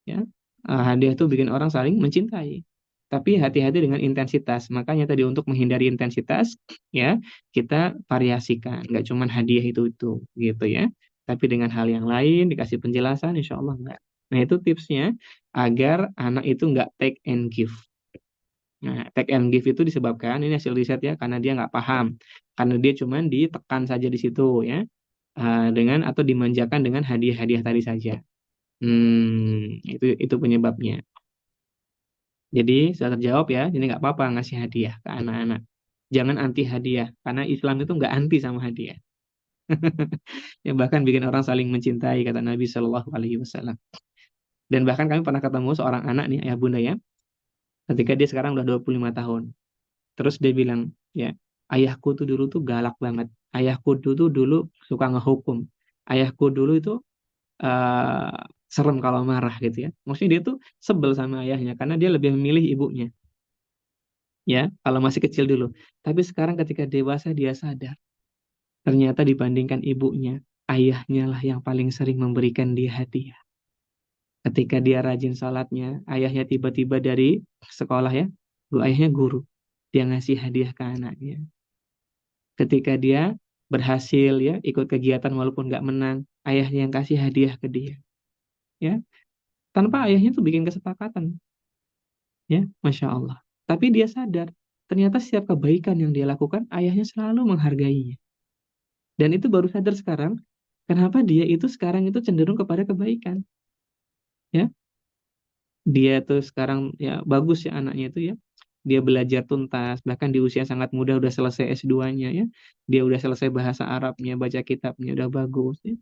Ya. Hadiah itu bikin orang saling mencintai. Tapi hati-hati dengan intensitas. Makanya tadi untuk menghindari intensitas, ya kita variasikan. Nggak cuma hadiah itu gitu ya. Tapi dengan hal yang lain dikasih penjelasan, insya Allah nggak. Nah itu tipsnya agar anak itu nggak take and give. Nah, take and give itu disebabkan ini hasil riset ya, karena dia nggak paham, karena dia cuma ditekan saja di situ ya, dengan atau dimanjakan dengan hadiah-hadiah tadi saja. Itu penyebabnya. Jadi sudah terjawab ya, jadi nggak apa-apa ngasih hadiah ke anak-anak. Jangan anti hadiah, karena Islam itu nggak anti sama hadiah. Yang bahkan bikin orang saling mencintai kata Nabi Shallallahu Alaihi Wasallam. Dan bahkan kami pernah ketemu seorang anak nih ayah bunda ya, ketika dia sekarang udah 25 tahun. Terus dia bilang, ya, ayahku tuh dulu tuh galak banget. Ayahku dulu tuh dulu suka ngehukum. Ayahku dulu itu eh, serem kalau marah gitu ya. Maksudnya dia tuh sebel sama ayahnya karena dia lebih memilih ibunya, ya, kalau masih kecil dulu. Tapi sekarang ketika dewasa dia sadar, ternyata dibandingkan ibunya, ayahnya lah yang paling sering memberikan dia hadiah. Ketika dia rajin sholatnya, ayahnya tiba-tiba dari sekolah ya, ayahnya guru, dia ngasih hadiah ke anaknya. Ketika dia berhasil ya ikut kegiatan walaupun nggak menang, ayahnya yang kasih hadiah ke dia, ya, tanpa ayahnya tuh bikin kesepakatan, ya, masya Allah. Tapi dia sadar, ternyata setiap kebaikan yang dia lakukan, ayahnya selalu menghargainya. Dan itu baru sadar sekarang, kenapa dia itu sekarang itu cenderung kepada kebaikan, ya. Dia tuh sekarang ya bagus ya anaknya itu ya. Dia belajar tuntas, bahkan di usia sangat muda udah selesai S2-nya ya. Dia udah selesai bahasa Arabnya, baca kitabnya udah bagus ya.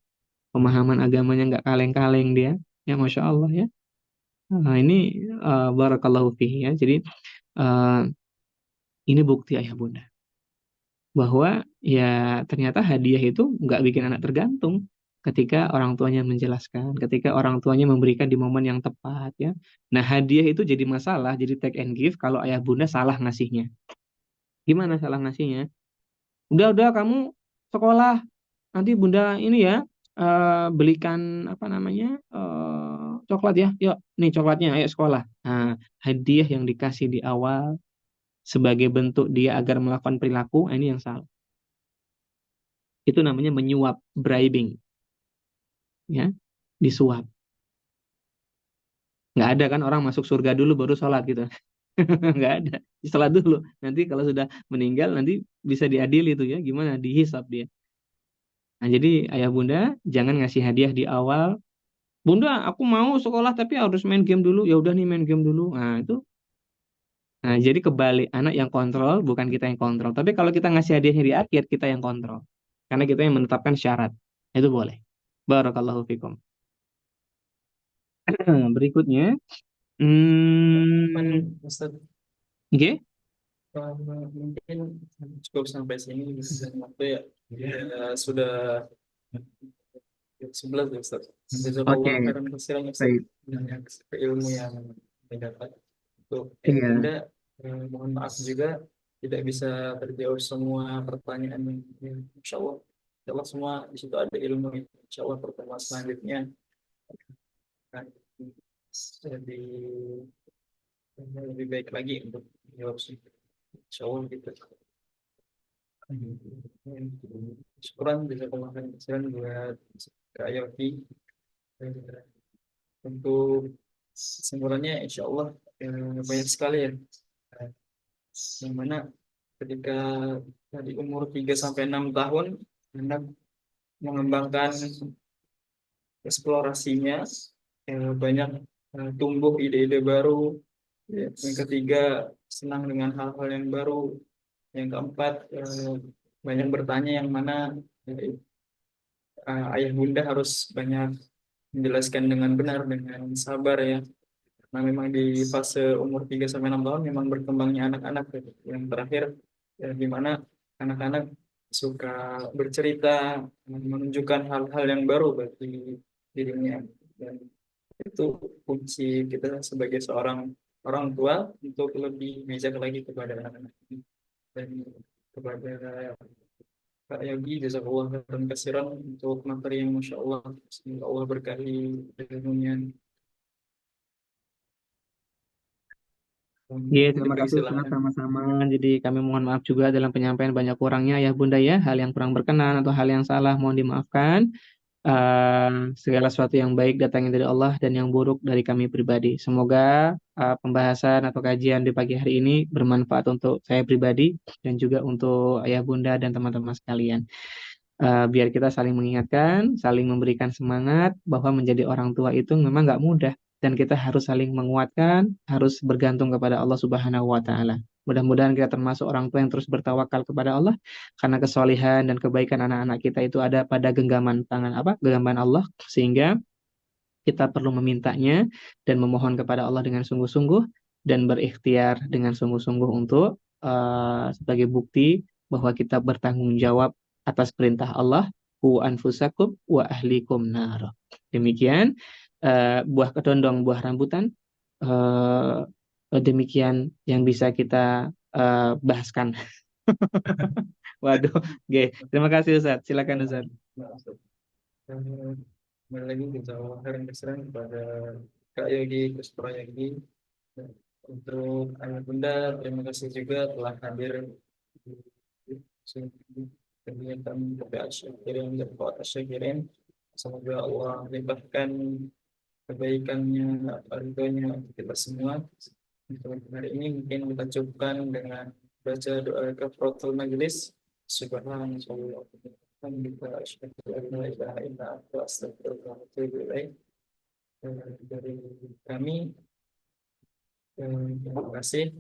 Pemahaman agamanya nggak kaleng-kaleng dia. Ya Masya Allah ya. Nah, ini barakallahu fihi ya. Jadi eh, ini bukti ayah bunda bahwa ya ternyata hadiah itu nggak bikin anak tergantung ketika orang tuanya menjelaskan, ketika orang tuanya memberikan di momen yang tepat ya. Nah, hadiah itu jadi masalah, jadi take and give kalau ayah bunda salah ngasihnya. Gimana salah ngasihnya? Udah kamu sekolah, nanti bunda ini ya belikan apa namanya coklat ya. Yuk, nih coklatnya, ayo sekolah. Nah, hadiah yang dikasih di awal sebagai bentuk dia agar melakukan perilaku, ini yang salah. Itu namanya menyuap, bribing, ya, disuap. Nggak ada kan orang masuk surga dulu baru sholat gitu. Nggak ada. Sholat dulu. Nanti kalau sudah meninggal nanti bisa diadili itu ya. Gimana? Dihisap dia. Nah, jadi ayah bunda jangan ngasih hadiah di awal. Bunda, aku mau sekolah tapi harus main game dulu. Ya udah nih main game dulu. Nah, itu. Nah, jadi kebalik. Anak yang kontrol, bukan kita yang kontrol. Tapi kalau kita ngasih hadiahnya di akhir, kita yang kontrol. Karena kita yang menetapkan syarat. Itu boleh. Barakallahu fikum. Berikutnya. Apa nih, Hmm, Ustaz? oke. Mungkin cukup sampai sini bisa waktu ya. Sudah 11 ya Ustaz. Oke, Jazakallah khairan kasiran ya Ustaz. baik. Banyak ilmu yang didapat. Untuk Iya. Bunda, mohon maaf juga tidak bisa terjawab semua pertanyaan yang Insya Allah semua di situ ada ilmu. Insya Allah pertemuan selanjutnya akan lebih lebih baik lagi untuk menjawab semua. Insya Allah gitu. Syukuran bisa kemakan buat Kak Yofi. Untuk kesimpulannya insya Allah banyak sekali ya. Yang mana ketika di umur 3 sampai 6 tahun anak mengembangkan eksplorasinya, banyak tumbuh ide-ide baru. Ya. Yang ketiga senang dengan hal-hal yang baru. Yang keempat banyak bertanya yang mana ayah bunda harus banyak menjelaskan dengan benar dengan sabar ya. Nah, memang di fase umur 3 sampai 6 tahun memang berkembangnya anak-anak gitu. Yang terakhir ya, di mana anak-anak suka bercerita, menunjukkan hal-hal yang baru bagi dirinya. Dan itu kunci kita sebagai seorang orang tua untuk lebih bijak lagi kepada anak-anak ini. Dan kepada Kak Yogi, jazakallah khairan kasiran untuk materi yang Masya Allah. Semoga Allah berkahi ilmunya. Iya, Mungkin terima kasih Ustaz, dipersilahkan. sama-sama. Jadi kami mohon maaf juga dalam penyampaian banyak kurangnya ya Bunda ya, hal yang kurang berkenan atau hal yang salah mohon dimaafkan. Segala sesuatu yang baik datangnya dari Allah dan yang buruk dari kami pribadi. Semoga pembahasan atau kajian di pagi hari ini bermanfaat untuk saya pribadi dan juga untuk ayah bunda dan teman-teman sekalian. Biar kita saling mengingatkan, saling memberikan semangat bahwa menjadi orang tua itu memang nggak mudah dan kita harus saling menguatkan, harus bergantung kepada Allah Subhanahu wa Ta'ala. Mudah-mudahan kita termasuk orang tua yang terus bertawakal kepada Allah karena kesolihan dan kebaikan anak-anak kita itu ada pada genggaman tangan apa? Genggaman Allah sehingga kita perlu memintanya dan memohon kepada Allah dengan sungguh-sungguh dan berikhtiar dengan sungguh-sungguh untuk sebagai bukti bahwa kita bertanggung jawab atas perintah Allah, ku anfusakum wa ahlikum nar. Demikian buah kedondong, buah rambutan. Demikian yang bisa kita bahaskan. Waduh, oke. Terima kasih Ustaz. Silakan Ustaz. Nah, kembali lagi kita khairan keseran kepada Kak Yogi, Gus Yogi. Untuk ayah bunda, terima kasih juga telah hadir di kemudian kami berdoa syakirin dan doa syakirin. Semoga Allah limpahkan kebaikannya, ridhonya untuk kita semua. Untuk hari ini mungkin kita cukupkan dengan baca doa kafaratul majelis. Subhanallah. Alhamdulillah, asyhadu an la ilaha illa anta, astaghfiruka wa atubu ilaik. Dari kami, terima kasih.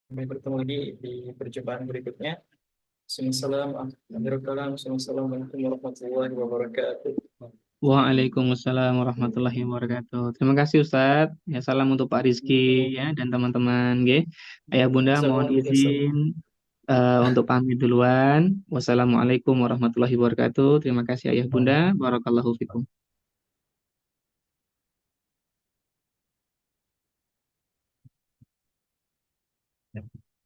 Sampai bertemu lagi di perjumpaan berikutnya. Assalamualaikum warahmatullahi wabarakatuh. Waalaikumsalam warahmatullahi wabarakatuh. Terima kasih Ustadz. Ya, salam untuk Pak Rizky ya dan teman-teman. Nggih. Ayah Bunda mohon Salam, izin untuk pamit duluan. Wassalamualaikum warahmatullahi wabarakatuh. Terima kasih Ayah Bunda. Barakallahu fikum.